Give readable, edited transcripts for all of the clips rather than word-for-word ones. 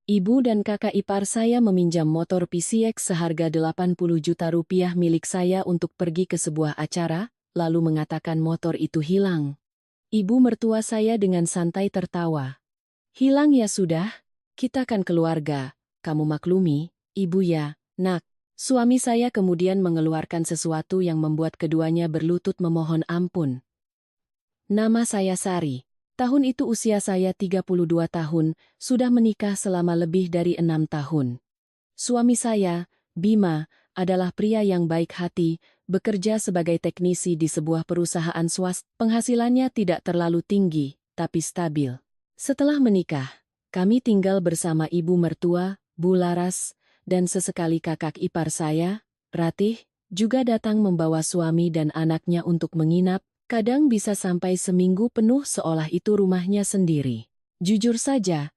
Ibu dan kakak ipar saya meminjam motor PCX seharga 80 juta rupiah milik saya untuk pergi ke sebuah acara, lalu mengatakan motor itu hilang. Ibu mertua saya dengan santai tertawa. Hilang ya sudah, kita kan keluarga, kamu maklumi, ibu ya, nak. Suami saya kemudian mengeluarkan sesuatu yang membuat keduanya berlutut memohon ampun. Nama saya Sari. Tahun itu usia saya 32 tahun, sudah menikah selama lebih dari 6 tahun. Suami saya, Bima, adalah pria yang baik hati, bekerja sebagai teknisi di sebuah perusahaan swasta. Penghasilannya tidak terlalu tinggi, tapi stabil. Setelah menikah, kami tinggal bersama ibu mertua, Bu Laras, dan sesekali kakak ipar saya, Ratih, juga datang membawa suami dan anaknya untuk menginap. Kadang bisa sampai seminggu penuh seolah itu rumahnya sendiri. Jujur saja,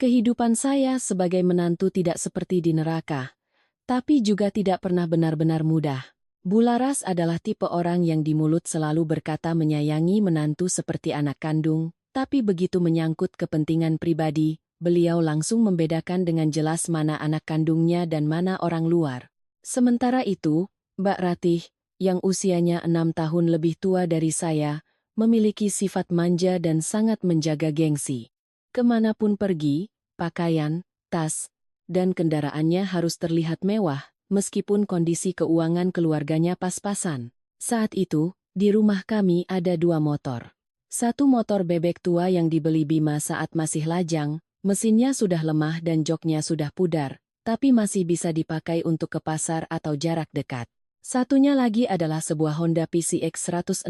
kehidupan saya sebagai menantu tidak seperti di neraka, tapi juga tidak pernah benar-benar mudah. Bu Laras adalah tipe orang yang di mulut selalu berkata menyayangi menantu seperti anak kandung, tapi begitu menyangkut kepentingan pribadi, beliau langsung membedakan dengan jelas mana anak kandungnya dan mana orang luar. Sementara itu, Mbak Ratih, yang usianya 6 tahun lebih tua dari saya, memiliki sifat manja dan sangat menjaga gengsi. Kemanapun pergi, pakaian, tas, dan kendaraannya harus terlihat mewah, meskipun kondisi keuangan keluarganya pas-pasan. Saat itu, di rumah kami ada 2 motor. Satu motor bebek tua yang dibeli Bima saat masih lajang, mesinnya sudah lemah dan joknya sudah pudar, tapi masih bisa dipakai untuk ke pasar atau jarak dekat. Satunya lagi adalah sebuah Honda PCX 160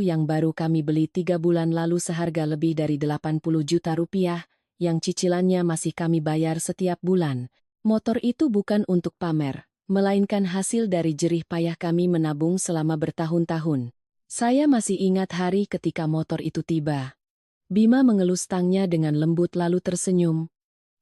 yang baru kami beli 3 bulan lalu seharga lebih dari 80 juta rupiah, yang cicilannya masih kami bayar setiap bulan. Motor itu bukan untuk pamer, melainkan hasil dari jerih payah kami menabung selama bertahun-tahun. Saya masih ingat hari ketika motor itu tiba. Bima mengelus tangnya dengan lembut lalu tersenyum.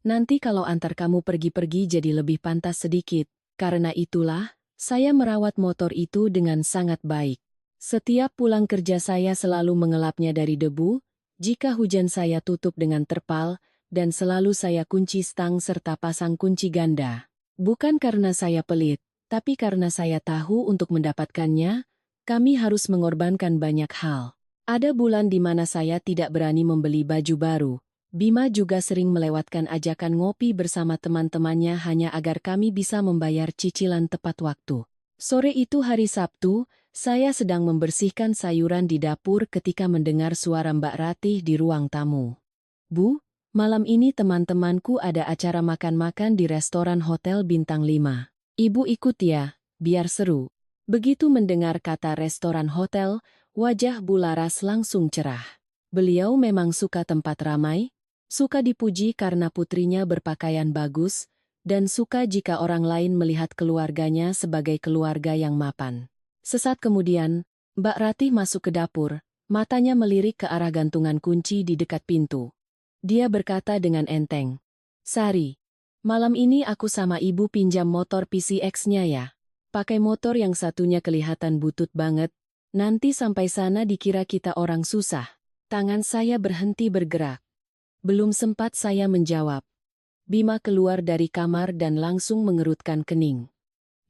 Nanti kalau antar kamu pergi-pergi jadi lebih pantas sedikit, karena itulah, saya merawat motor itu dengan sangat baik. Setiap pulang kerja saya selalu mengelapnya dari debu, jika hujan saya tutup dengan terpal, dan selalu saya kunci stang serta pasang kunci ganda. Bukan karena saya pelit, tapi karena saya tahu untuk mendapatkannya, kami harus mengorbankan banyak hal. Ada bulan di mana saya tidak berani membeli baju baru. Bima juga sering melewatkan ajakan ngopi bersama teman-temannya hanya agar kami bisa membayar cicilan tepat waktu. Sore itu hari Sabtu, saya sedang membersihkan sayuran di dapur ketika mendengar suara Mbak Ratih di ruang tamu. Bu, malam ini teman-temanku ada acara makan-makan di restoran Hotel Bintang 5. Ibu ikut ya, biar seru. Begitu mendengar kata restoran hotel, wajah Bu Laras langsung cerah. Beliau memang suka tempat ramai, suka dipuji karena putrinya berpakaian bagus, dan suka jika orang lain melihat keluarganya sebagai keluarga yang mapan. Sesaat kemudian, Mbak Ratih masuk ke dapur, matanya melirik ke arah gantungan kunci di dekat pintu. Dia berkata dengan enteng, "Sari, malam ini aku sama ibu pinjam motor PCX-nya ya. Pakai motor yang satunya kelihatan butut banget, nanti sampai sana dikira kita orang susah." Tangan saya berhenti bergerak. Belum sempat saya menjawab. Bima keluar dari kamar dan langsung mengerutkan kening.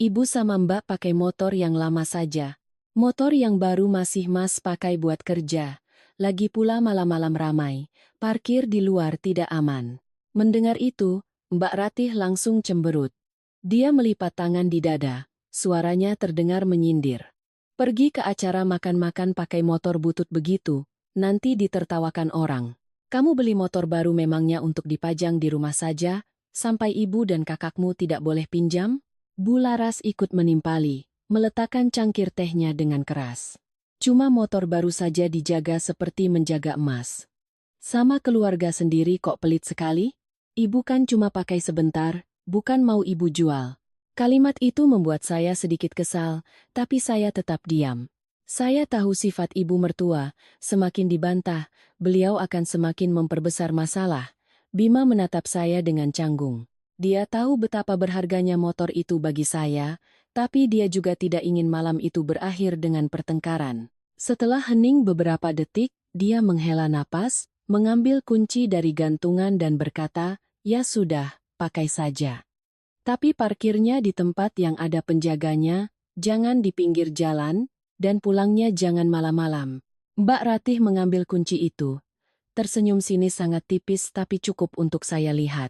Ibu sama Mbak pakai motor yang lama saja. Motor yang baru masih Mas pakai buat kerja. Lagi pula malam-malam ramai, parkir di luar tidak aman. Mendengar itu, Mbak Ratih langsung cemberut. Dia melipat tangan di dada, suaranya terdengar menyindir. Pergi ke acara makan-makan pakai motor butut begitu, nanti ditertawakan orang. Kamu beli motor baru memangnya untuk dipajang di rumah saja, sampai ibu dan kakakmu tidak boleh pinjam? Bu Laras ikut menimpali, meletakkan cangkir tehnya dengan keras. Cuma motor baru saja dijaga seperti menjaga emas. Sama keluarga sendiri kok pelit sekali? Ibu kan cuma pakai sebentar, bukan mau ibu jual. Kalimat itu membuat saya sedikit kesal, tapi saya tetap diam. Saya tahu sifat ibu mertua, semakin dibantah, beliau akan semakin memperbesar masalah. Bima menatap saya dengan canggung. Dia tahu betapa berharganya motor itu bagi saya, tapi dia juga tidak ingin malam itu berakhir dengan pertengkaran. Setelah hening beberapa detik, dia menghela napas, mengambil kunci dari gantungan dan berkata, Ya sudah, pakai saja. Tapi parkirnya di tempat yang ada penjaganya, jangan di pinggir jalan, dan pulangnya jangan malam-malam. Mbak Ratih mengambil kunci itu. Tersenyum sinis sangat tipis tapi cukup untuk saya lihat.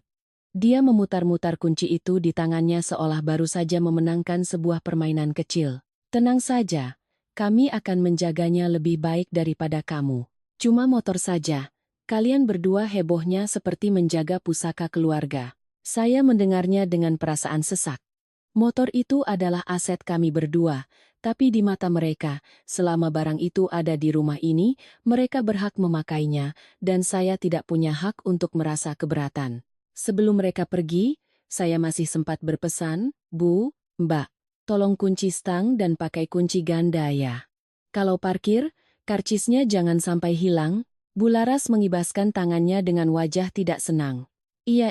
Dia memutar-mutar kunci itu di tangannya seolah baru saja memenangkan sebuah permainan kecil. Tenang saja, kami akan menjaganya lebih baik daripada kamu. Cuma motor saja. Kalian berdua hebohnya seperti menjaga pusaka keluarga. Saya mendengarnya dengan perasaan sesak. Motor itu adalah aset kami berdua, tapi di mata mereka, selama barang itu ada di rumah ini, mereka berhak memakainya, dan saya tidak punya hak untuk merasa keberatan. Sebelum mereka pergi, saya masih sempat berpesan, Bu, Mbak, tolong kunci stang dan pakai kunci ganda ya. Kalau parkir, karcisnya jangan sampai hilang. Bu Laras mengibaskan tangannya dengan wajah tidak senang. Iya,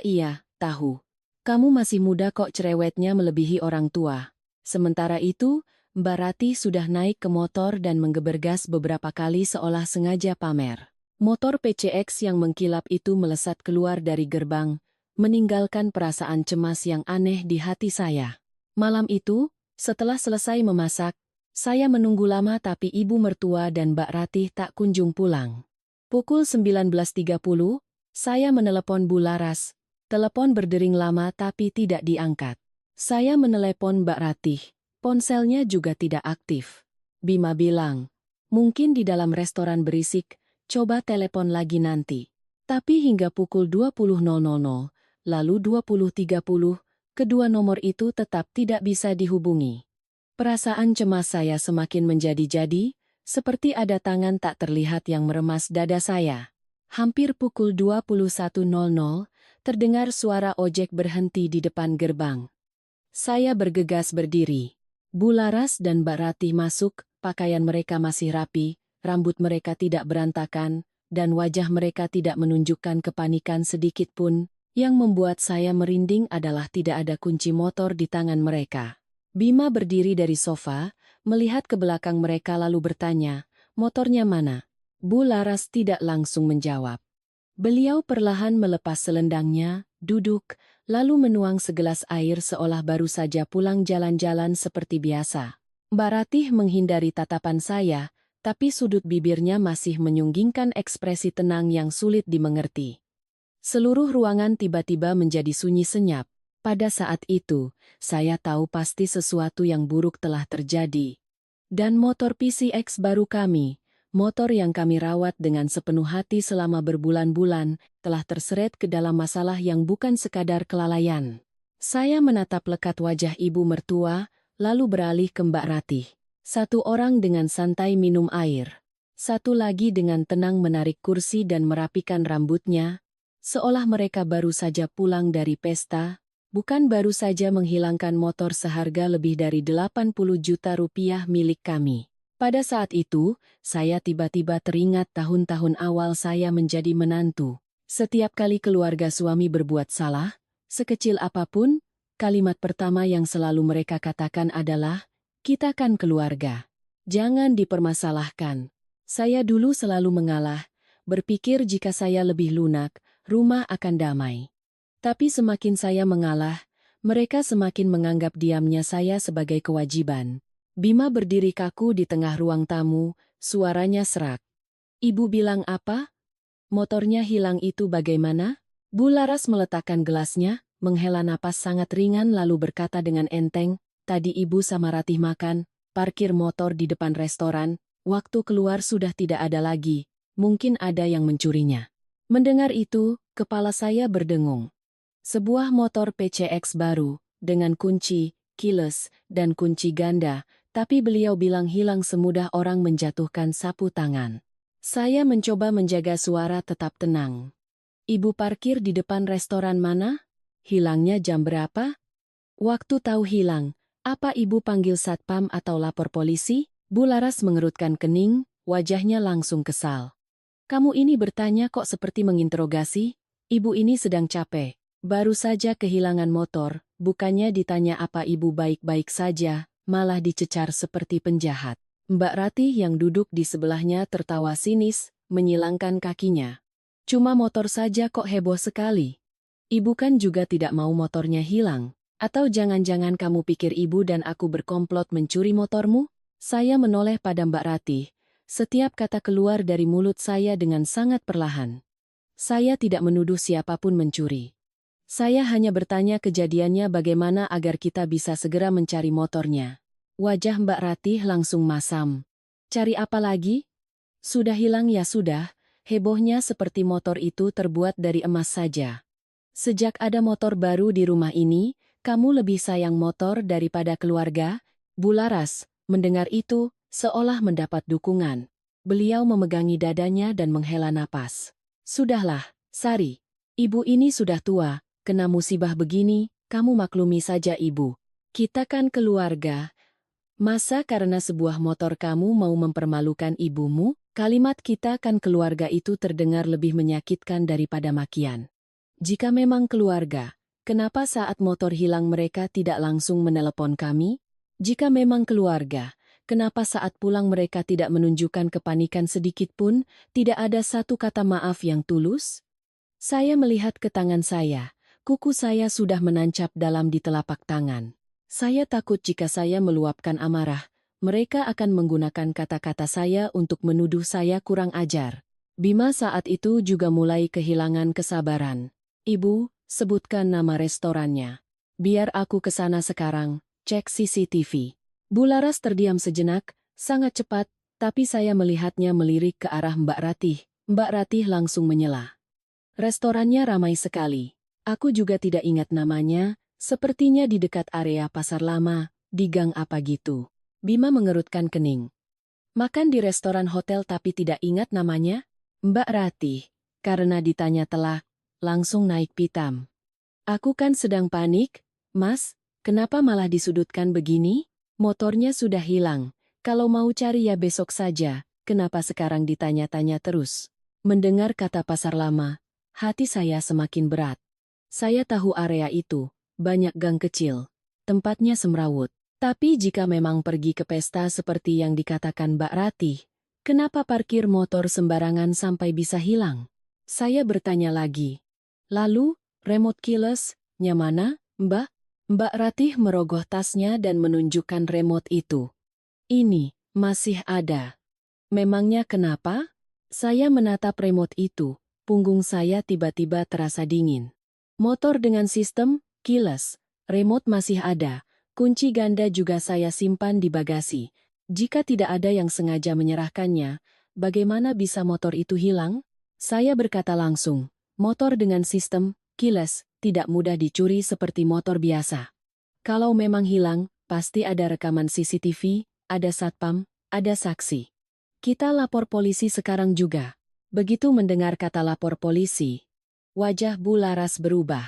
tahu. Kamu masih muda kok, cerewetnya melebihi orang tua. Sementara itu, Mbak Ratih sudah naik ke motor dan menggebergas beberapa kali seolah sengaja pamer. Motor PCX yang mengkilap itu melesat keluar dari gerbang, meninggalkan perasaan cemas yang aneh di hati saya. Malam itu, setelah selesai memasak, saya menunggu lama tapi ibu mertua dan Mbak Ratih tak kunjung pulang. Pukul 19.30, saya menelepon Bu Laras. Telepon berdering lama tapi tidak diangkat. Saya menelepon Mbak Ratih. Ponselnya juga tidak aktif. Bima bilang, mungkin di dalam restoran berisik, coba telepon lagi nanti. Tapi hingga pukul 20.00, lalu 20.30, kedua nomor itu tetap tidak bisa dihubungi. Perasaan cemas saya semakin menjadi-jadi, seperti ada tangan tak terlihat yang meremas dada saya. Hampir pukul 21.00, terdengar suara ojek berhenti di depan gerbang. Saya bergegas berdiri. Bu Laras dan Mbak Ratih masuk, pakaian mereka masih rapi, rambut mereka tidak berantakan, dan wajah mereka tidak menunjukkan kepanikan sedikit pun. Yang membuat saya merinding adalah tidak ada kunci motor di tangan mereka. Bima berdiri dari sofa, melihat ke belakang mereka lalu bertanya, motornya mana? Bu Laras tidak langsung menjawab. Beliau perlahan melepas selendangnya, duduk, lalu menuang segelas air seolah baru saja pulang jalan-jalan seperti biasa. Mbak Ratih menghindari tatapan saya, tapi sudut bibirnya masih menyunggingkan ekspresi tenang yang sulit dimengerti. Seluruh ruangan tiba-tiba menjadi sunyi senyap. Pada saat itu, saya tahu pasti sesuatu yang buruk telah terjadi. Dan motor PCX baru kami, motor yang kami rawat dengan sepenuh hati selama berbulan-bulan, telah terseret ke dalam masalah yang bukan sekadar kelalaian. Saya menatap lekat wajah ibu mertua, lalu beralih ke Mbak Ratih. Satu orang dengan santai minum air. Satu lagi dengan tenang menarik kursi dan merapikan rambutnya, seolah mereka baru saja pulang dari pesta, bukan baru saja menghilangkan motor seharga lebih dari 80 juta rupiah milik kami. Pada saat itu, saya tiba-tiba teringat tahun-tahun awal saya menjadi menantu. Setiap kali keluarga suami berbuat salah, sekecil apapun, kalimat pertama yang selalu mereka katakan adalah, kita kan keluarga. Jangan dipermasalahkan. Saya dulu selalu mengalah, berpikir jika saya lebih lunak, rumah akan damai. Tapi semakin saya mengalah, mereka semakin menganggap diamnya saya sebagai kewajiban. Bima berdiri kaku di tengah ruang tamu, suaranya serak. Ibu bilang apa? Motornya hilang itu bagaimana? Bu Laras meletakkan gelasnya, menghela napas sangat ringan lalu berkata dengan enteng, tadi ibu sama Ratih makan, parkir motor di depan restoran, waktu keluar sudah tidak ada lagi, mungkin ada yang mencurinya. Mendengar itu, kepala saya berdengung. Sebuah motor PCX baru, dengan kunci, keyless, dan kunci ganda, tapi beliau bilang hilang semudah orang menjatuhkan sapu tangan. Saya mencoba menjaga suara tetap tenang. Ibu parkir di depan restoran mana? Hilangnya jam berapa? Waktu tahu hilang, apa ibu panggil satpam atau lapor polisi? Bu Laras mengerutkan kening, wajahnya langsung kesal. Kamu ini bertanya kok seperti menginterogasi? Ibu ini sedang capek. Baru saja kehilangan motor, bukannya ditanya apa ibu baik-baik saja, malah dicecar seperti penjahat. Mbak Ratih yang duduk di sebelahnya tertawa sinis, menyilangkan kakinya. Cuma motor saja kok heboh sekali. Ibu kan juga tidak mau motornya hilang. Atau jangan-jangan kamu pikir ibu dan aku berkomplot mencuri motormu? Saya menoleh pada Mbak Ratih. Setiap kata keluar dari mulut saya dengan sangat perlahan. Saya tidak menuduh siapapun mencuri. Saya hanya bertanya kejadiannya bagaimana agar kita bisa segera mencari motornya. Wajah Mbak Ratih langsung masam. Cari apa lagi? Sudah hilang ya sudah, hebohnya seperti motor itu terbuat dari emas saja. Sejak ada motor baru di rumah ini, kamu lebih sayang motor daripada keluarga? Bu Laras, mendengar itu, seolah mendapat dukungan. Beliau memegangi dadanya dan menghela napas. Sudahlah, Sari. Ibu ini sudah tua, kena musibah begini, kamu maklumi saja ibu. Kita kan keluarga. Masa karena sebuah motor kamu mau mempermalukan ibumu? Kalimat kita kan keluarga itu terdengar lebih menyakitkan daripada makian. Jika memang keluarga, kenapa saat motor hilang mereka tidak langsung menelepon kami? Jika memang keluarga, kenapa saat pulang mereka tidak menunjukkan kepanikan sedikit pun, tidak ada satu kata maaf yang tulus? Saya melihat ke tangan saya, kuku saya sudah menancap dalam di telapak tangan. Saya takut jika saya meluapkan amarah, mereka akan menggunakan kata-kata saya untuk menuduh saya kurang ajar. Bima saat itu juga mulai kehilangan kesabaran. Ibu, sebutkan nama restorannya. Biar aku ke sana sekarang, cek CCTV. Bu Laras terdiam sejenak, sangat cepat, tapi saya melihatnya melirik ke arah Mbak Ratih. Mbak Ratih langsung menyela. Restorannya ramai sekali. Aku juga tidak ingat namanya, sepertinya di dekat area pasar lama, di gang apa gitu. Bima mengerutkan kening. Makan di restoran hotel tapi tidak ingat namanya? Mbak Ratih, karena ditanya telah, langsung naik pitam. Aku kan sedang panik, Mas, kenapa malah disudutkan begini? Motornya sudah hilang, kalau mau cari ya besok saja, kenapa sekarang ditanya-tanya terus? Mendengar kata pasar lama, hati saya semakin berat. Saya tahu area itu, banyak gang kecil, tempatnya semrawut. Tapi jika memang pergi ke pesta seperti yang dikatakan Mbak Ratih, kenapa parkir motor sembarangan sampai bisa hilang? Saya bertanya lagi. Lalu, remote keyless-nya mana, Mbak? Mbak Ratih merogoh tasnya dan menunjukkan remote itu. Ini, masih ada. Memangnya kenapa? Saya menatap remote itu, punggung saya tiba-tiba terasa dingin. Motor dengan sistem keyless, remote masih ada, kunci ganda juga saya simpan di bagasi. Jika tidak ada yang sengaja menyerahkannya, bagaimana bisa motor itu hilang? Saya berkata langsung, motor dengan sistem keyless tidak mudah dicuri seperti motor biasa. Kalau memang hilang, pasti ada rekaman CCTV, ada satpam, ada saksi. Kita lapor polisi sekarang juga. Begitu mendengar kata lapor polisi, wajah Bu Laras berubah.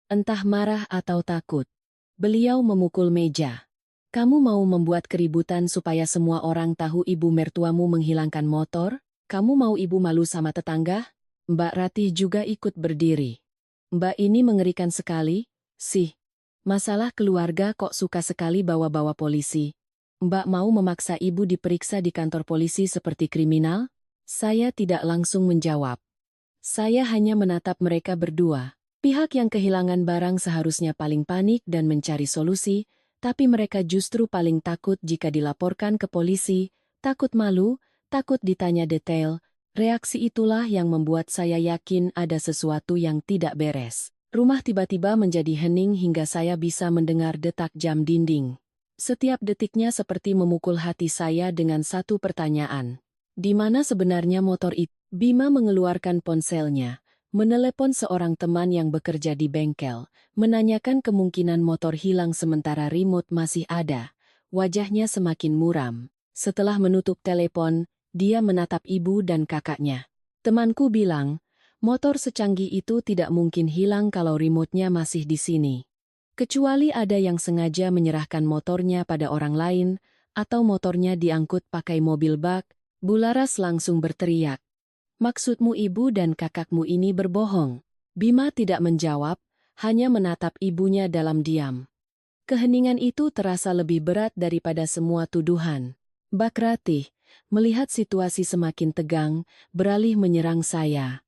Entah marah atau takut. Beliau memukul meja. Kamu mau membuat keributan supaya semua orang tahu ibu mertuamu menghilangkan motor? Kamu mau ibu malu sama tetangga? Mbak Ratih juga ikut berdiri. Mbak ini mengerikan sekali, sih. Masalah keluarga kok suka sekali bawa-bawa polisi. Mbak mau memaksa ibu diperiksa di kantor polisi seperti kriminal? Saya tidak langsung menjawab. Saya hanya menatap mereka berdua. Pihak yang kehilangan barang seharusnya paling panik dan mencari solusi, tapi mereka justru paling takut jika dilaporkan ke polisi, takut malu, takut ditanya detail. Reaksi itulah yang membuat saya yakin ada sesuatu yang tidak beres. Rumah tiba-tiba menjadi hening hingga saya bisa mendengar detak jam dinding. Setiap detiknya seperti memukul hati saya dengan satu pertanyaan. Di mana sebenarnya motor itu? Bima mengeluarkan ponselnya, menelepon seorang teman yang bekerja di bengkel, menanyakan kemungkinan motor hilang sementara remote masih ada. Wajahnya semakin muram. Setelah menutup telepon, dia menatap ibu dan kakaknya. Temanku bilang, motor secanggih itu tidak mungkin hilang kalau remote-nya masih di sini. Kecuali ada yang sengaja menyerahkan motornya pada orang lain, atau motornya diangkut pakai mobil bak. Bu Laras langsung berteriak. Maksudmu ibu dan kakakmu ini berbohong? Bima tidak menjawab, hanya menatap ibunya dalam diam. Keheningan itu terasa lebih berat daripada semua tuduhan. Mbak Ratih, melihat situasi semakin tegang, beralih menyerang saya.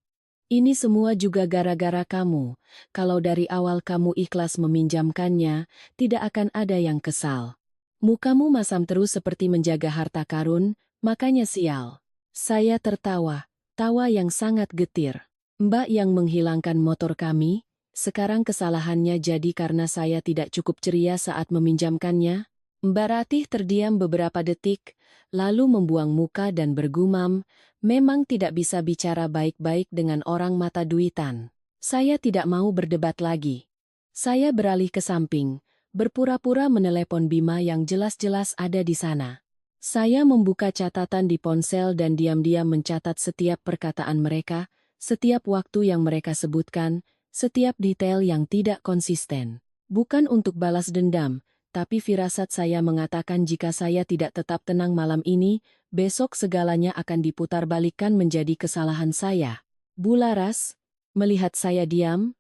Ini semua juga gara-gara kamu. Kalau dari awal kamu ikhlas meminjamkannya, tidak akan ada yang kesal. Mukamu masam terus seperti menjaga harta karun, makanya sial. Saya tertawa, tawa yang sangat getir. Mbak yang menghilangkan motor kami, sekarang kesalahannya jadi karena saya tidak cukup ceria saat meminjamkannya? Mbak Ratih terdiam beberapa detik, lalu membuang muka dan bergumam, memang tidak bisa bicara baik-baik dengan orang mata duitan. Saya tidak mau berdebat lagi. Saya beralih ke samping, berpura-pura menelepon Bima yang jelas-jelas ada di sana. Saya membuka catatan di ponsel dan diam-diam mencatat setiap perkataan mereka, setiap waktu yang mereka sebutkan, setiap detail yang tidak konsisten. Bukan untuk balas dendam, tapi firasat saya mengatakan jika saya tidak tetap tenang malam ini, besok segalanya akan diputarbalikkan menjadi kesalahan saya. Bu Laras, melihat saya diam,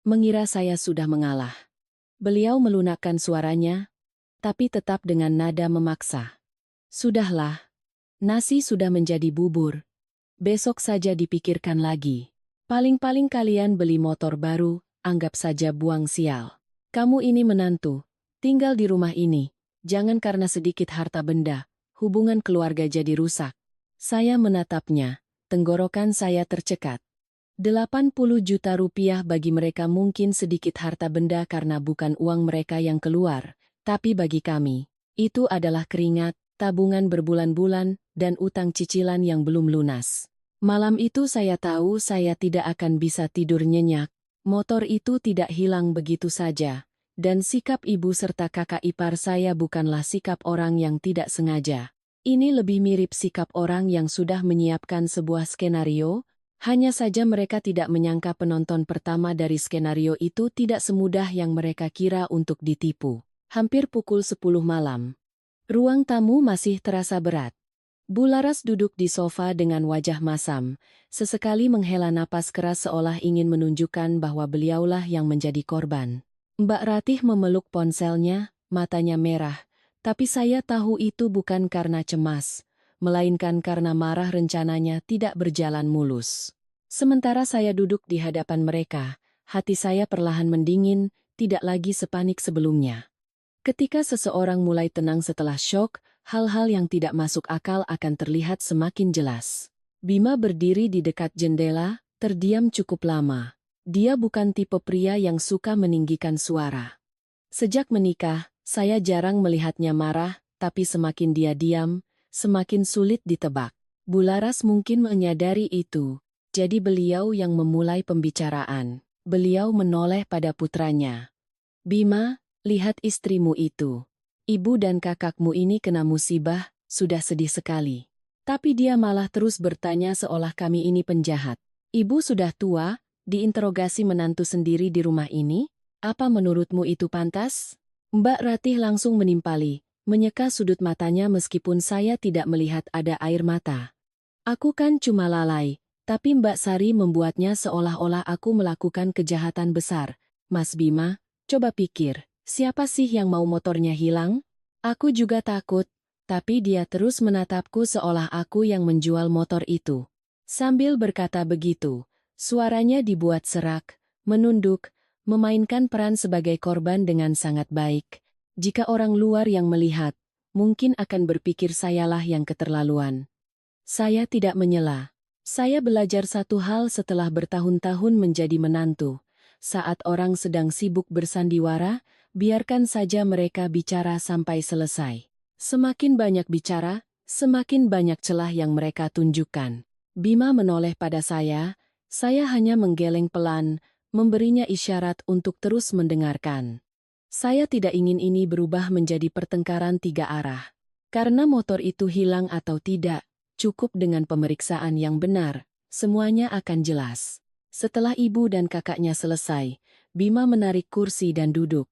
mengira saya sudah mengalah. Beliau melunakkan suaranya, tapi tetap dengan nada memaksa. Sudahlah, nasi sudah menjadi bubur. Besok saja dipikirkan lagi. Paling-paling kalian beli motor baru, anggap saja buang sial. Kamu ini menantu, tinggal di rumah ini. Jangan karena sedikit harta benda, hubungan keluarga jadi rusak. Saya menatapnya, tenggorokan saya tercekat. 80 juta rupiah bagi mereka mungkin sedikit harta benda karena bukan uang mereka yang keluar, tapi bagi kami, itu adalah keringat, tabungan berbulan-bulan, dan utang cicilan yang belum lunas. Malam itu saya tahu saya tidak akan bisa tidur nyenyak, motor itu tidak hilang begitu saja, dan sikap ibu serta kakak ipar saya bukanlah sikap orang yang tidak sengaja. Ini lebih mirip sikap orang yang sudah menyiapkan sebuah skenario. Hanya saja mereka tidak menyangka penonton pertama dari skenario itu tidak semudah yang mereka kira untuk ditipu. Hampir pukul 10 malam. Ruang tamu masih terasa berat. Bu Laras duduk di sofa dengan wajah masam, sesekali menghela napas keras seolah ingin menunjukkan bahwa beliaulah yang menjadi korban. Mbak Ratih memeluk ponselnya, matanya merah, tapi saya tahu itu bukan karena cemas, melainkan karena marah rencananya tidak berjalan mulus. Sementara saya duduk di hadapan mereka, hati saya perlahan mendingin, tidak lagi sepanik sebelumnya. Ketika seseorang mulai tenang setelah syok, hal-hal yang tidak masuk akal akan terlihat semakin jelas. Bima berdiri di dekat jendela, terdiam cukup lama. Dia bukan tipe pria yang suka meninggikan suara. Sejak menikah, saya jarang melihatnya marah, tapi semakin dia diam, semakin sulit ditebak. Bu Laras mungkin menyadari itu, jadi beliau yang memulai pembicaraan. Beliau menoleh pada putranya. Bima, lihat istrimu itu. Ibu dan kakakmu ini kena musibah, sudah sedih sekali. Tapi dia malah terus bertanya seolah kami ini penjahat. Ibu sudah tua, diinterogasi menantu sendiri di rumah ini? Apa menurutmu itu pantas? Mbak Ratih langsung menimpali, menyeka sudut matanya meskipun saya tidak melihat ada air mata. Aku kan cuma lalai, tapi Mbak Sari membuatnya seolah-olah aku melakukan kejahatan besar. Mas Bima, coba pikir, siapa sih yang mau motornya hilang? Aku juga takut, tapi dia terus menatapku seolah aku yang menjual motor itu. Sambil berkata begitu, suaranya dibuat serak, menunduk, memainkan peran sebagai korban dengan sangat baik. Jika orang luar yang melihat, mungkin akan berpikir sayalah yang keterlaluan. Saya tidak menyela. Saya belajar satu hal setelah bertahun-tahun menjadi menantu. Saat orang sedang sibuk bersandiwara, biarkan saja mereka bicara sampai selesai. Semakin banyak bicara, semakin banyak celah yang mereka tunjukkan. Bima menoleh pada saya hanya menggeleng pelan, memberinya isyarat untuk terus mendengarkan. Saya tidak ingin ini berubah menjadi pertengkaran tiga arah. Karena motor itu hilang atau tidak, cukup dengan pemeriksaan yang benar, semuanya akan jelas. Setelah ibu dan kakaknya selesai, Bima menarik kursi dan duduk.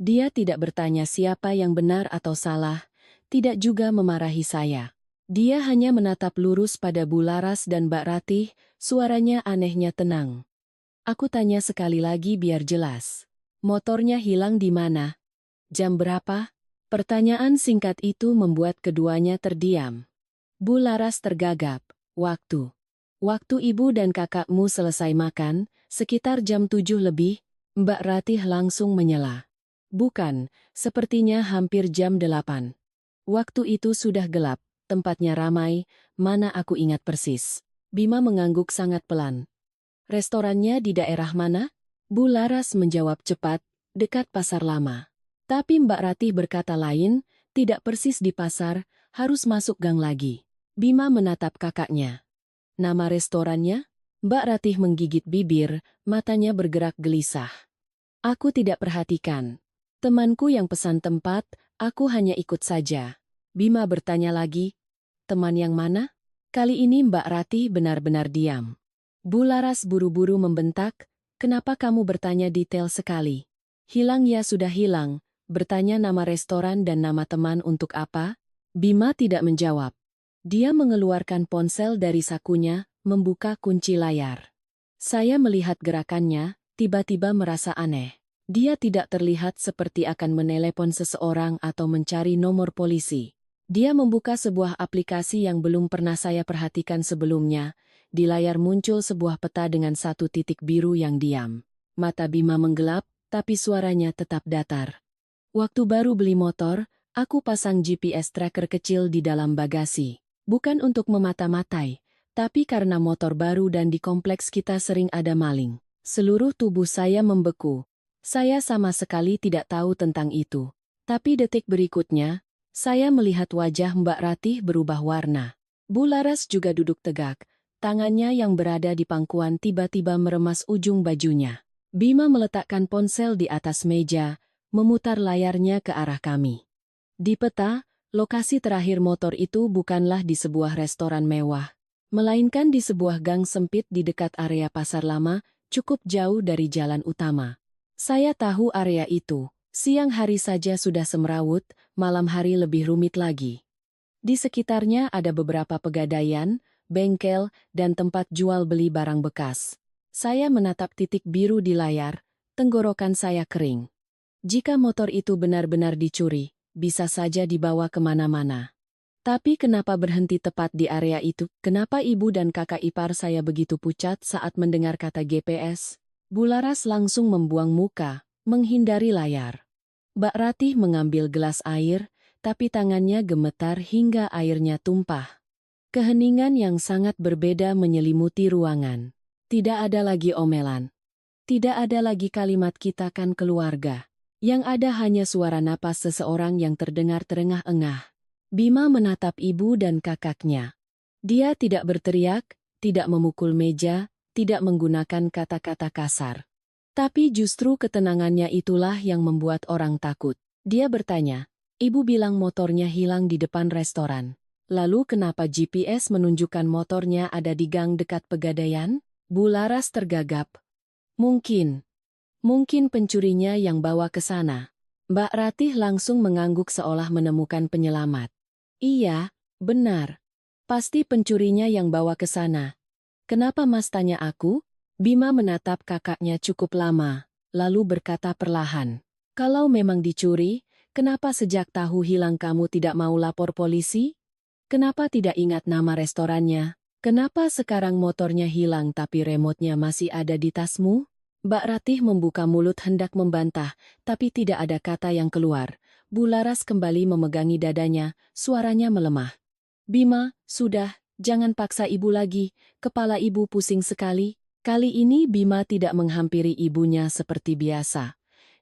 Dia tidak bertanya siapa yang benar atau salah, tidak juga memarahi saya. Dia hanya menatap lurus pada Bu Laras dan Mbak Ratih, suaranya anehnya tenang. Aku tanya sekali lagi biar jelas. Motornya hilang di mana? Jam berapa? Pertanyaan singkat itu membuat keduanya terdiam. Bu Laras tergagap. Waktu. Waktu ibu dan kakakmu selesai makan, sekitar jam 7 lebih, Mbak Ratih langsung menyela. Bukan, sepertinya hampir jam 8. Waktu itu sudah gelap, tempatnya ramai, mana aku ingat persis. Bima mengangguk sangat pelan. Restorannya di daerah mana? Bu Laras menjawab cepat, dekat pasar lama. Tapi Mbak Ratih berkata lain, tidak persis di pasar, harus masuk gang lagi. Bima menatap kakaknya. Nama restorannya? Mbak Ratih menggigit bibir, matanya bergerak gelisah. Aku tidak perhatikan. Temanku yang pesan tempat, aku hanya ikut saja. Bima bertanya lagi, teman yang mana? Kali ini Mbak Ratih benar-benar diam. Bu Laras buru-buru membentak, kenapa kamu bertanya detail sekali? Hilang ya sudah hilang, bertanya nama restoran dan nama teman untuk apa? Bima tidak menjawab. Dia mengeluarkan ponsel dari sakunya, membuka kunci layar. Saya melihat gerakannya, tiba-tiba merasa aneh. Dia tidak terlihat seperti akan menelepon seseorang atau mencari nomor polisi. Dia membuka sebuah aplikasi yang belum pernah saya perhatikan sebelumnya. Di layar muncul sebuah peta dengan satu titik biru yang diam. Mata Bima menggelap, tapi suaranya tetap datar. Waktu baru beli motor, aku pasang GPS tracker kecil di dalam bagasi. Bukan untuk memata-matai, tapi karena motor baru dan di kompleks kita sering ada maling. Seluruh tubuh saya membeku. Saya sama sekali tidak tahu tentang itu. Tapi detik berikutnya, saya melihat wajah Mbak Ratih berubah warna. Bu Laras juga duduk tegak. Tangannya yang berada di pangkuan tiba-tiba meremas ujung bajunya. Bima meletakkan ponsel di atas meja, memutar layarnya ke arah kami. Di peta, lokasi terakhir motor itu bukanlah di sebuah restoran mewah, melainkan di sebuah gang sempit di dekat area pasar lama, cukup jauh dari jalan utama. Saya tahu area itu, siang hari saja sudah semrawut, malam hari lebih rumit lagi. Di sekitarnya ada beberapa pegadaian, bengkel, dan tempat jual beli barang bekas. Saya menatap titik biru di layar, tenggorokan saya kering. Jika motor itu benar-benar dicuri, bisa saja dibawa kemana-mana. Tapi kenapa berhenti tepat di area itu? Kenapa ibu dan kakak ipar saya begitu pucat saat mendengar kata GPS? Bu Laras langsung membuang muka, menghindari layar. Mbak Ratih mengambil gelas air, tapi tangannya gemetar hingga airnya tumpah. Keheningan yang sangat berbeda menyelimuti ruangan. Tidak ada lagi omelan. Tidak ada lagi kalimat kita kan keluarga. Yang ada hanya suara napas seseorang yang terdengar terengah-engah. Bima menatap ibu dan kakaknya. Dia tidak berteriak, tidak memukul meja, tidak menggunakan kata-kata kasar. Tapi justru ketenangannya itulah yang membuat orang takut. Dia bertanya, ibu bilang motornya hilang di depan restoran. Lalu kenapa GPS menunjukkan motornya ada di gang dekat Pegadaian? Bu Laras tergagap. Mungkin pencurinya yang bawa ke sana. Mbak Ratih langsung mengangguk seolah menemukan penyelamat. Iya, benar. Pasti pencurinya yang bawa ke sana. Kenapa Mas tanya aku? Bima menatap kakaknya cukup lama, lalu berkata perlahan. Kalau memang dicuri, kenapa sejak tahu hilang kamu tidak mau lapor polisi? Kenapa tidak ingat nama restorannya? Kenapa sekarang motornya hilang tapi remote-nya masih ada di tasmu? Mbak Ratih membuka mulut hendak membantah, tapi tidak ada kata yang keluar. Bu Laras kembali memegangi dadanya, suaranya melemah. Bima, sudah, jangan paksa ibu lagi, kepala ibu pusing sekali. Kali ini Bima tidak menghampiri ibunya seperti biasa.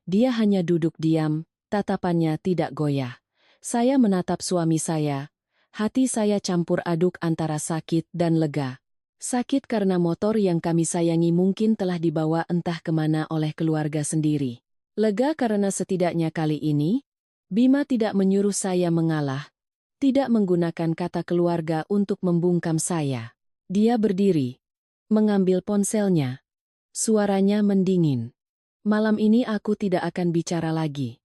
Dia hanya duduk diam, tatapannya tidak goyah. Saya menatap suami saya. Hati saya campur aduk antara sakit dan lega. Sakit karena motor yang kami sayangi mungkin telah dibawa entah kemana oleh keluarga sendiri. Lega karena setidaknya kali ini, Bima tidak menyuruh saya mengalah, tidak menggunakan kata keluarga untuk membungkam saya. Dia berdiri, mengambil ponselnya. Suaranya mendingin. Malam ini aku tidak akan bicara lagi.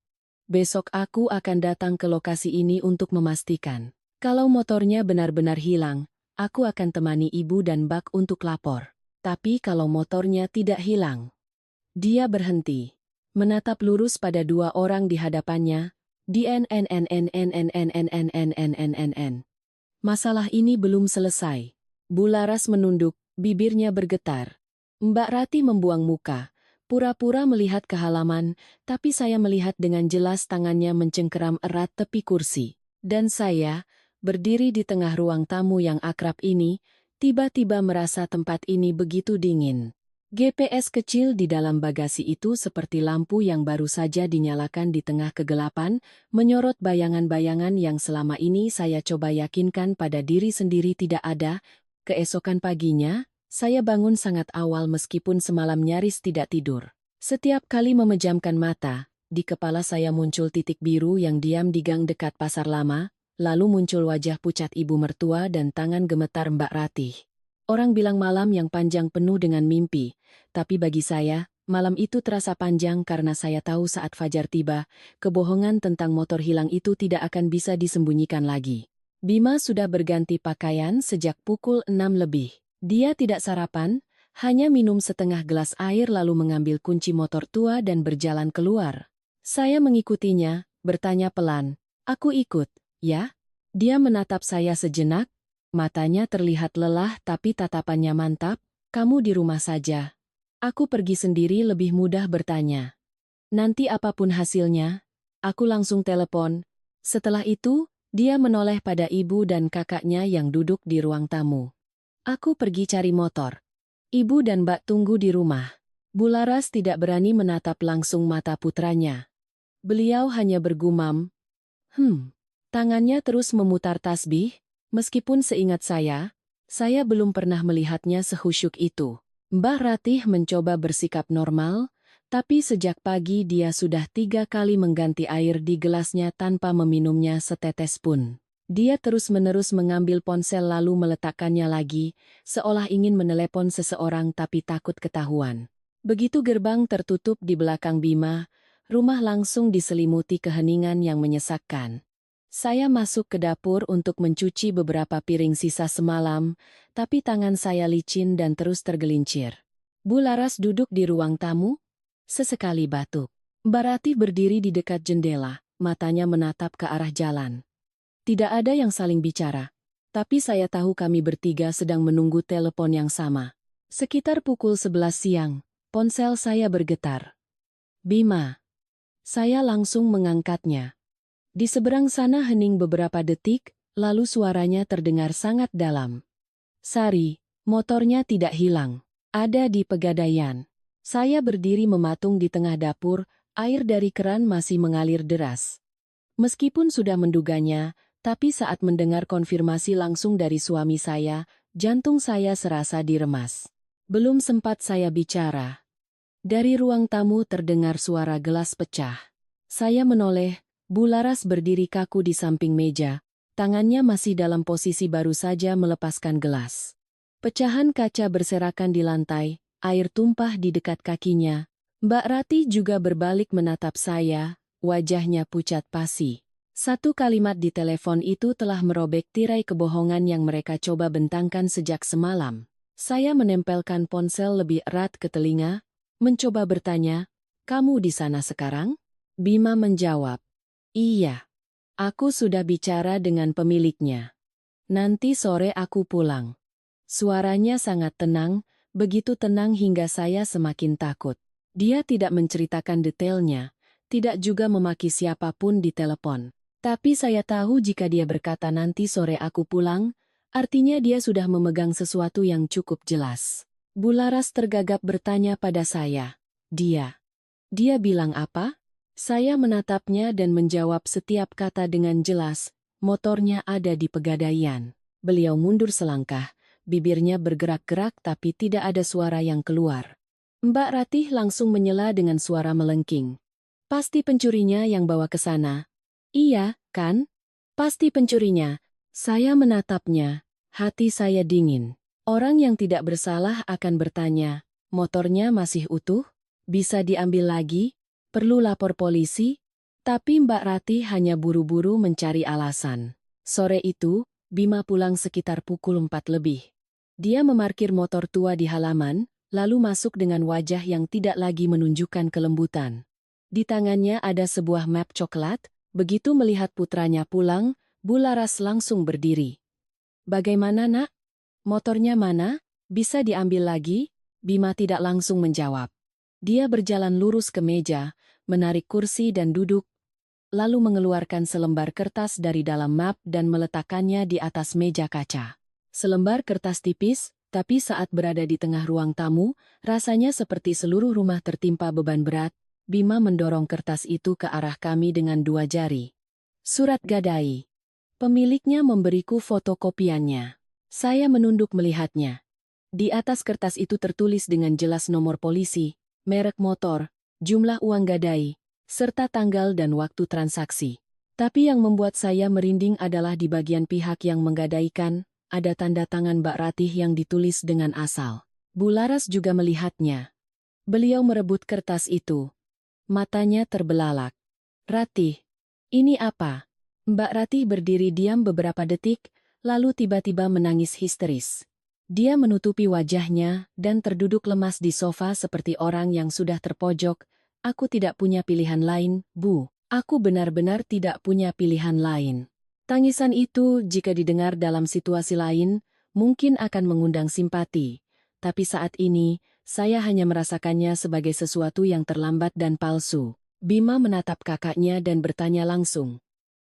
Besok aku akan datang ke lokasi ini untuk memastikan. Kalau motornya benar-benar hilang, aku akan temani ibu dan Bak untuk lapor. Tapi kalau motornya tidak hilang. Dia berhenti. Menatap lurus pada dua orang di hadapannya. Masalah ini belum selesai. Bu Laras menunduk, Bibirnya bergetar. Mbak Rati membuang muka, pura-pura melihat ke halaman, tapi saya melihat dengan jelas tangannya mencengkeram erat tepi kursi. Dan saya, berdiri di tengah ruang tamu yang akrab ini, tiba-tiba merasa tempat ini begitu dingin. GPS kecil di dalam bagasi itu seperti lampu yang baru saja dinyalakan di tengah kegelapan, menyorot bayangan-bayangan yang selama ini saya coba yakinkan pada diri sendiri tidak ada. Keesokan paginya, saya bangun sangat awal meskipun semalam nyaris tidak tidur. Setiap kali memejamkan mata, di kepala saya muncul titik biru yang diam di gang dekat pasar lama, lalu muncul wajah pucat ibu mertua dan tangan gemetar Mbak Ratih. Orang bilang malam yang panjang penuh dengan mimpi, tapi bagi saya, malam itu terasa panjang karena saya tahu saat fajar tiba, kebohongan tentang motor hilang itu tidak akan bisa disembunyikan lagi. Bima sudah berganti pakaian sejak pukul 6 lebih. Dia tidak sarapan, hanya minum setengah gelas air lalu mengambil kunci motor tua dan berjalan keluar. Saya mengikutinya, bertanya pelan, "Aku ikut, ya?" Dia menatap saya sejenak, matanya terlihat lelah tapi tatapannya mantap. "Kamu di rumah saja. Aku pergi sendiri," lebih mudah bertanya. "Nanti apapun hasilnya, aku langsung telepon." Setelah itu, dia menoleh pada ibu dan kakaknya yang duduk di ruang tamu. "Aku pergi cari motor. Ibu dan Mbak tunggu di rumah." Bularas tidak berani menatap langsung mata putranya. Beliau hanya bergumam, Tangannya terus memutar tasbih, meskipun seingat saya belum pernah melihatnya sehusyuk itu. Mbah Ratih mencoba bersikap normal, tapi sejak pagi dia sudah 3 kali mengganti air di gelasnya tanpa meminumnya setetes pun. Dia terus-menerus mengambil ponsel lalu meletakkannya lagi, seolah ingin menelepon seseorang tapi takut ketahuan. Begitu gerbang tertutup di belakang Bima, rumah langsung diselimuti keheningan yang menyesakkan. Saya masuk ke dapur untuk mencuci beberapa piring sisa semalam, tapi tangan saya licin dan terus tergelincir. Bu Laras duduk di ruang tamu, sesekali batuk. Mbak Ratih berdiri di dekat jendela, matanya menatap ke arah jalan. Tidak ada yang saling bicara, tapi saya tahu kami bertiga sedang menunggu telepon yang sama. Sekitar pukul 11 siang, ponsel saya bergetar. "Bima." Saya langsung mengangkatnya. Di seberang sana hening beberapa detik, lalu suaranya terdengar sangat dalam. "Sari, motornya tidak hilang. Ada di Pegadaian." Saya berdiri mematung di tengah dapur, air dari keran masih mengalir deras. Meskipun sudah menduganya, tapi saat mendengar konfirmasi langsung dari suami saya, jantung saya serasa diremas. Belum sempat saya bicara. Dari ruang tamu terdengar suara gelas pecah. Saya menoleh, Bu Laras berdiri kaku di samping meja, tangannya masih dalam posisi baru saja melepaskan gelas. Pecahan kaca berserakan di lantai, air tumpah di dekat kakinya. Mbak Rati juga berbalik menatap saya, wajahnya pucat pasi. Satu kalimat di telepon itu telah merobek tirai kebohongan yang mereka coba bentangkan sejak semalam. Saya menempelkan ponsel lebih erat ke telinga, mencoba bertanya, "Kamu di sana sekarang?" Bima menjawab, "Iya. Aku sudah bicara dengan pemiliknya. Nanti sore aku pulang." Suaranya sangat tenang, begitu tenang hingga saya semakin takut. Dia tidak menceritakan detailnya, tidak juga memaki siapapun di telepon. Tapi saya tahu jika dia berkata nanti sore aku pulang, artinya dia sudah memegang sesuatu yang cukup jelas. Bu Laras tergagap bertanya pada saya, Dia bilang apa?" Saya menatapnya dan menjawab setiap kata dengan jelas, "Motornya ada di Pegadaian." Beliau mundur selangkah, bibirnya bergerak-gerak tapi tidak ada suara yang keluar. Mbak Ratih langsung menyela dengan suara melengking. "Pasti pencurinya yang bawa ke sana." "Iya, kan? Pasti pencurinya." Saya menatapnya, hati saya dingin. Orang yang tidak bersalah akan bertanya, "Motornya masih utuh? Bisa diambil lagi? Perlu lapor polisi?" Tapi Mbak Rati hanya buru-buru mencari alasan. Sore itu, Bima pulang sekitar pukul 4 lebih. Dia memarkir motor tua di halaman, lalu masuk dengan wajah yang tidak lagi menunjukkan kelembutan. Di tangannya ada sebuah map coklat. Begitu melihat putranya pulang, Bu Laras langsung berdiri. "Bagaimana, Nak? Motornya mana?" Bisa diambil lagi? Bima tidak langsung menjawab. Dia berjalan lurus ke meja, menarik kursi dan duduk, lalu mengeluarkan selembar kertas dari dalam map dan meletakkannya di atas meja kaca. Selembar kertas tipis, tapi saat berada di tengah ruang tamu, rasanya seperti seluruh rumah tertimpa beban berat. Bima mendorong kertas itu ke arah kami dengan 2 jari. Surat gadai. Pemiliknya memberiku fotokopiannya. Saya menunduk melihatnya. Di atas kertas itu tertulis dengan jelas nomor polisi, merek motor, jumlah uang gadai, serta tanggal dan waktu transaksi. Tapi yang membuat saya merinding adalah di bagian pihak yang menggadaikan, ada tanda tangan Mbak Ratih yang ditulis dengan asal. Bu Laras juga melihatnya. Beliau merebut kertas itu. Matanya terbelalak. Ratih, ini apa? Mbak Ratih berdiri diam beberapa detik, lalu tiba-tiba menangis histeris. Dia menutupi wajahnya dan terduduk lemas di sofa seperti orang yang sudah terpojok. Aku tidak punya pilihan lain, Bu. Aku benar-benar tidak punya pilihan lain. Tangisan itu, jika didengar dalam situasi lain, mungkin akan mengundang simpati. Tapi saat ini, saya hanya merasakannya sebagai sesuatu yang terlambat dan palsu. Bima menatap kakaknya dan bertanya langsung.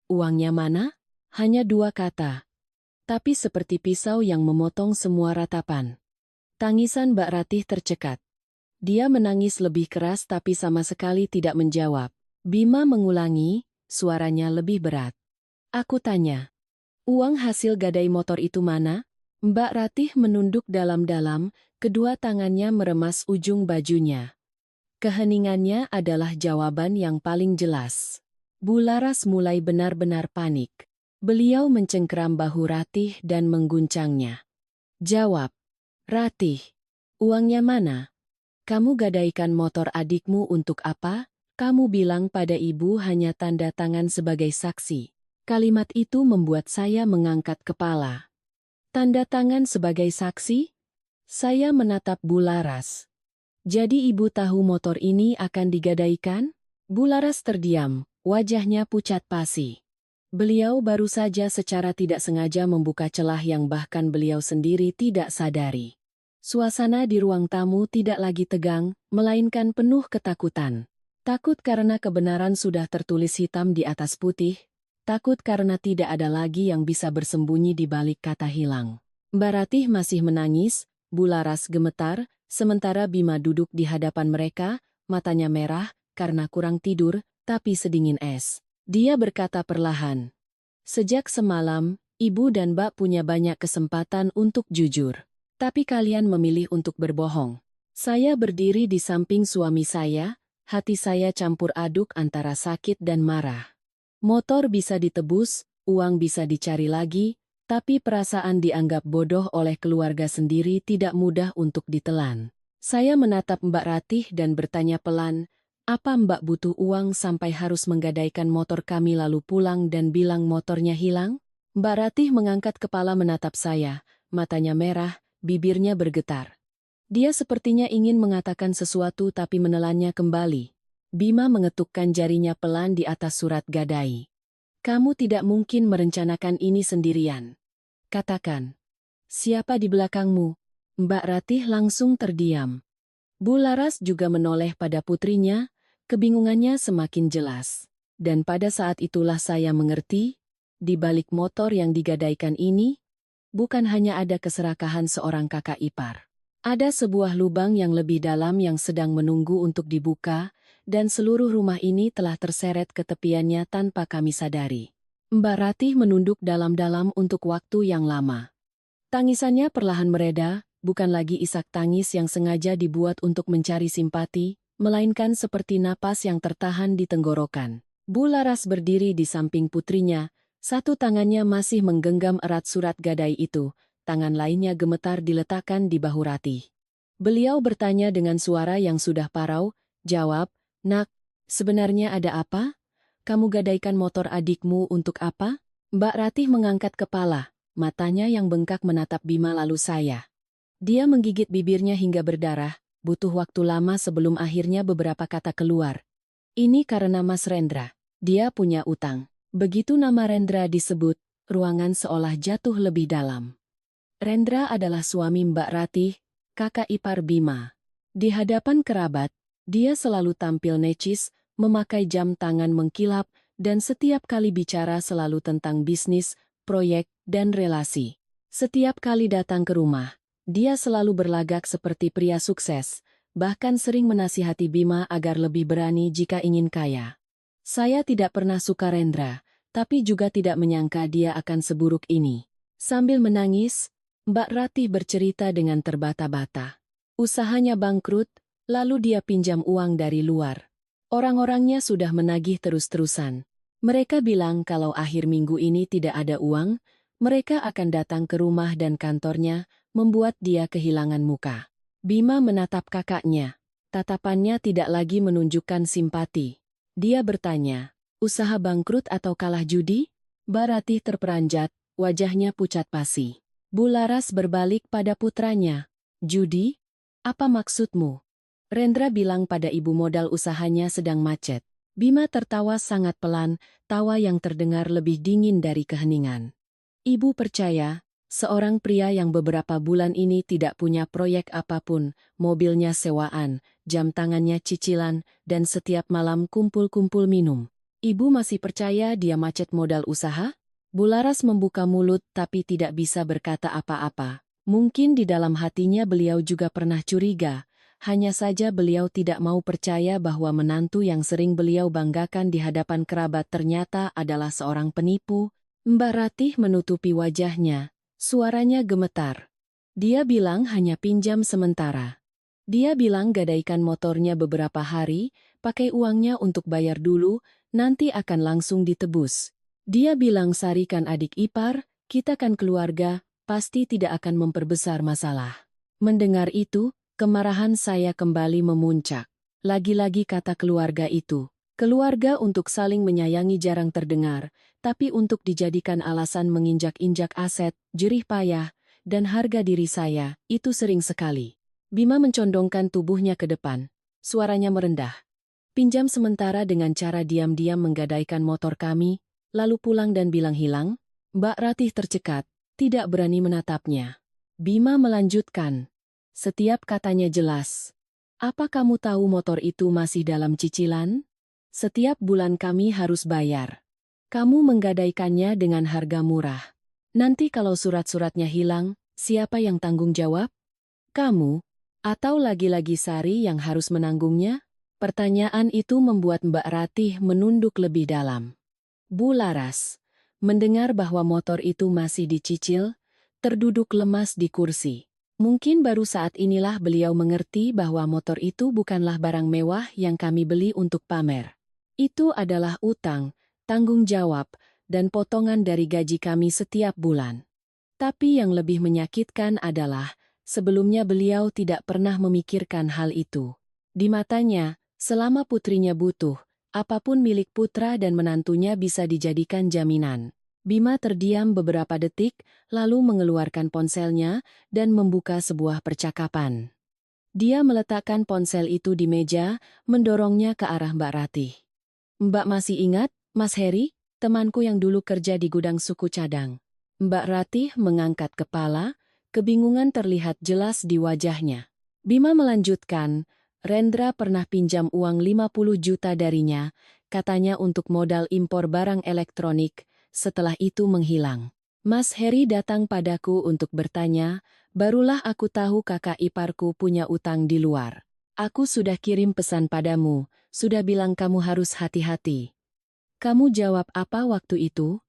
Uangnya mana? Hanya 2 kata. Tapi seperti pisau yang memotong semua ratapan. Tangisan Mbak Ratih tercekat. Dia menangis lebih keras tapi sama sekali tidak menjawab. Bima mengulangi, suaranya lebih berat. Aku tanya, uang hasil gadai motor itu mana? Mbak Ratih menunduk dalam-dalam, kedua tangannya meremas ujung bajunya. Keheningannya adalah jawaban yang paling jelas. Bu Laras mulai benar-benar panik. Beliau mencengkeram bahu Ratih dan mengguncangnya. Jawab, Ratih, uangnya mana? Kamu gadaikan motor adikmu untuk apa? Kamu bilang pada ibu hanya tanda tangan sebagai saksi. Kalimat itu membuat saya mengangkat kepala. Tanda tangan sebagai saksi? Saya menatap Bu Laras. Jadi ibu tahu motor ini akan digadaikan? Bu Laras terdiam, wajahnya pucat pasi. Beliau baru saja secara tidak sengaja membuka celah yang bahkan beliau sendiri tidak sadari. Suasana di ruang tamu tidak lagi tegang, melainkan penuh ketakutan. Takut karena kebenaran sudah tertulis hitam di atas putih, takut karena tidak ada lagi yang bisa bersembunyi di balik kata hilang. Mbak Ratih masih menangis, Bu Laras gemetar, sementara Bima duduk di hadapan mereka, matanya merah, karena kurang tidur, tapi sedingin es. Dia berkata perlahan, sejak semalam, Ibu dan Mbak punya banyak kesempatan untuk jujur. Tapi kalian memilih untuk berbohong. Saya berdiri di samping suami saya, hati saya campur aduk antara sakit dan marah. Motor bisa ditebus, uang bisa dicari lagi, tapi perasaan dianggap bodoh oleh keluarga sendiri tidak mudah untuk ditelan. Saya menatap Mbak Ratih dan bertanya pelan, apa Mbak butuh uang sampai harus menggadaikan motor kami lalu pulang dan bilang motornya hilang? Mbak Ratih mengangkat kepala menatap saya, matanya merah, bibirnya bergetar. Dia sepertinya ingin mengatakan sesuatu tapi menelannya kembali. Bima mengetukkan jarinya pelan di atas surat gadai. Kamu tidak mungkin merencanakan ini sendirian. Katakan. Siapa di belakangmu? Mbak Ratih langsung terdiam. Bu Laras juga menoleh pada putrinya, kebingungannya semakin jelas. Dan pada saat itulah saya mengerti, di balik motor yang digadaikan ini, bukan hanya ada keserakahan seorang kakak ipar. Ada sebuah lubang yang lebih dalam yang sedang menunggu untuk dibuka, dan seluruh rumah ini telah terseret ke tepiannya tanpa kami sadari. Mbak Ratih menunduk dalam-dalam untuk waktu yang lama. Tangisannya perlahan mereda, bukan lagi isak tangis yang sengaja dibuat untuk mencari simpati, melainkan seperti napas yang tertahan di tenggorokan. Bu Laras berdiri di samping putrinya, satu tangannya masih menggenggam erat surat gadai itu, tangan lainnya gemetar diletakkan di bahu Ratih. Beliau bertanya dengan suara yang sudah parau, jawab, Nak, sebenarnya ada apa? Kamu gadaikan motor adikmu untuk apa? Mbak Ratih mengangkat kepala, matanya yang bengkak menatap Bima lalu saya. Dia menggigit bibirnya hingga berdarah, butuh waktu lama sebelum akhirnya beberapa kata keluar. Ini karena Mas Rendra. Dia punya utang. Begitu nama Rendra disebut, ruangan seolah jatuh lebih dalam. Rendra adalah suami Mbak Ratih, kakak ipar Bima. Di hadapan kerabat, dia selalu tampil necis, memakai jam tangan mengkilap, dan setiap kali bicara selalu tentang bisnis, proyek, dan relasi. Setiap kali datang ke rumah, dia selalu berlagak seperti pria sukses, bahkan sering menasihati Bima agar lebih berani jika ingin kaya. Saya tidak pernah suka Rendra, tapi juga tidak menyangka dia akan seburuk ini. Sambil menangis, Mbak Ratih bercerita dengan terbata-bata. Usahanya bangkrut, lalu dia pinjam uang dari luar. Orang-orangnya sudah menagih terus-terusan. Mereka bilang kalau akhir minggu ini tidak ada uang, mereka akan datang ke rumah dan kantornya, membuat dia kehilangan muka. Bima menatap kakaknya. Tatapannya tidak lagi menunjukkan simpati. Dia bertanya, usaha bangkrut atau kalah judi? Mbak Ratih terperanjat, wajahnya pucat pasi. Bu Laras berbalik pada putranya. Judi? Apa maksudmu? Rendra bilang pada ibu modal usahanya sedang macet. Bima tertawa sangat pelan, tawa yang terdengar lebih dingin dari keheningan. Ibu percaya, seorang pria yang beberapa bulan ini tidak punya proyek apapun, mobilnya sewaan, jam tangannya cicilan, dan setiap malam kumpul-kumpul minum. Ibu masih percaya dia macet modal usaha? Bu Laras membuka mulut tapi tidak bisa berkata apa-apa. Mungkin di dalam hatinya beliau juga pernah curiga, hanya saja beliau tidak mau percaya bahwa menantu yang sering beliau banggakan di hadapan kerabat ternyata adalah seorang penipu. Mbak Ratih menutupi wajahnya, suaranya gemetar. Dia bilang hanya pinjam sementara. Dia bilang gadaikan motornya beberapa hari, pakai uangnya untuk bayar dulu, nanti akan langsung ditebus. Dia bilang sarikan adik ipar, kita kan keluarga, pasti tidak akan memperbesar masalah. Mendengar itu, kemarahan saya kembali memuncak. Lagi-lagi kata keluarga itu. Keluarga untuk saling menyayangi jarang terdengar, tapi untuk dijadikan alasan menginjak-injak aset, jerih payah, dan harga diri saya, itu sering sekali. Bima mencondongkan tubuhnya ke depan. Suaranya merendah. Pinjam sementara dengan cara diam-diam menggadaikan motor kami, lalu pulang dan bilang hilang? Mbak Ratih tercekat, tidak berani menatapnya. Bima melanjutkan. Setiap katanya jelas. Apa kamu tahu motor itu masih dalam cicilan? Setiap bulan kami harus bayar. Kamu menggadaikannya dengan harga murah. Nanti kalau surat-suratnya hilang, siapa yang tanggung jawab? Kamu? Atau lagi-lagi Sari yang harus menanggungnya? Pertanyaan itu membuat Mbak Ratih menunduk lebih dalam. Bu Laras, mendengar bahwa motor itu masih dicicil, terduduk lemas di kursi. Mungkin baru saat inilah beliau mengerti bahwa motor itu bukanlah barang mewah yang kami beli untuk pamer. Itu adalah utang, tanggung jawab, dan potongan dari gaji kami setiap bulan. Tapi yang lebih menyakitkan adalah, sebelumnya beliau tidak pernah memikirkan hal itu. Di matanya, selama putrinya butuh, apapun milik putra dan menantunya bisa dijadikan jaminan. Bima terdiam beberapa detik, lalu mengeluarkan ponselnya dan membuka sebuah percakapan. Dia meletakkan ponsel itu di meja, mendorongnya ke arah Mbak Ratih. Mbak masih ingat, Mas Heri, temanku yang dulu kerja di gudang suku cadang? Mbak Ratih mengangkat kepala, kebingungan terlihat jelas di wajahnya. Bima melanjutkan, Rendra pernah pinjam uang 50 juta darinya, katanya untuk modal impor barang elektronik, setelah itu menghilang. Mas Heri datang padaku untuk bertanya, barulah aku tahu kakak iparku punya utang di luar. Aku sudah kirim pesan padamu, sudah bilang kamu harus hati-hati. Kamu jawab apa waktu itu?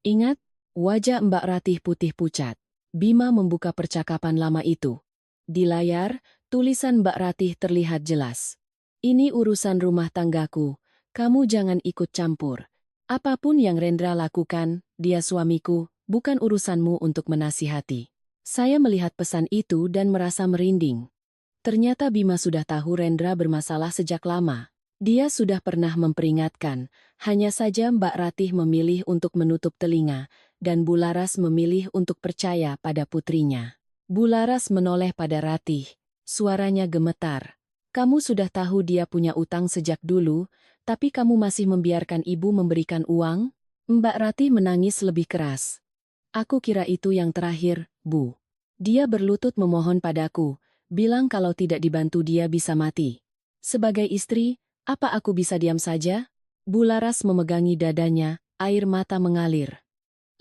Ingat? Wajah Mbak Ratih putih pucat. Bima membuka percakapan lama itu. Di layar, tulisan Mbak Ratih terlihat jelas. Ini urusan rumah tanggaku, kamu jangan ikut campur. Apapun yang Rendra lakukan, dia suamiku, bukan urusanmu untuk menasihati. Saya melihat pesan itu dan merasa merinding. Ternyata Bima sudah tahu Rendra bermasalah sejak lama. Dia sudah pernah memperingatkan, hanya saja Mbak Ratih memilih untuk menutup telinga, dan Bu Laras memilih untuk percaya pada putrinya. Bu Laras menoleh pada Ratih, suaranya gemetar. Kamu sudah tahu dia punya utang sejak dulu, tapi kamu masih membiarkan ibu memberikan uang? Mbak Ratih menangis lebih keras. Aku kira itu yang terakhir, Bu. Dia berlutut memohon padaku, bilang kalau tidak dibantu dia bisa mati. Sebagai istri, apa aku bisa diam saja? Bularas memegangi dadanya, air mata mengalir.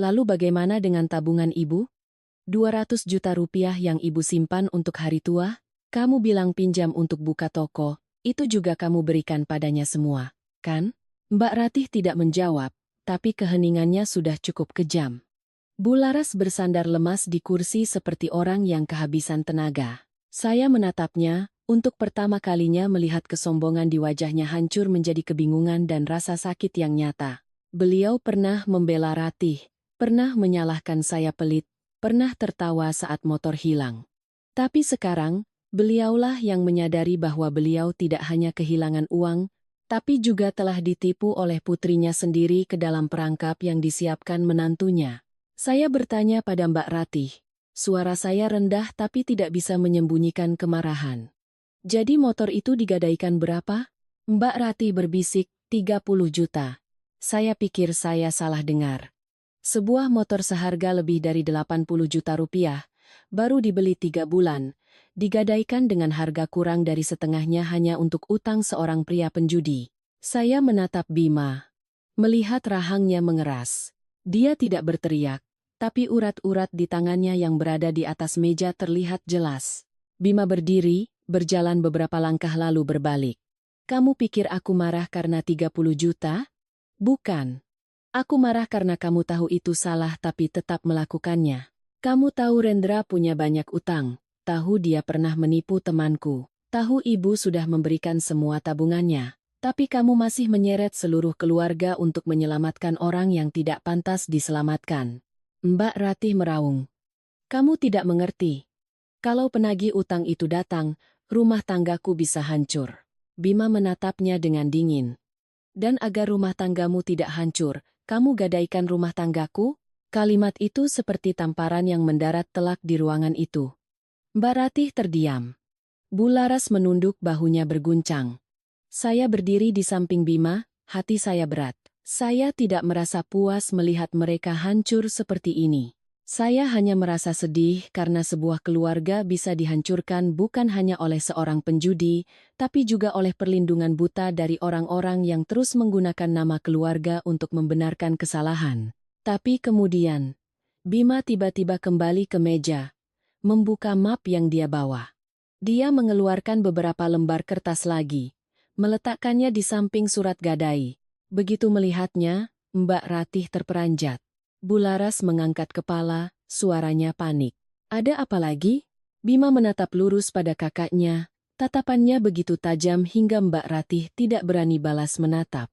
Lalu bagaimana dengan tabungan ibu? 200 juta rupiah yang ibu simpan untuk hari tua? Kamu bilang pinjam untuk buka toko, itu juga kamu berikan padanya semua, kan? Mbak Ratih tidak menjawab, tapi keheningannya sudah cukup kejam. Bularas bersandar lemas di kursi seperti orang yang kehabisan tenaga. Saya menatapnya, untuk pertama kalinya melihat kesombongan di wajahnya hancur menjadi kebingungan dan rasa sakit yang nyata. Beliau pernah membela Ratih, pernah menyalahkan saya pelit, pernah tertawa saat motor hilang. Tapi sekarang, beliaulah yang menyadari bahwa beliau tidak hanya kehilangan uang, tapi juga telah ditipu oleh putrinya sendiri ke dalam perangkap yang disiapkan menantunya. Saya bertanya pada Mbak Ratih. Suara saya rendah tapi tidak bisa menyembunyikan kemarahan. Jadi motor itu digadaikan berapa? Mbak Ratih berbisik, 30 juta. Saya pikir saya salah dengar. Sebuah motor seharga lebih dari 80 juta rupiah, baru dibeli 3 bulan, digadaikan dengan harga kurang dari setengahnya hanya untuk utang seorang pria penjudi. Saya menatap Bima. Melihat rahangnya mengeras. Dia tidak berteriak. Tapi urat-urat di tangannya yang berada di atas meja terlihat jelas. Bima berdiri, berjalan beberapa langkah lalu berbalik. Kamu pikir aku marah karena 30 juta? Bukan. Aku marah karena kamu tahu itu salah tapi tetap melakukannya. Kamu tahu Rendra punya banyak utang, tahu dia pernah menipu temanku, tahu ibu sudah memberikan semua tabungannya, tapi kamu masih menyeret seluruh keluarga untuk menyelamatkan orang yang tidak pantas diselamatkan. Mbak Ratih meraung. Kamu tidak mengerti. Kalau penagih utang itu datang, rumah tanggaku bisa hancur. Bima menatapnya dengan dingin. Dan agar rumah tanggamu tidak hancur, kamu gadaikan rumah tanggaku? Kalimat itu seperti tamparan yang mendarat telak di ruangan itu. Mbak Ratih terdiam. Bularas menunduk bahunya berguncang. Saya berdiri di samping Bima, hati saya berat. Saya tidak merasa puas melihat mereka hancur seperti ini. Saya hanya merasa sedih karena sebuah keluarga bisa dihancurkan bukan hanya oleh seorang penjudi, tapi juga oleh perlindungan buta dari orang-orang yang terus menggunakan nama keluarga untuk membenarkan kesalahan. Tapi kemudian, Bima tiba-tiba kembali ke meja, membuka map yang dia bawa. Dia mengeluarkan beberapa lembar kertas lagi, meletakkannya di samping surat gadai. Begitu melihatnya, Mbak Ratih terperanjat. Bularas mengangkat kepala, suaranya panik. Ada apa lagi? Bima menatap lurus pada kakaknya, tatapannya begitu tajam hingga Mbak Ratih tidak berani balas menatap.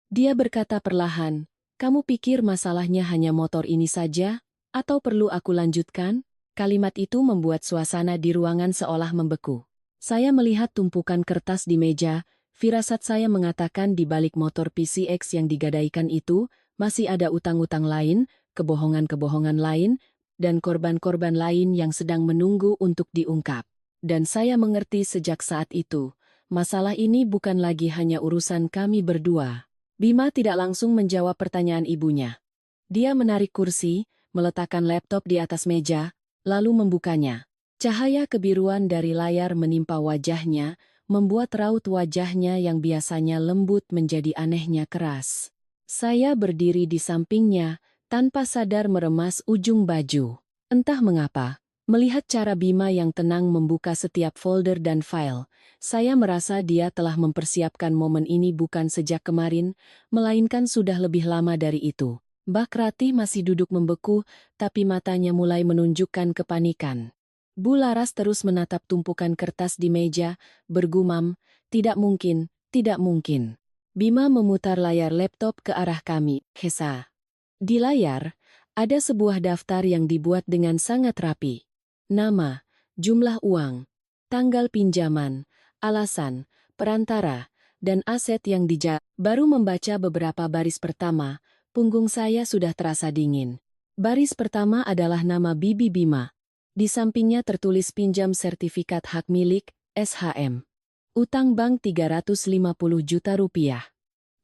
Dia berkata perlahan, kamu pikir masalahnya hanya motor ini saja? Atau perlu aku lanjutkan? Kalimat itu membuat suasana di ruangan seolah membeku. Saya melihat tumpukan kertas di meja. Firasat saya mengatakan di balik motor PCX yang digadaikan itu, masih ada utang-utang lain, kebohongan-kebohongan lain, dan korban-korban lain yang sedang menunggu untuk diungkap. Dan saya mengerti sejak saat itu, masalah ini bukan lagi hanya urusan kami berdua. Bima tidak langsung menjawab pertanyaan ibunya. Dia menarik kursi, meletakkan laptop di atas meja, lalu membukanya. Cahaya kebiruan dari layar menimpa wajahnya, membuat raut wajahnya yang biasanya lembut menjadi anehnya keras. Saya berdiri di sampingnya, tanpa sadar meremas ujung baju. Entah mengapa, melihat cara Bima yang tenang membuka setiap folder dan file, saya merasa dia telah mempersiapkan momen ini bukan sejak kemarin, melainkan sudah lebih lama dari itu. Mbak Ratih masih duduk membeku, tapi matanya mulai menunjukkan kepanikan. Bularas terus menatap tumpukan kertas di meja, bergumam, tidak mungkin, tidak mungkin. Bima memutar layar laptop ke arah kami, Hesa. Di layar, ada sebuah daftar yang dibuat dengan sangat rapi. Nama, jumlah uang, tanggal pinjaman, alasan, perantara, dan aset yang Baru membaca beberapa baris pertama, punggung saya sudah terasa dingin. Baris pertama adalah nama Bibi Bima. Di sampingnya tertulis pinjam sertifikat hak milik, SHM. Utang bank 350 juta rupiah.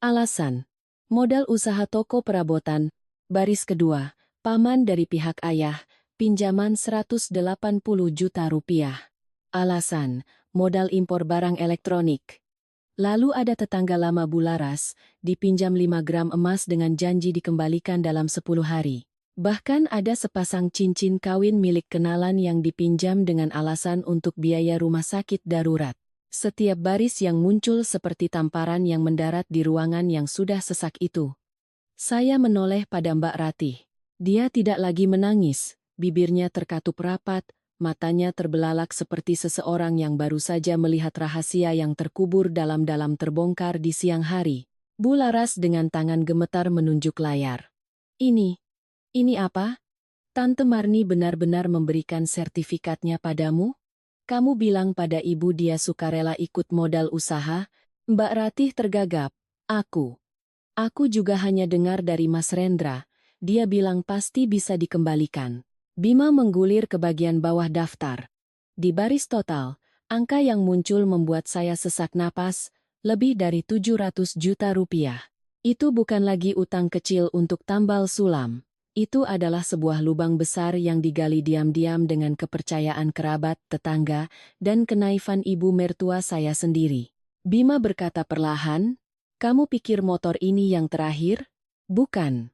Alasan, modal usaha toko perabotan. Baris kedua, paman dari pihak ayah, pinjaman 180 juta rupiah. Alasan, modal impor barang elektronik. Lalu ada tetangga lama Bularas, dipinjam 5 gram emas dengan janji dikembalikan dalam 10 hari. Bahkan ada sepasang cincin kawin milik kenalan yang dipinjam dengan alasan untuk biaya rumah sakit darurat. Setiap baris yang muncul seperti tamparan yang mendarat di ruangan yang sudah sesak itu. Saya menoleh pada Mbak Ratih. Dia tidak lagi menangis, bibirnya terkatup rapat, matanya terbelalak seperti seseorang yang baru saja melihat rahasia yang terkubur dalam-dalam terbongkar di siang hari. Bularas dengan tangan gemetar menunjuk layar. Ini apa? Tante Marni benar-benar memberikan sertifikatnya padamu? Kamu bilang pada ibu dia sukarela ikut modal usaha? Mbak Ratih tergagap. Aku juga hanya dengar dari Mas Rendra. Dia bilang pasti bisa dikembalikan. Bima menggulir ke bagian bawah daftar. Di baris total, angka yang muncul membuat saya sesak napas, lebih dari 700 juta rupiah. Itu bukan lagi utang kecil untuk tambal sulam. Itu adalah sebuah lubang besar yang digali diam-diam dengan kepercayaan kerabat, tetangga, dan kenaifan ibu mertua saya sendiri. Bima berkata perlahan, "Kamu pikir motor ini yang terakhir? Bukan.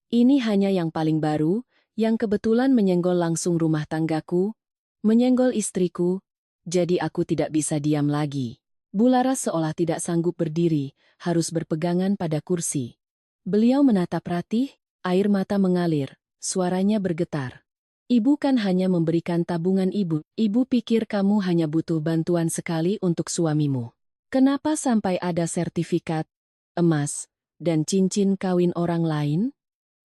Ini hanya yang paling baru, yang kebetulan menyenggol langsung rumah tanggaku, menyenggol istriku, jadi aku tidak bisa diam lagi." Bularas seolah tidak sanggup berdiri, harus berpegangan pada kursi. Beliau menatap Ratih, air mata mengalir, suaranya bergetar. "Ibu kan hanya memberikan tabungan ibu. Ibu pikir kamu hanya butuh bantuan sekali untuk suamimu. Kenapa sampai ada sertifikat, emas, dan cincin kawin orang lain?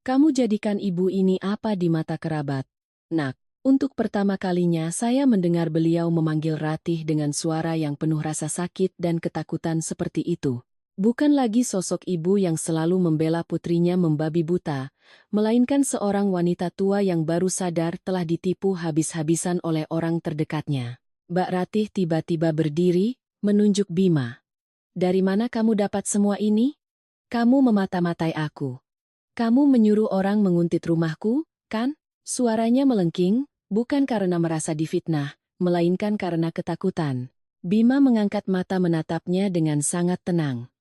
Kamu jadikan ibu ini apa di mata kerabat?" Nak, untuk pertama kalinya saya mendengar beliau memanggil Ratih dengan suara yang penuh rasa sakit dan ketakutan seperti itu. Bukan lagi sosok ibu yang selalu membela putrinya membabi buta, melainkan seorang wanita tua yang baru sadar telah ditipu habis-habisan oleh orang terdekatnya. Mbak Ratih tiba-tiba berdiri, menunjuk Bima. "Dari mana kamu dapat semua ini? Kamu memata-matai aku. Kamu menyuruh orang menguntit rumahku, kan?" Suaranya melengking, bukan karena merasa difitnah, melainkan karena ketakutan. Bima mengangkat mata menatapnya dengan sangat tenang.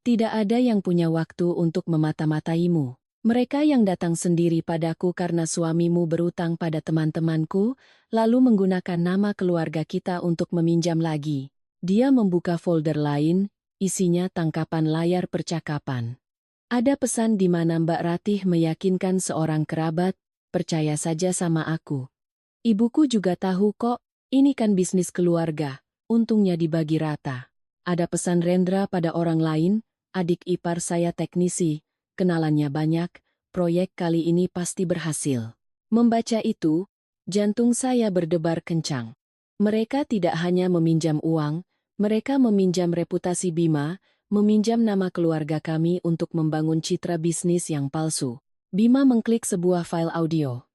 "Tidak ada yang punya waktu untuk memata-mataimu. Mereka yang datang sendiri padaku karena suamimu berutang pada teman-temanku, lalu menggunakan nama keluarga kita untuk meminjam lagi." Dia membuka folder lain, isinya tangkapan layar percakapan. Ada pesan di mana Mbak Ratih meyakinkan seorang kerabat, "Percaya saja sama aku. Ibuku juga tahu kok, ini kan bisnis keluarga, untungnya dibagi rata." Ada pesan Rendra pada orang lain, "Adik ipar saya teknisi, kenalannya banyak, proyek kali ini pasti berhasil." Membaca itu, jantung saya berdebar kencang. Mereka tidak hanya meminjam uang, mereka meminjam reputasi Bima, meminjam nama keluarga kami untuk membangun citra bisnis yang palsu. Bima mengklik sebuah file audio.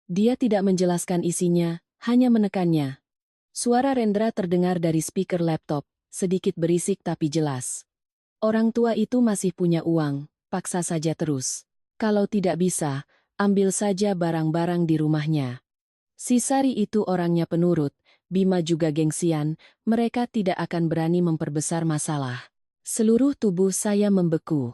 Dia tidak menjelaskan isinya, hanya menekannya. Suara Rendra terdengar dari speaker laptop, sedikit berisik tapi jelas. "Orang tua itu masih punya uang, paksa saja terus. Kalau tidak bisa, ambil saja barang-barang di rumahnya. Si Sari itu orangnya penurut, Bima juga gengsian, mereka tidak akan berani memperbesar masalah." Seluruh tubuh saya membeku.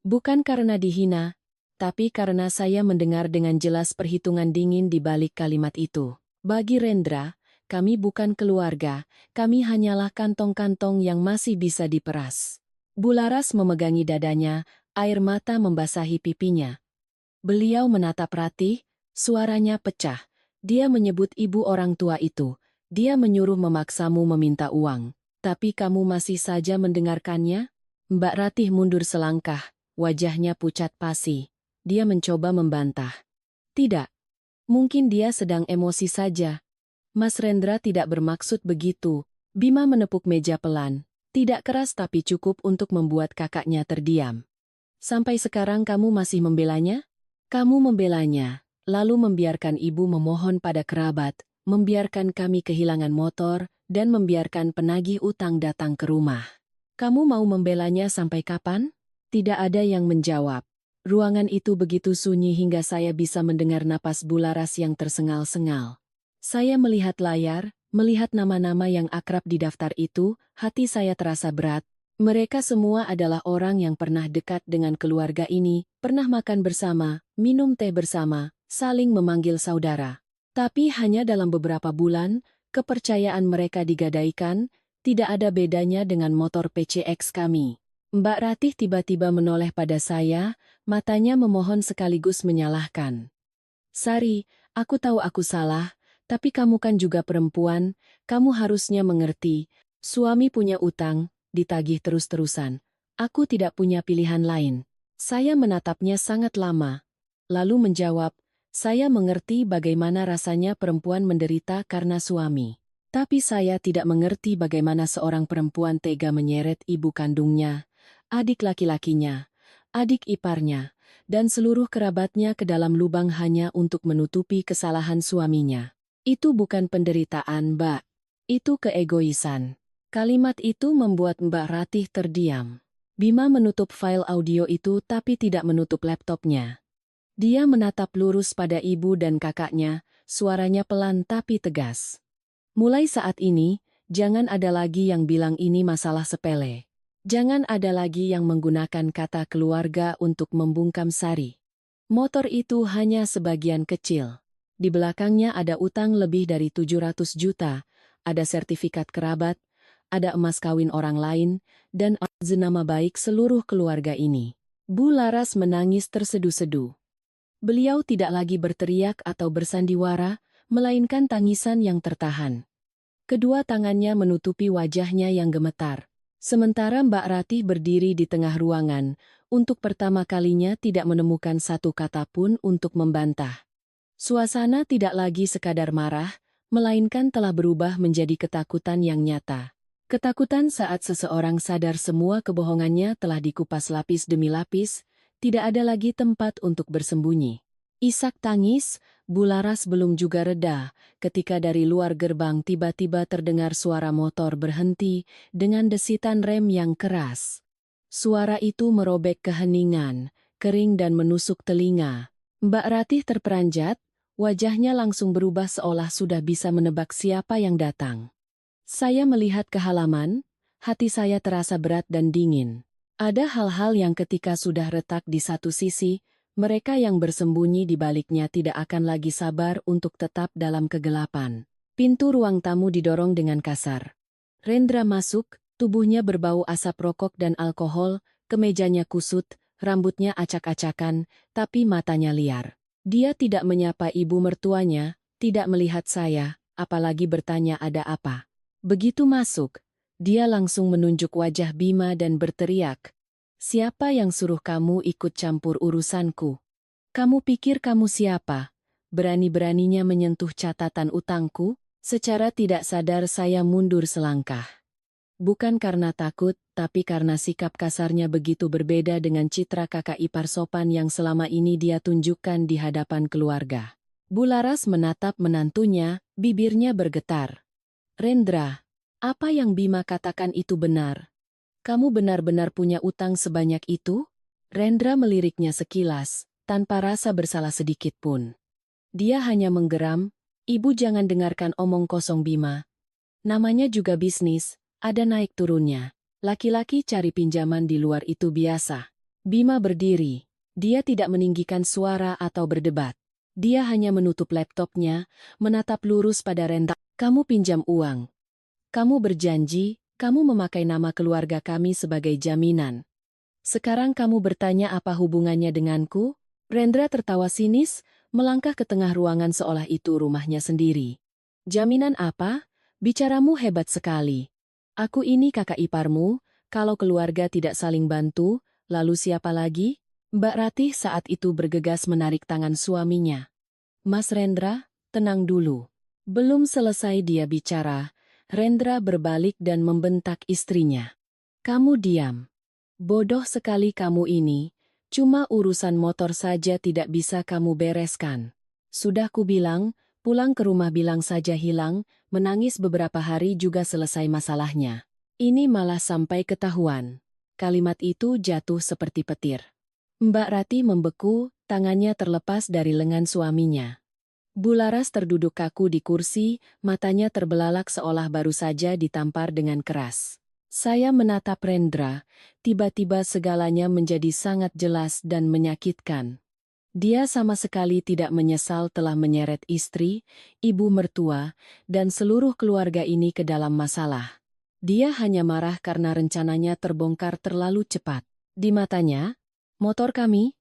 Bukan karena dihina, tapi karena saya mendengar dengan jelas perhitungan dingin di balik kalimat itu. Bagi Rendra, kami bukan keluarga, kami hanyalah kantong-kantong yang masih bisa diperas. Bularas memegangi dadanya, air mata membasahi pipinya. Beliau menatap Ratih, suaranya pecah. Dia menyebut ibu orang tua itu. Dia menyuruh memaksamu meminta uang. Tapi kamu masih saja mendengarkannya? Mbak Ratih mundur selangkah, wajahnya pucat pasi. Dia mencoba membantah. "Tidak. Mungkin dia sedang emosi saja. Mas Rendra tidak bermaksud begitu." Bima menepuk meja pelan. Tidak keras tapi cukup untuk membuat kakaknya terdiam. "Sampai sekarang kamu masih membelanya? Kamu membelanya, lalu membiarkan ibu memohon pada kerabat, membiarkan kami kehilangan motor, dan membiarkan penagih utang datang ke rumah. Kamu mau membelanya sampai kapan?" Tidak ada yang menjawab. Ruangan itu begitu sunyi hingga saya bisa mendengar napas Bularas yang tersengal-sengal. Saya melihat layar, melihat nama-nama yang akrab di daftar itu, hati saya terasa berat. Mereka semua adalah orang yang pernah dekat dengan keluarga ini, pernah makan bersama, minum teh bersama, saling memanggil saudara. Tapi hanya dalam beberapa bulan, kepercayaan mereka digadaikan, tidak ada bedanya dengan motor PCX kami. Mbak Ratih tiba-tiba menoleh pada saya, matanya memohon sekaligus menyalahkan. Sari, aku tahu aku salah, tapi kamu kan juga perempuan, kamu harusnya mengerti. Suami punya utang, ditagih terus-terusan. Aku tidak punya pilihan lain. Saya menatapnya sangat lama. Lalu menjawab, saya mengerti bagaimana rasanya perempuan menderita karena suami. Tapi saya tidak mengerti bagaimana seorang perempuan tega menyeret ibu kandungnya, adik laki-lakinya, adik iparnya, dan seluruh kerabatnya ke dalam lubang hanya untuk menutupi kesalahan suaminya. Itu bukan penderitaan, Mbak. Itu keegoisan. Kalimat itu membuat Mbak Ratih terdiam. Bima menutup file audio itu tapi tidak menutup laptopnya. Dia menatap lurus pada ibu dan kakaknya, suaranya pelan tapi tegas. Mulai saat ini, jangan ada lagi yang bilang ini masalah sepele. Jangan ada lagi yang menggunakan kata keluarga untuk membungkam Sari. Motor itu hanya sebagian kecil. Di belakangnya ada utang lebih dari 700 juta, ada sertifikat kerabat, ada emas kawin orang lain, dan nama baik seluruh keluarga ini. Bu Laras menangis terseduh-seduh. Beliau tidak lagi berteriak atau bersandiwara, melainkan tangisan yang tertahan. Kedua tangannya menutupi wajahnya yang gemetar. Sementara Mbak Ratih berdiri di tengah ruangan, untuk pertama kalinya tidak menemukan satu kata pun untuk membantah. Suasana tidak lagi sekadar marah, melainkan telah berubah menjadi ketakutan yang nyata. Ketakutan saat seseorang sadar semua kebohongannya telah dikupas lapis demi lapis, tidak ada lagi tempat untuk bersembunyi. Isak tangis, Bularas belum juga reda, ketika dari luar gerbang tiba-tiba terdengar suara motor berhenti dengan desitan rem yang keras. Suara itu merobek keheningan, kering dan menusuk telinga. Mbak Ratih terperanjat, wajahnya langsung berubah seolah sudah bisa menebak siapa yang datang. Saya melihat ke halaman, hati saya terasa berat dan dingin. Ada hal-hal yang ketika sudah retak di satu sisi, mereka yang bersembunyi di baliknya tidak akan lagi sabar untuk tetap dalam kegelapan. Pintu ruang tamu didorong dengan kasar. Rendra masuk, tubuhnya berbau asap rokok dan alkohol, kemejanya kusut, rambutnya acak-acakan, tapi matanya liar. Dia tidak menyapa ibu mertuanya, tidak melihat saya, apalagi bertanya ada apa. Begitu masuk, dia langsung menunjuk wajah Bima dan berteriak, "Siapa yang suruh kamu ikut campur urusanku? Kamu pikir kamu siapa? Berani-beraninya menyentuh catatan utangku?" Secara tidak sadar saya mundur selangkah. Bukan karena takut, tapi karena sikap kasarnya begitu berbeda dengan citra kakak ipar sopan yang selama ini dia tunjukkan di hadapan keluarga. Bularas menatap menantunya, bibirnya bergetar. "Rendra, apa yang Bima katakan itu benar? Kamu benar-benar punya utang sebanyak itu?" Rendra meliriknya sekilas, tanpa rasa bersalah sedikit pun. Dia hanya menggeram, "Ibu jangan dengarkan omong kosong Bima. Namanya juga bisnis, ada naik turunnya. Laki-laki cari pinjaman di luar itu biasa." Bima berdiri. Dia tidak meninggikan suara atau berdebat. Dia hanya menutup laptopnya, menatap lurus pada Rendra. "Kamu pinjam uang. Kamu berjanji, kamu memakai nama keluarga kami sebagai jaminan. Sekarang kamu bertanya apa hubungannya denganku?" Rendra tertawa sinis, melangkah ke tengah ruangan seolah itu rumahnya sendiri. "Jaminan apa? Bicaramu hebat sekali. Aku ini kakak iparmu, kalau keluarga tidak saling bantu, lalu siapa lagi?" Mbak Ratih saat itu bergegas menarik tangan suaminya. "Mas Rendra, tenang dulu." Belum selesai dia bicara, Rendra berbalik dan membentak istrinya. "Kamu diam. Bodoh sekali kamu ini, cuma urusan motor saja tidak bisa kamu bereskan. Sudah kubilang, pulang ke rumah bilang saja hilang, menangis beberapa hari juga selesai masalahnya. Ini malah sampai ketahuan." Kalimat itu jatuh seperti petir. Mbak Ratih membeku, tangannya terlepas dari lengan suaminya. Bularas terduduk kaku di kursi, matanya terbelalak seolah baru saja ditampar dengan keras. Saya menatap Rendra, tiba-tiba segalanya menjadi sangat jelas dan menyakitkan. Dia sama sekali tidak menyesal telah menyeret istri, ibu mertua, dan seluruh keluarga ini ke dalam masalah. Dia hanya marah karena rencananya terbongkar terlalu cepat. Di matanya, motor kami,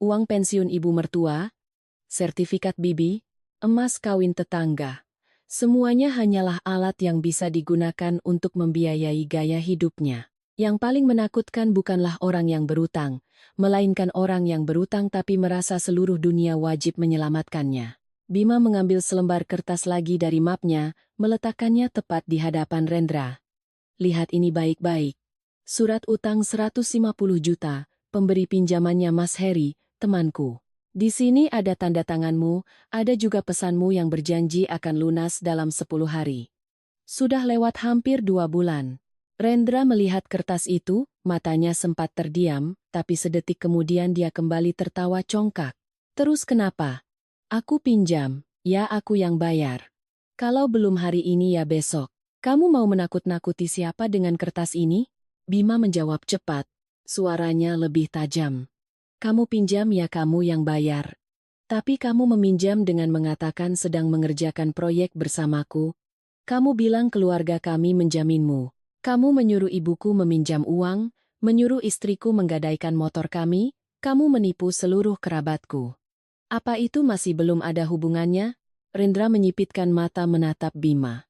uang pensiun ibu mertua, sertifikat bibi, emas kawin tetangga. Semuanya hanyalah alat yang bisa digunakan untuk membiayai gaya hidupnya. Yang paling menakutkan bukanlah orang yang berutang, melainkan orang yang berutang tapi merasa seluruh dunia wajib menyelamatkannya. Bima mengambil selembar kertas lagi dari mapnya, meletakkannya tepat di hadapan Rendra. Lihat ini baik-baik. Surat utang 150 juta, pemberi pinjamannya Mas Heri, temanku. Di sini ada tanda tanganmu, ada juga pesanmu yang berjanji akan lunas dalam 10 hari. Sudah lewat hampir 2 bulan. Rendra melihat kertas itu, matanya sempat terdiam, tapi sedetik kemudian dia kembali tertawa congkak. Terus kenapa? Aku pinjam, ya aku yang bayar. Kalau belum hari ini ya besok. Kamu mau menakut-nakuti siapa dengan kertas ini? Bima menjawab cepat, suaranya lebih tajam. Kamu pinjam ya kamu yang bayar. Tapi kamu meminjam dengan mengatakan sedang mengerjakan proyek bersamaku. Kamu bilang keluarga kami menjaminmu. Kamu menyuruh ibuku meminjam uang, menyuruh istriku menggadaikan motor kami, kamu menipu seluruh kerabatku. Apa itu masih belum ada hubungannya? Rendra menyipitkan mata menatap Bima.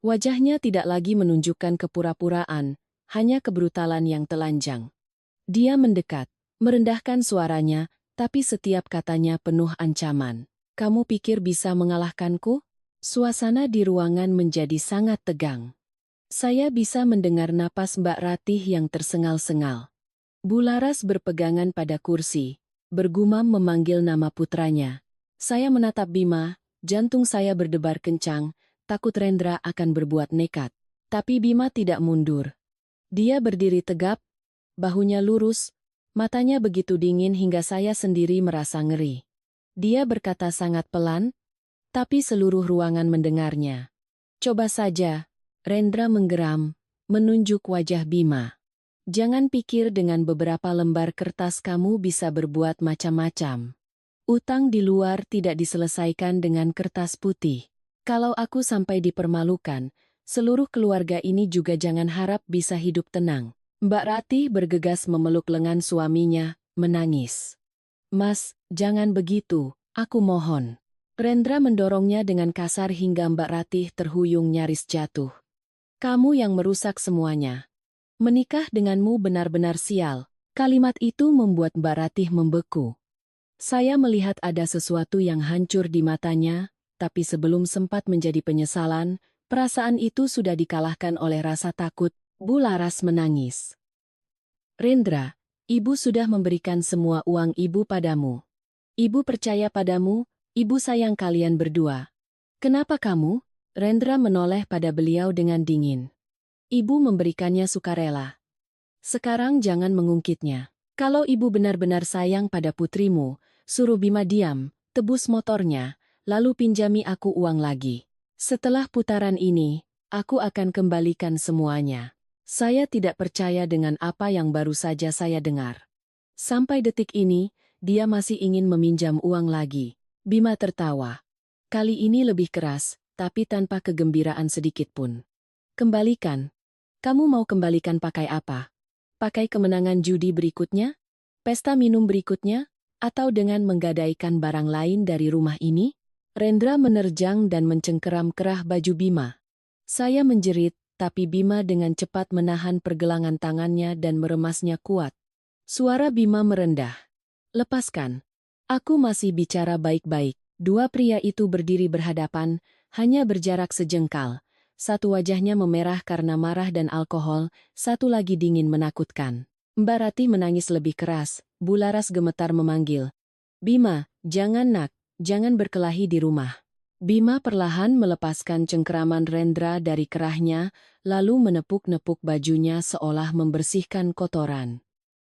Wajahnya tidak lagi menunjukkan kepura-puraan, hanya kebrutalan yang telanjang. Dia mendekat, merendahkan suaranya, tapi setiap katanya penuh ancaman. Kamu pikir bisa mengalahkanku? Suasana di ruangan menjadi sangat tegang. Saya bisa mendengar napas Mbak Ratih yang tersengal-sengal. Bularas berpegangan pada kursi, bergumam memanggil nama putranya. Saya menatap Bima, jantung saya berdebar kencang, takut Rendra akan berbuat nekat. Tapi Bima tidak mundur. Dia berdiri tegap, bahunya lurus, matanya begitu dingin hingga saya sendiri merasa ngeri. Dia berkata sangat pelan, tapi seluruh ruangan mendengarnya. Coba saja. Rendra menggeram, menunjuk wajah Bima. Jangan pikir dengan beberapa lembar kertas kamu bisa berbuat macam-macam. Utang di luar tidak diselesaikan dengan kertas putih. Kalau aku sampai dipermalukan, seluruh keluarga ini juga jangan harap bisa hidup tenang. Mbak Ratih bergegas memeluk lengan suaminya, menangis. Mas, jangan begitu, aku mohon. Rendra mendorongnya dengan kasar hingga Mbak Ratih terhuyung nyaris jatuh. Kamu yang merusak semuanya. Menikah denganmu benar-benar sial. Kalimat itu membuat Mbak Ratih membeku. Saya melihat ada sesuatu yang hancur di matanya, tapi sebelum sempat menjadi penyesalan, perasaan itu sudah dikalahkan oleh rasa takut. Bularas menangis. Rendra, ibu sudah memberikan semua uang ibu padamu. Ibu percaya padamu, ibu sayang kalian berdua. Kenapa kamu? Rendra menoleh pada beliau dengan dingin. Ibu memberikannya sukarela. Sekarang jangan mengungkitnya. Kalau ibu benar-benar sayang pada putrimu, suruh Bima diam, tebus motornya, lalu pinjami aku uang lagi. Setelah putaran ini, aku akan kembalikan semuanya. Saya tidak percaya dengan apa yang baru saja saya dengar. Sampai detik ini, dia masih ingin meminjam uang lagi. Bima tertawa. Kali ini lebih keras, tapi tanpa kegembiraan sedikit pun. Kembalikan. Kamu mau kembalikan pakai apa? Pakai kemenangan judi berikutnya? Pesta minum berikutnya? Atau dengan menggadaikan barang lain dari rumah ini? Rendra menerjang dan mencengkeram kerah baju Bima. Saya menjerit, tapi Bima dengan cepat menahan pergelangan tangannya dan meremasnya kuat. Suara Bima merendah. Lepaskan. Aku masih bicara baik-baik. Dua pria itu berdiri berhadapan, hanya berjarak sejengkal. Satu wajahnya memerah karena marah dan alkohol, satu lagi dingin menakutkan. Mbak Ratih menangis lebih keras, Bularas gemetar memanggil. Bima, jangan nak, jangan berkelahi di rumah. Bima perlahan melepaskan cengkeraman Rendra dari kerahnya, lalu menepuk-nepuk bajunya seolah membersihkan kotoran.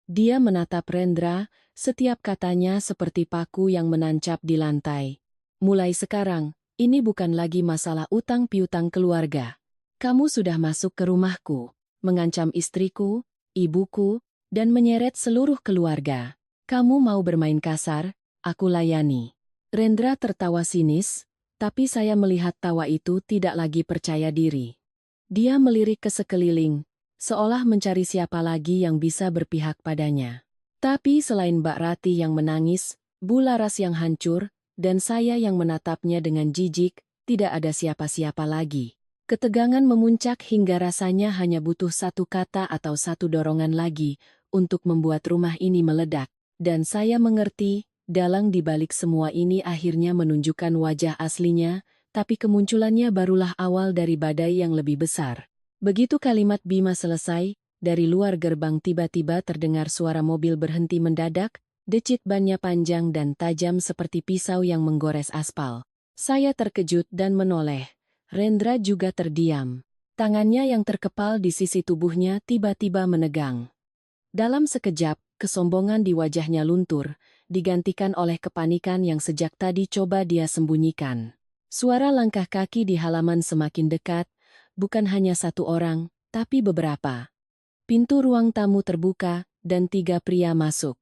Dia menatap Rendra, setiap katanya seperti paku yang menancap di lantai. Mulai sekarang, ini bukan lagi masalah utang piutang keluarga. Kamu sudah masuk ke rumahku, mengancam istriku, ibuku, dan menyeret seluruh keluarga. Kamu mau bermain kasar, aku layani. Rendra tertawa sinis, tapi saya melihat tawa itu tidak lagi percaya diri. Dia melirik ke sekeliling, seolah mencari siapa lagi yang bisa berpihak padanya. Tapi selain Mbak Rati yang menangis, Bu Laras yang hancur, dan saya yang menatapnya dengan jijik, tidak ada siapa-siapa lagi. Ketegangan memuncak hingga rasanya hanya butuh satu kata atau satu dorongan lagi untuk membuat rumah ini meledak. Dan saya mengerti, dalang di balik semua ini akhirnya menunjukkan wajah aslinya, tapi kemunculannya barulah awal dari badai yang lebih besar. Begitu kalimat Bima selesai, dari luar gerbang tiba-tiba terdengar suara mobil berhenti mendadak, decit bannya panjang dan tajam seperti pisau yang menggores aspal. Saya terkejut dan menoleh. Rendra juga terdiam. Tangannya yang terkepal di sisi tubuhnya tiba-tiba menegang. Dalam sekejap, kesombongan di wajahnya luntur, digantikan oleh kepanikan yang sejak tadi coba dia sembunyikan. Suara langkah kaki di halaman semakin dekat, bukan hanya satu orang, tapi beberapa. Pintu ruang tamu terbuka, dan 3 pria masuk.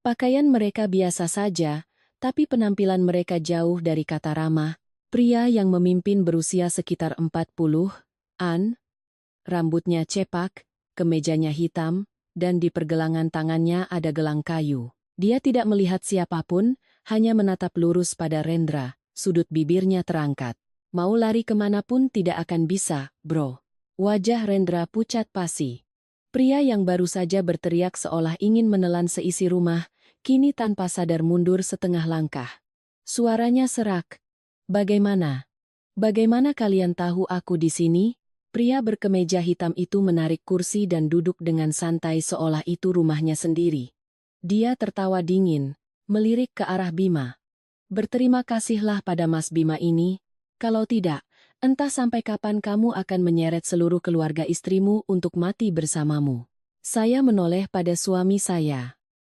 Pakaian mereka biasa saja, tapi penampilan mereka jauh dari kata ramah. Pria yang memimpin berusia sekitar 40-an, rambutnya cepak, kemejanya hitam, dan di pergelangan tangannya ada gelang kayu. Dia tidak melihat siapapun, hanya menatap lurus pada Rendra, sudut bibirnya terangkat. Mau lari kemanapun tidak akan bisa, bro. Wajah Rendra pucat pasi. Pria yang baru saja berteriak seolah ingin menelan seisi rumah, kini tanpa sadar mundur setengah langkah. Suaranya serak. Bagaimana? Bagaimana kalian tahu aku di sini? Pria berkemeja hitam itu menarik kursi dan duduk dengan santai seolah itu rumahnya sendiri. Dia tertawa dingin, melirik ke arah Bima. Berterima kasihlah pada Mas Bima ini, kalau tidak, entah sampai kapan kamu akan menyeret seluruh keluarga istrimu untuk mati bersamamu. Saya menoleh pada suami saya.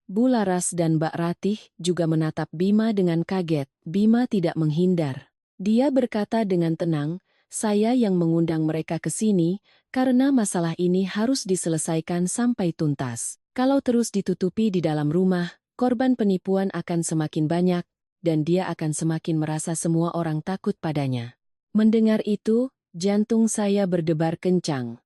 Bu Laras dan Mbak Ratih juga menatap Bima dengan kaget. Bima tidak menghindar. Dia berkata dengan tenang, saya yang mengundang mereka ke sini, karena masalah ini harus diselesaikan sampai tuntas. Kalau terus ditutupi di dalam rumah, korban penipuan akan semakin banyak, dan dia akan semakin merasa semua orang takut padanya. Mendengar itu, jantung saya berdebar kencang.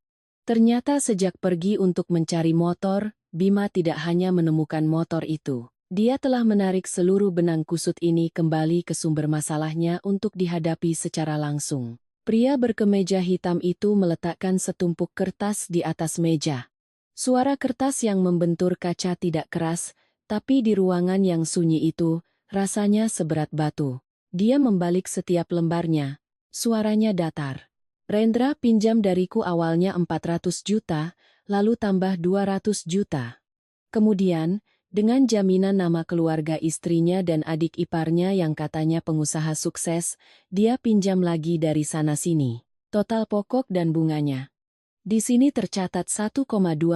Ternyata sejak pergi untuk mencari motor, Bima tidak hanya menemukan motor itu. Dia telah menarik seluruh benang kusut ini kembali ke sumber masalahnya untuk dihadapi secara langsung. Pria berkemeja hitam itu meletakkan setumpuk kertas di atas meja. Suara kertas yang membentur kaca tidak keras, tapi di ruangan yang sunyi itu, rasanya seberat batu. Dia membalik setiap lembarnya. Suaranya datar. Rendra pinjam dariku awalnya 400 juta, lalu tambah 200 juta. Kemudian, dengan jaminan nama keluarga istrinya dan adik iparnya yang katanya pengusaha sukses, dia pinjam lagi dari sana-sini. Total pokok dan bunganya. Di sini tercatat 1,2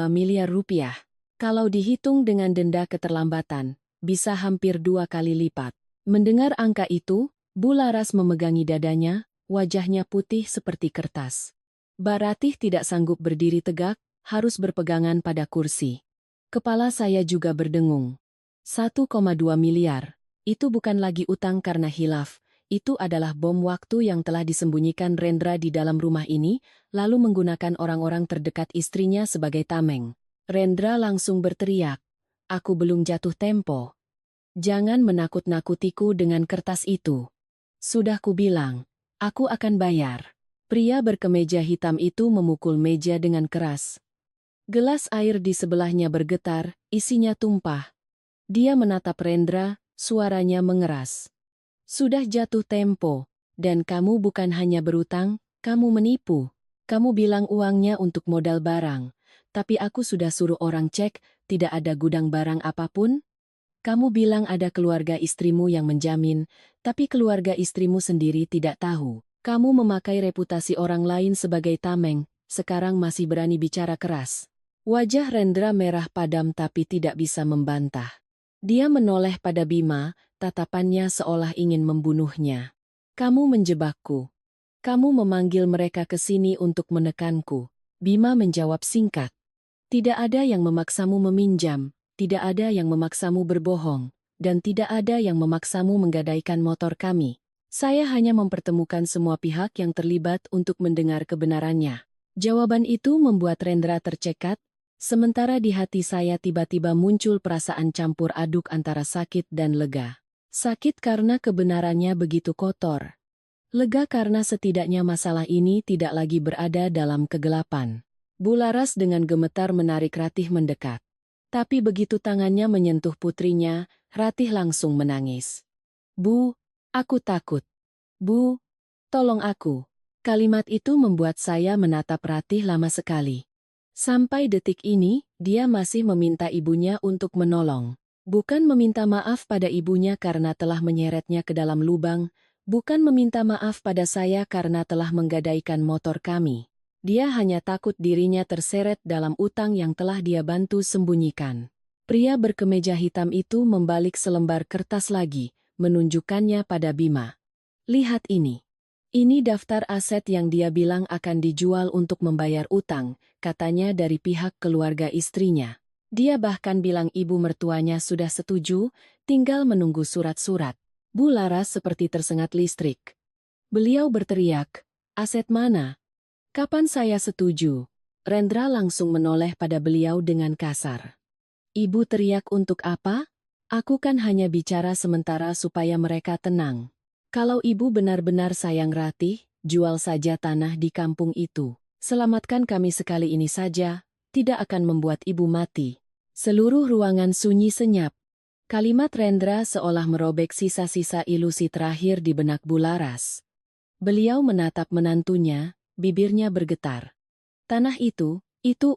miliar rupiah. Kalau dihitung dengan denda keterlambatan, bisa hampir 2 kali lipat. Mendengar angka itu, Bu Laras memegangi dadanya, wajahnya putih seperti kertas. Mbak Ratih tidak sanggup berdiri tegak, harus berpegangan pada kursi. Kepala saya juga berdengung. 1,2 miliar. Itu bukan lagi utang karena hilaf. Itu adalah bom waktu yang telah disembunyikan Rendra di dalam rumah ini, lalu menggunakan orang-orang terdekat istrinya sebagai tameng. Rendra langsung berteriak. Aku belum jatuh tempo. Jangan menakut-nakutiku dengan kertas itu. Sudah kubilang, aku akan bayar. Pria berkemeja hitam itu memukul meja dengan keras. Gelas air di sebelahnya bergetar, isinya tumpah. Dia menatap Rendra, suaranya mengeras. Sudah jatuh tempo, dan kamu bukan hanya berutang, kamu menipu. Kamu bilang uangnya untuk modal barang, tapi aku sudah suruh orang cek, tidak ada gudang barang apapun. Kamu bilang ada keluarga istrimu yang menjamin, tapi keluarga istrimu sendiri tidak tahu. Kamu memakai reputasi orang lain sebagai tameng, sekarang masih berani bicara keras. Wajah Rendra merah padam tapi tidak bisa membantah. Dia menoleh pada Bima, tatapannya seolah ingin membunuhnya. Kamu menjebakku. Kamu memanggil mereka ke sini untuk menekanku. Bima menjawab singkat. Tidak ada yang memaksamu meminjam, tidak ada yang memaksamu berbohong, dan tidak ada yang memaksamu menggadaikan motor kami. Saya hanya mempertemukan semua pihak yang terlibat untuk mendengar kebenarannya. Jawaban itu membuat Rendra tercekat, sementara di hati saya tiba-tiba muncul perasaan campur aduk antara sakit dan lega. Sakit karena kebenarannya begitu kotor. Lega karena setidaknya masalah ini tidak lagi berada dalam kegelapan. Bularas dengan gemetar menarik Ratih mendekat. Tapi begitu tangannya menyentuh putrinya, Ratih langsung menangis. Bu, aku takut. Bu, tolong aku. Kalimat itu membuat saya menatap Ratih lama sekali. Sampai detik ini, dia masih meminta ibunya untuk menolong. Bukan meminta maaf pada ibunya karena telah menyeretnya ke dalam lubang, bukan meminta maaf pada saya karena telah menggadaikan motor kami. Dia hanya takut dirinya terseret dalam utang yang telah dia bantu sembunyikan. Pria berkemeja hitam itu membalik selembar kertas lagi, menunjukkannya pada Bima. Lihat ini. Ini daftar aset yang dia bilang akan dijual untuk membayar utang, katanya dari pihak keluarga istrinya. Dia bahkan bilang ibu mertuanya sudah setuju, tinggal menunggu surat-surat. Bularas seperti tersengat listrik. Beliau berteriak, aset mana? Kapan saya setuju? Rendra langsung menoleh pada beliau dengan kasar. Ibu teriak untuk apa? Aku kan hanya bicara sementara supaya mereka tenang. Kalau ibu benar-benar sayang Ratih, jual saja tanah di kampung itu. Selamatkan kami sekali ini saja, tidak akan membuat ibu mati. Seluruh ruangan sunyi senyap. Kalimat Rendra seolah merobek sisa-sisa ilusi terakhir di benak Bularas. Beliau menatap menantunya, bibirnya bergetar. Tanah itu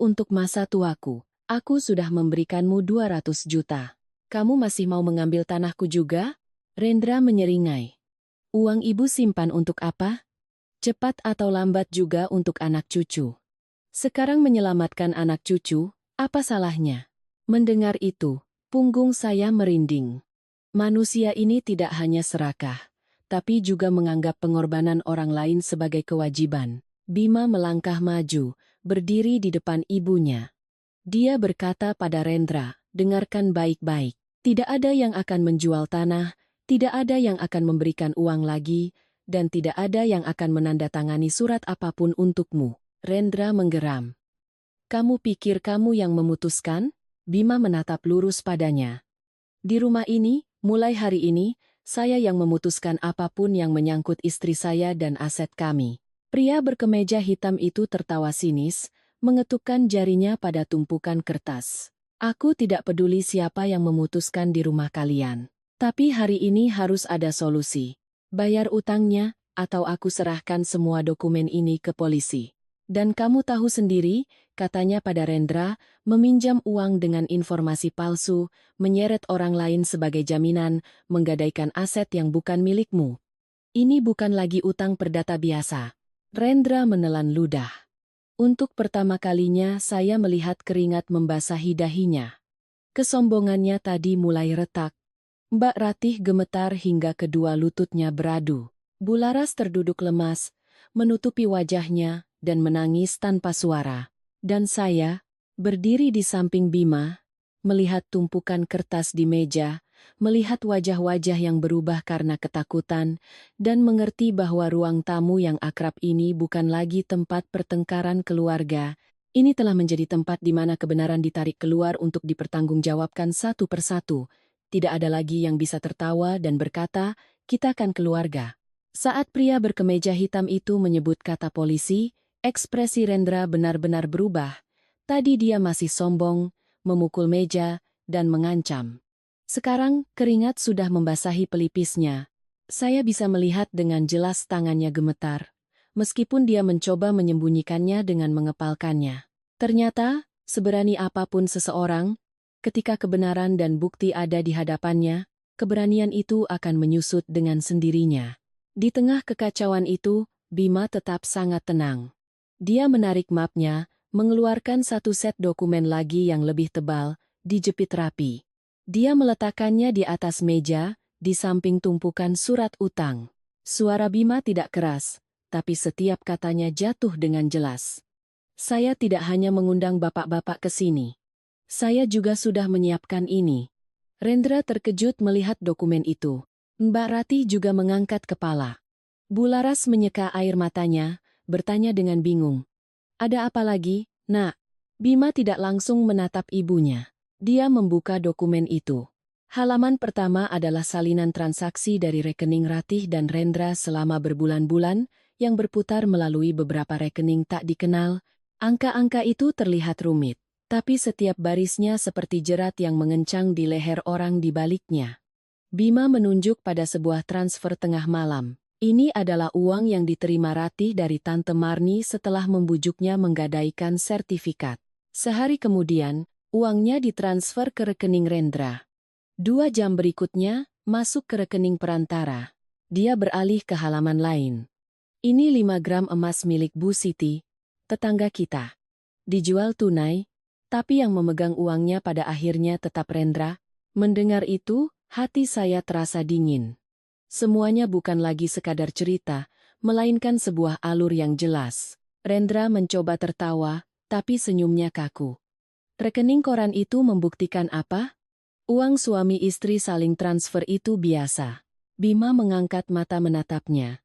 untuk masa tuaku. Aku sudah memberikanmu 200 juta. Kamu masih mau mengambil tanahku juga? Rendra menyeringai. Uang ibu simpan untuk apa? Cepat atau lambat juga untuk anak cucu. Sekarang menyelamatkan anak cucu, apa salahnya? Mendengar itu, punggung saya merinding. Manusia ini tidak hanya serakah, tapi juga menganggap pengorbanan orang lain sebagai kewajiban. Bima melangkah maju, berdiri di depan ibunya. Dia berkata pada Rendra, dengarkan baik-baik. Tidak ada yang akan menjual tanah, tidak ada yang akan memberikan uang lagi, dan tidak ada yang akan menandatangani surat apapun untukmu. Rendra menggeram. Kamu pikir kamu yang memutuskan? Bima menatap lurus padanya. Di rumah ini, mulai hari ini, saya yang memutuskan apapun yang menyangkut istri saya dan aset kami. Pria berkemeja hitam itu tertawa sinis, mengetukkan jarinya pada tumpukan kertas. Aku tidak peduli siapa yang memutuskan di rumah kalian. Tapi hari ini harus ada solusi. Bayar utangnya, atau aku serahkan semua dokumen ini ke polisi. Dan kamu tahu sendiri, katanya pada Rendra, meminjam uang dengan informasi palsu, menyeret orang lain sebagai jaminan, menggadaikan aset yang bukan milikmu. Ini bukan lagi utang perdata biasa. Rendra menelan ludah. Untuk pertama kalinya saya melihat keringat membasahi dahinya. Kesombongannya tadi mulai retak. Mbak Ratih gemetar hingga kedua lututnya beradu. Bularas terduduk lemas, menutupi wajahnya, dan menangis tanpa suara. Dan saya, berdiri di samping Bima, melihat tumpukan kertas di meja, melihat wajah-wajah yang berubah karena ketakutan, dan mengerti bahwa ruang tamu yang akrab ini bukan lagi tempat pertengkaran keluarga. Ini telah menjadi tempat di mana kebenaran ditarik keluar untuk dipertanggungjawabkan satu persatu. Tidak ada lagi yang bisa tertawa dan berkata, kita kan keluarga. Saat pria berkemeja hitam itu menyebut kata polisi, ekspresi Rendra benar-benar berubah. Tadi dia masih sombong, memukul meja, dan mengancam. Sekarang, keringat sudah membasahi pelipisnya. Saya bisa melihat dengan jelas tangannya gemetar, meskipun dia mencoba menyembunyikannya dengan mengepalkannya. Ternyata, seberani apapun seseorang, ketika kebenaran dan bukti ada di hadapannya, keberanian itu akan menyusut dengan sendirinya. Di tengah kekacauan itu, Bima tetap sangat tenang. Dia menarik mapnya, mengeluarkan satu set dokumen lagi yang lebih tebal, dijepit rapi. Dia meletakkannya di atas meja, di samping tumpukan surat utang. Suara Bima tidak keras, tapi setiap katanya jatuh dengan jelas. Saya tidak hanya mengundang bapak-bapak ke sini. Saya juga sudah menyiapkan ini. Rendra terkejut melihat dokumen itu. Mbak Ratih juga mengangkat kepala. Bularas menyeka air matanya, bertanya dengan bingung. Ada apa lagi, Nak? Bima tidak langsung menatap ibunya. Dia membuka dokumen itu. Halaman pertama adalah salinan transaksi dari rekening Ratih dan Rendra selama berbulan-bulan, yang berputar melalui beberapa rekening tak dikenal. Angka-angka itu terlihat rumit, tapi setiap barisnya seperti jerat yang mengencang di leher orang di baliknya. Bima menunjuk pada sebuah transfer tengah malam. Ini adalah uang yang diterima Ratih dari Tante Marni setelah membujuknya menggadaikan sertifikat. Sehari kemudian, uangnya ditransfer ke rekening Rendra. 2 jam berikutnya, masuk ke rekening perantara. Dia beralih ke halaman lain. Ini 5 gram emas milik Bu Siti, tetangga kita. Dijual tunai, tapi yang memegang uangnya pada akhirnya tetap Rendra. Mendengar itu, hati saya terasa dingin. Semuanya bukan lagi sekadar cerita, melainkan sebuah alur yang jelas. Rendra mencoba tertawa, tapi senyumnya kaku. Rekening koran itu membuktikan apa? Uang suami istri saling transfer itu biasa. Bima mengangkat mata menatapnya.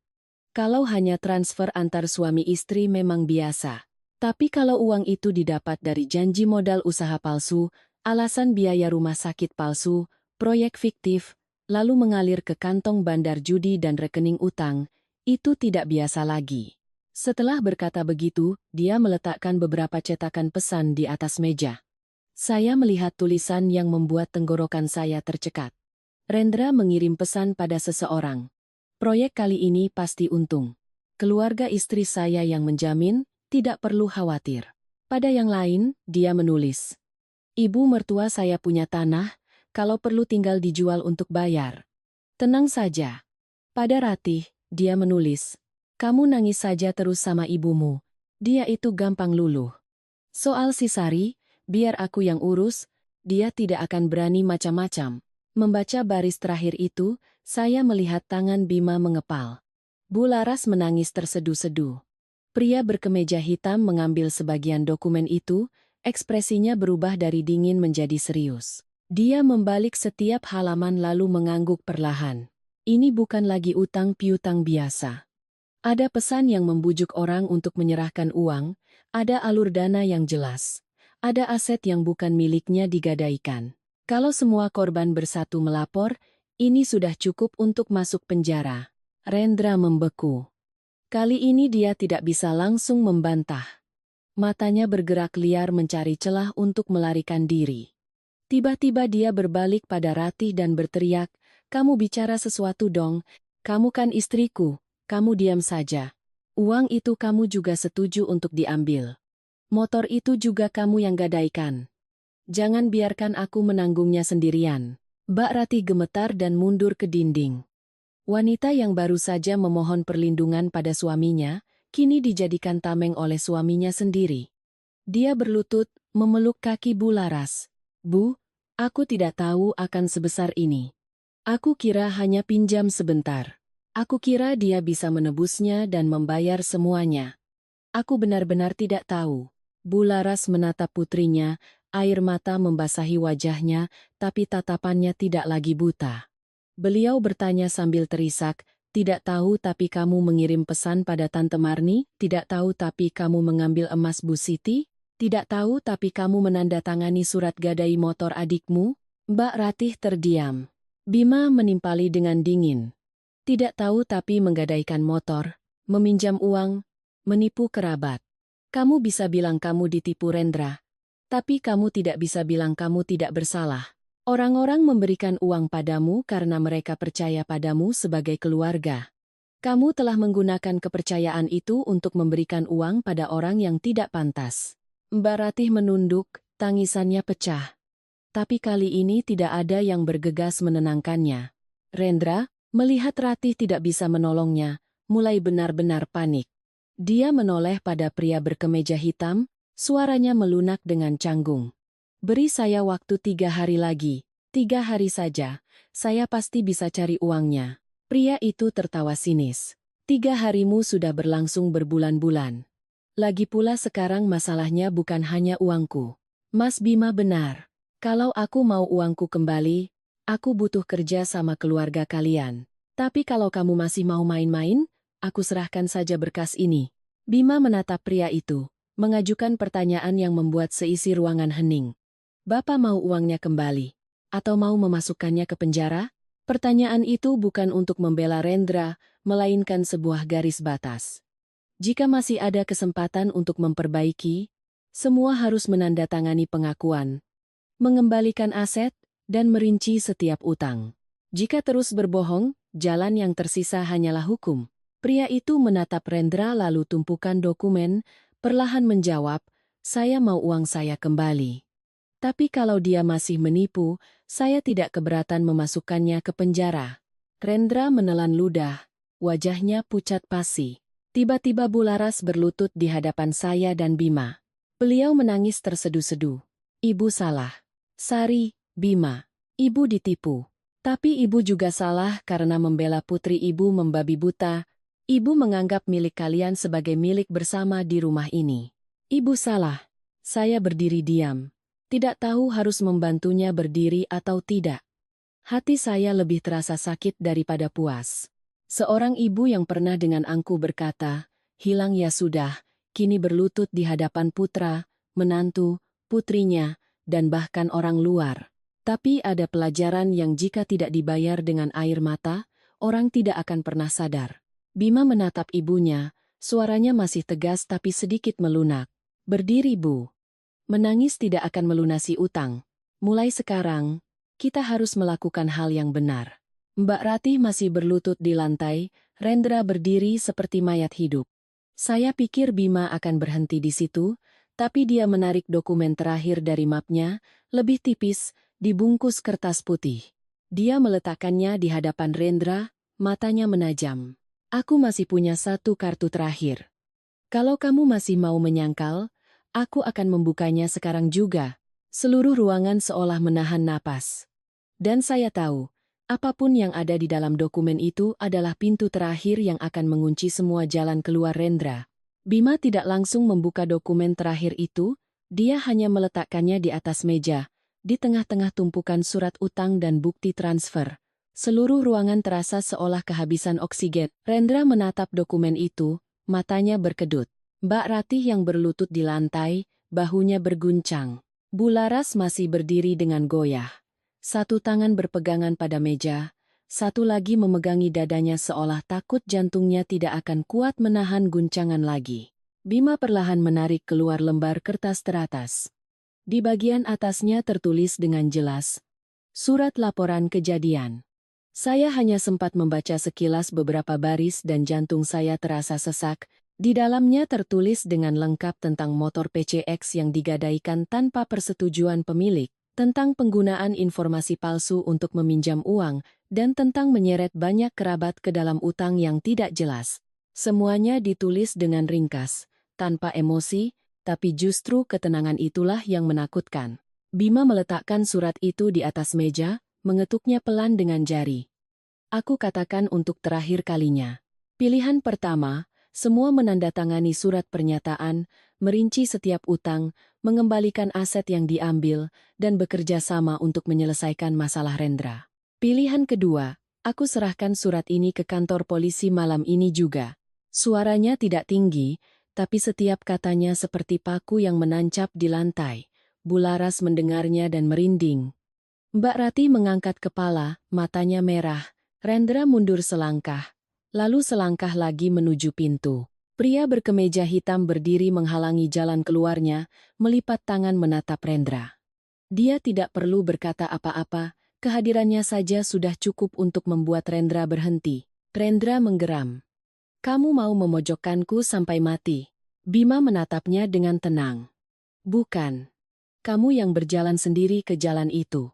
Kalau hanya transfer antar suami istri memang biasa. Tapi kalau uang itu didapat dari janji modal usaha palsu, alasan biaya rumah sakit palsu, proyek fiktif, lalu mengalir ke kantong bandar judi dan rekening utang, itu tidak biasa lagi. Setelah berkata begitu, dia meletakkan beberapa cetakan pesan di atas meja. Saya melihat tulisan yang membuat tenggorokan saya tercekat. Rendra mengirim pesan pada seseorang. Proyek kali ini pasti untung. Keluarga istri saya yang menjamin, tidak perlu khawatir. Pada yang lain, dia menulis. Ibu mertua saya punya tanah, kalau perlu tinggal dijual untuk bayar. Tenang saja. Pada Ratih, dia menulis. Kamu nangis saja terus sama ibumu. Dia itu gampang luluh. Soal si Sari, biar aku yang urus, dia tidak akan berani macam-macam. Membaca baris terakhir itu, saya melihat tangan Bima mengepal. Bularas menangis terseduh-seduh. Pria berkemeja hitam mengambil sebagian dokumen itu, ekspresinya berubah dari dingin menjadi serius. Dia membalik setiap halaman lalu mengangguk perlahan. Ini bukan lagi utang piutang biasa. Ada pesan yang membujuk orang untuk menyerahkan uang, ada alur dana yang jelas. Ada aset yang bukan miliknya digadaikan. Kalau semua korban bersatu melapor, ini sudah cukup untuk masuk penjara. Rendra membeku. Kali ini dia tidak bisa langsung membantah. Matanya bergerak liar mencari celah untuk melarikan diri. Tiba-tiba dia berbalik pada Ratih dan berteriak, "Kamu bicara sesuatu dong, kamu kan istriku, kamu diam saja. Uang itu kamu juga setuju untuk diambil. Motor itu juga kamu yang gadaikan. Jangan biarkan aku menanggungnya sendirian." Mbak Ratih gemetar dan mundur ke dinding. Wanita yang baru saja memohon perlindungan pada suaminya, kini dijadikan tameng oleh suaminya sendiri. Dia berlutut, memeluk kaki Bularas. Bu, aku tidak tahu akan sebesar ini. Aku kira hanya pinjam sebentar. Aku kira dia bisa menebusnya dan membayar semuanya. Aku benar-benar tidak tahu. Bularas menatap putrinya, air mata membasahi wajahnya, tapi tatapannya tidak lagi buta. Beliau bertanya sambil terisak, "Tidak tahu tapi kamu mengirim pesan pada Tante Marni? Tidak tahu tapi kamu mengambil emas Bu Siti? Tidak tahu tapi kamu menandatangani surat gadai motor adikmu?" Mbak Ratih terdiam. Bima menimpali dengan dingin. Tidak tahu tapi menggadaikan motor, meminjam uang, menipu kerabat. Kamu bisa bilang kamu ditipu Rendra, tapi kamu tidak bisa bilang kamu tidak bersalah. Orang-orang memberikan uang padamu karena mereka percaya padamu sebagai keluarga. Kamu telah menggunakan kepercayaan itu untuk memberikan uang pada orang yang tidak pantas. Mbak Ratih menunduk, tangisannya pecah. Tapi kali ini tidak ada yang bergegas menenangkannya. Rendra, melihat Ratih tidak bisa menolongnya, mulai benar-benar panik. Dia menoleh pada pria berkemeja hitam, Suaranya melunak dengan canggung. Beri saya waktu 3 hari lagi. 3 hari saja, saya pasti bisa cari uangnya. Pria itu tertawa sinis. 3 harimu sudah berlangsung berbulan-bulan. Lagi pula sekarang masalahnya bukan hanya uangku. Mas Bima benar. Kalau aku mau uangku kembali, aku butuh kerja sama keluarga kalian. Tapi kalau kamu masih mau main-main, aku serahkan saja berkas ini. Bima menatap pria itu, mengajukan pertanyaan yang membuat seisi ruangan hening. Bapak mau uangnya kembali? Atau mau memasukkannya ke penjara? Pertanyaan itu bukan untuk membela Rendra, melainkan sebuah garis batas. Jika masih ada kesempatan untuk memperbaiki, semua harus menandatangani pengakuan, mengembalikan aset, dan merinci setiap utang. Jika terus berbohong, jalan yang tersisa hanyalah hukum. Pria itu menatap Rendra lalu tumpukan dokumen, perlahan menjawab, saya mau uang saya kembali. Tapi kalau dia masih menipu, saya tidak keberatan memasukkannya ke penjara. Rendra menelan ludah, wajahnya pucat pasi. Tiba-tiba Bularas berlutut di hadapan saya dan Bima. Beliau menangis tersedu-sedu. Ibu salah. Sari, Bima. Ibu ditipu. Tapi ibu juga salah karena membela putri ibu membabi buta. Ibu menganggap milik kalian sebagai milik bersama di rumah ini. Ibu salah. Saya berdiri diam. Tidak tahu harus membantunya berdiri atau tidak. Hati saya lebih terasa sakit daripada puas. Seorang ibu yang pernah dengan angku berkata, hilang ya sudah, kini berlutut di hadapan putra, menantu, putrinya, dan bahkan orang luar. Tapi ada pelajaran yang jika tidak dibayar dengan air mata, orang tidak akan pernah sadar. Bima menatap ibunya, suaranya masih tegas tapi sedikit melunak. Berdiri Bu. Menangis tidak akan melunasi utang. Mulai sekarang, kita harus melakukan hal yang benar. Mbak Ratih masih berlutut di lantai, Rendra berdiri seperti mayat hidup. Saya pikir Bima akan berhenti di situ, tapi dia menarik dokumen terakhir dari mapnya, lebih tipis, dibungkus kertas putih. Dia meletakkannya di hadapan Rendra, matanya menajam. Aku masih punya satu kartu terakhir. Kalau kamu masih mau menyangkal, aku akan membukanya sekarang juga. Seluruh ruangan seolah menahan napas. Dan saya tahu, apapun yang ada di dalam dokumen itu adalah pintu terakhir yang akan mengunci semua jalan keluar Rendra. Bima tidak langsung membuka dokumen terakhir itu, dia hanya meletakkannya di atas meja, di tengah-tengah tumpukan surat utang dan bukti transfer. Seluruh ruangan terasa seolah kehabisan oksigen. Rendra menatap dokumen itu, matanya berkedut. Mbak Ratih yang berlutut di lantai, bahunya berguncang. Bularas masih berdiri dengan goyah. Satu tangan berpegangan pada meja, satu lagi memegangi dadanya seolah takut jantungnya tidak akan kuat menahan guncangan lagi. Bima perlahan menarik keluar lembar kertas teratas. Di bagian atasnya tertulis dengan jelas, surat laporan kejadian. Saya hanya sempat membaca sekilas beberapa baris dan jantung saya terasa sesak. Di dalamnya tertulis dengan lengkap tentang motor PCX yang digadaikan tanpa persetujuan pemilik, tentang penggunaan informasi palsu untuk meminjam uang, dan tentang menyeret banyak kerabat ke dalam utang yang tidak jelas. Semuanya ditulis dengan ringkas, tanpa emosi, tapi justru ketenangan itulah yang menakutkan. Bima meletakkan surat itu di atas meja, mengetuknya pelan dengan jari. Aku katakan untuk terakhir kalinya. Pilihan pertama, semua menandatangani surat pernyataan, merinci setiap utang, mengembalikan aset yang diambil, dan bekerja sama untuk menyelesaikan masalah Rendra. Pilihan kedua, aku serahkan surat ini ke kantor polisi malam ini juga. Suaranya tidak tinggi, tapi setiap katanya seperti paku yang menancap di lantai. Bularas mendengarnya dan merinding. Mbak Ratih mengangkat kepala, matanya merah. Rendra mundur selangkah. Lalu selangkah lagi menuju pintu. Pria berkemeja hitam berdiri menghalangi jalan keluarnya, melipat tangan menatap Rendra. Dia tidak perlu berkata apa-apa, kehadirannya saja sudah cukup untuk membuat Rendra berhenti. Rendra menggeram. Kamu mau memojokkanku sampai mati? Bima menatapnya dengan tenang. Bukan. Kamu yang berjalan sendiri ke jalan itu.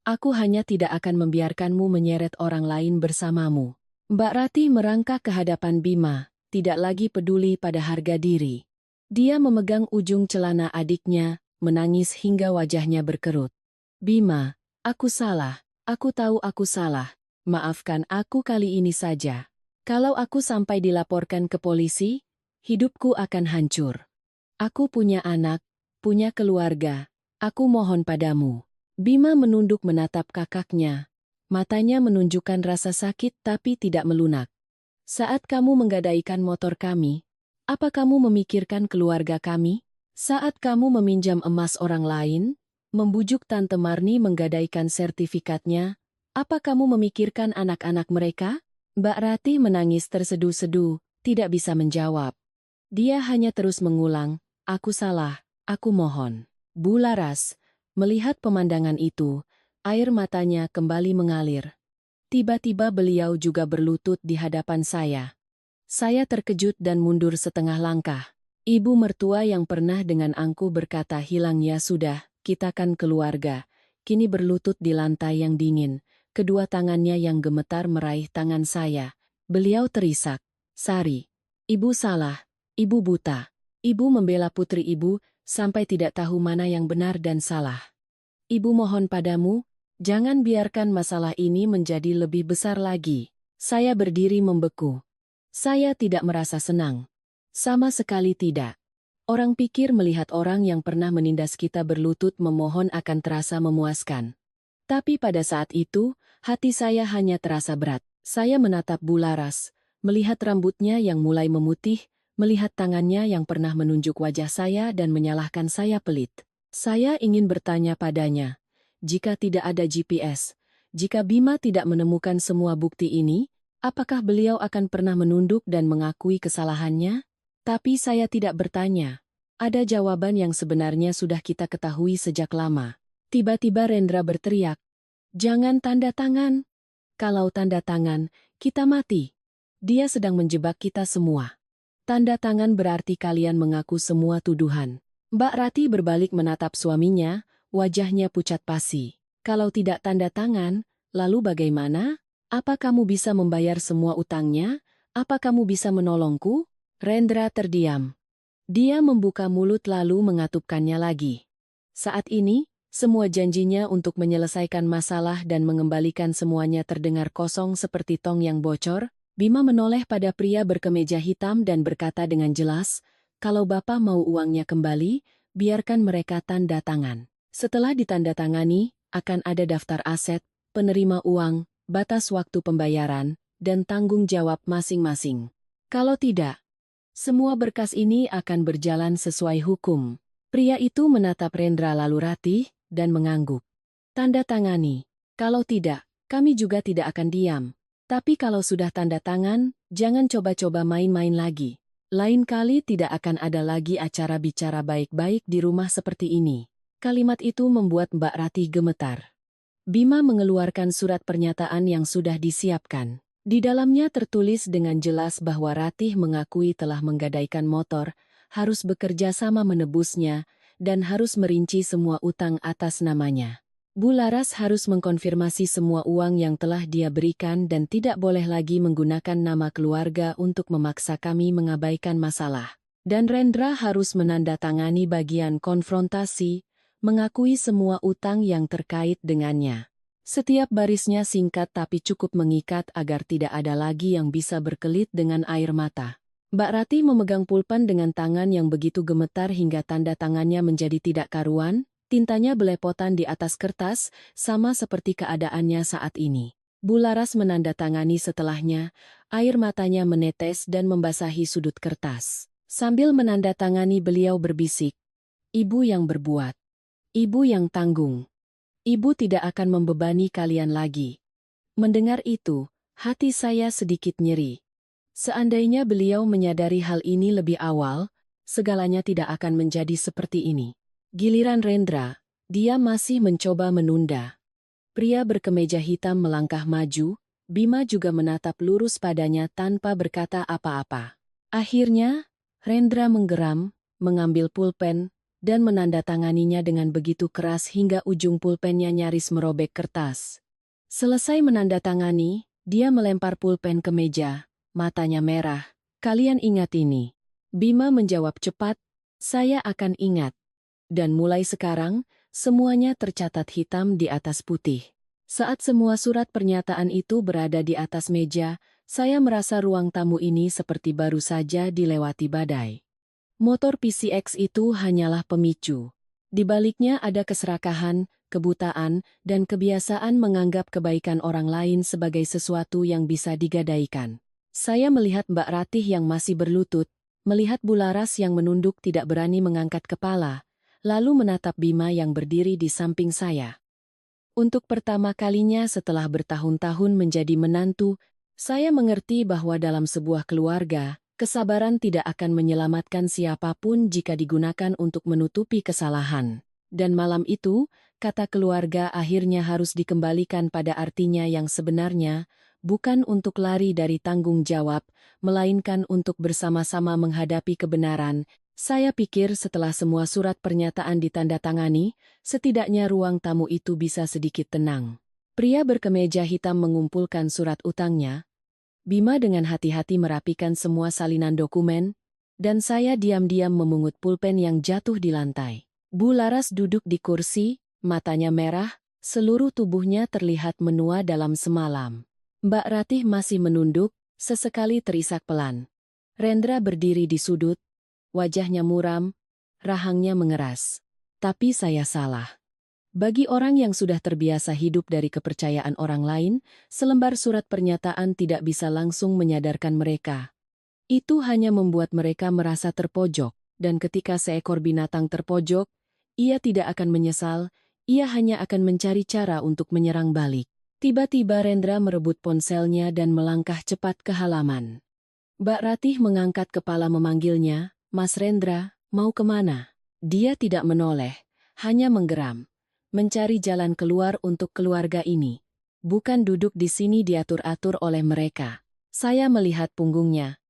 Aku hanya tidak akan membiarkanmu menyeret orang lain bersamamu. Mbak Ratih merangkak ke hadapan Bima, tidak lagi peduli pada harga diri. Dia memegang ujung celana adiknya, menangis hingga wajahnya berkerut. Bima, aku salah. Aku tahu aku salah. Maafkan aku kali ini saja. Kalau aku sampai dilaporkan ke polisi, hidupku akan hancur. Aku punya anak, punya keluarga. Aku mohon padamu. Bima menunduk menatap kakaknya. Matanya menunjukkan rasa sakit tapi tidak melunak. Saat kamu menggadaikan motor kami, apa kamu memikirkan keluarga kami? Saat kamu meminjam emas orang lain, membujuk Tante Marni menggadaikan sertifikatnya, apa kamu memikirkan anak-anak mereka? Mbak Ratih menangis terseduh-seduh, tidak bisa menjawab. Dia hanya terus mengulang, aku salah, aku mohon. Bu Laras, melihat pemandangan itu, air matanya kembali mengalir. Tiba-tiba beliau juga berlutut di hadapan saya. Saya terkejut dan mundur setengah langkah. Ibu mertua yang pernah dengan angkuh berkata hilang ya sudah, kita kan keluarga. Kini berlutut di lantai yang dingin. Kedua tangannya yang gemetar meraih tangan saya. Beliau terisak. Sari, ibu salah, ibu buta. Ibu membela putri ibu, sampai tidak tahu mana yang benar dan salah. Ibu mohon padamu, jangan biarkan masalah ini menjadi lebih besar lagi. Saya berdiri membeku. Saya tidak merasa senang. Sama sekali tidak. Orang pikir melihat orang yang pernah menindas kita berlutut memohon akan terasa memuaskan. Tapi pada saat itu, hati saya hanya terasa berat. Saya menatap Bu Laras, melihat rambutnya yang mulai memutih, melihat tangannya yang pernah menunjuk wajah saya dan menyalahkan saya pelit. Saya ingin bertanya padanya, jika tidak ada GPS, jika Bima tidak menemukan semua bukti ini, apakah beliau akan pernah menunduk dan mengakui kesalahannya? Tapi saya tidak bertanya. Ada jawaban yang sebenarnya sudah kita ketahui sejak lama. Tiba-tiba Rendra berteriak, "Jangan tanda tangan. Kalau tanda tangan, kita mati. Dia sedang menjebak kita semua. Tanda tangan berarti kalian mengaku semua tuduhan." Mbak Rati berbalik menatap suaminya, wajahnya pucat pasi. "Kalau tidak tanda tangan, lalu bagaimana? Apa kamu bisa membayar semua utangnya? Apa kamu bisa menolongku?" Rendra terdiam. Dia membuka mulut lalu mengatupkannya lagi. Saat ini, semua janjinya untuk menyelesaikan masalah dan mengembalikan semuanya terdengar kosong seperti tong yang bocor. Bima menoleh pada pria berkemeja hitam dan berkata dengan jelas, "Kalau Bapak mau uangnya kembali, biarkan mereka tanda tangan. Setelah ditandatangani, akan ada daftar aset, penerima uang, batas waktu pembayaran, dan tanggung jawab masing-masing. Kalau tidak, semua berkas ini akan berjalan sesuai hukum." Pria itu menatap Rendra lalu Ratih dan mengangguk. "Tanda tangani. Kalau tidak, kami juga tidak akan diam. Tapi kalau sudah tanda tangan, jangan coba-coba main-main lagi. Lain kali tidak akan ada lagi acara bicara baik-baik di rumah seperti ini." Kalimat itu membuat Mbak Ratih gemetar. Bima mengeluarkan surat pernyataan yang sudah disiapkan. Di dalamnya tertulis dengan jelas bahwa Ratih mengakui telah menggadaikan motor, harus bekerja sama menebusnya, dan harus merinci semua utang atas namanya. Bu Laras harus mengkonfirmasi semua uang yang telah dia berikan dan tidak boleh lagi menggunakan nama keluarga untuk memaksa kami mengabaikan masalah. Dan Rendra harus menandatangani bagian konfrontasi, mengakui semua utang yang terkait dengannya. Setiap barisnya singkat tapi cukup mengikat agar tidak ada lagi yang bisa berkelit dengan air mata. Mbak Rati memegang pulpen dengan tangan yang begitu gemetar hingga tanda tangannya menjadi tidak karuan, tintanya belepotan di atas kertas, sama seperti keadaannya saat ini. Bu Laras menandatangani setelahnya, air matanya menetes dan membasahi sudut kertas. Sambil menandatangani beliau berbisik, "Ibu yang berbuat. Ibu yang tanggung. Ibu tidak akan membebani kalian lagi." Mendengar itu, hati saya sedikit nyeri. Seandainya beliau menyadari hal ini lebih awal, segalanya tidak akan menjadi seperti ini. Giliran Rendra, dia masih mencoba menunda. Pria berkemeja hitam melangkah maju, Bima juga menatap lurus padanya tanpa berkata apa-apa. Akhirnya, Rendra menggeram, mengambil pulpen, dan menandatanganinya dengan begitu keras hingga ujung pulpennya nyaris merobek kertas. Selesai menandatangani, dia melempar pulpen ke meja. Matanya merah. "Kalian ingat ini." Bima menjawab cepat, Saya akan ingat. Dan mulai sekarang, semuanya tercatat hitam di atas putih. Saat semua surat pernyataan itu berada di atas meja, saya merasa ruang tamu ini seperti baru saja dilewati badai. Motor PCX itu hanyalah pemicu. Di baliknya ada keserakahan, kebutaan, dan kebiasaan menganggap kebaikan orang lain sebagai sesuatu yang bisa digadaikan. Saya melihat Mbak Ratih yang masih berlutut, melihat Bularas yang menunduk tidak berani mengangkat kepala, lalu menatap Bima yang berdiri di samping saya. Untuk pertama kalinya setelah bertahun-tahun menjadi menantu, saya mengerti bahwa dalam sebuah keluarga, kesabaran tidak akan menyelamatkan siapapun jika digunakan untuk menutupi kesalahan. Dan malam itu, kata keluarga akhirnya harus dikembalikan pada artinya yang sebenarnya, bukan untuk lari dari tanggung jawab, melainkan untuk bersama-sama menghadapi kebenaran. Saya pikir setelah semua surat pernyataan ditandatangani, setidaknya ruang tamu itu bisa sedikit tenang. Pria berkemeja hitam mengumpulkan surat utangnya. Bima dengan hati-hati merapikan semua salinan dokumen, dan saya diam-diam memungut pulpen yang jatuh di lantai. Bularas duduk di kursi, matanya merah, seluruh tubuhnya terlihat menua dalam semalam. Mbak Ratih masih menunduk, sesekali terisak pelan. Rendra berdiri di sudut, wajahnya muram, rahangnya mengeras. Tapi saya salah. Bagi orang yang sudah terbiasa hidup dari kepercayaan orang lain, selembar surat pernyataan tidak bisa langsung menyadarkan mereka. Itu hanya membuat mereka merasa terpojok, dan ketika seekor binatang terpojok, ia tidak akan menyesal, ia hanya akan mencari cara untuk menyerang balik. Tiba-tiba Rendra merebut ponselnya dan melangkah cepat ke halaman. Mbak Ratih mengangkat kepala memanggilnya, "Mas Rendra, mau kemana?" Dia tidak menoleh, hanya menggeram. Mencari jalan keluar untuk keluarga ini. Bukan duduk di sini diatur-atur oleh mereka. Saya melihat punggungnya.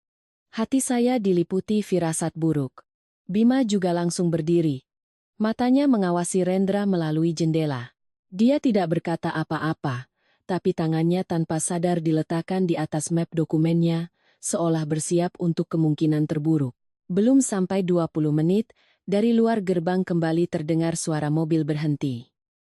Hati saya diliputi firasat buruk. Bima juga langsung berdiri. Matanya mengawasi Rendra melalui jendela. Dia tidak berkata apa-apa, tapi tangannya tanpa sadar diletakkan di atas map dokumennya, seolah bersiap untuk kemungkinan terburuk. Belum sampai 20 menit, dari luar gerbang kembali terdengar suara mobil berhenti.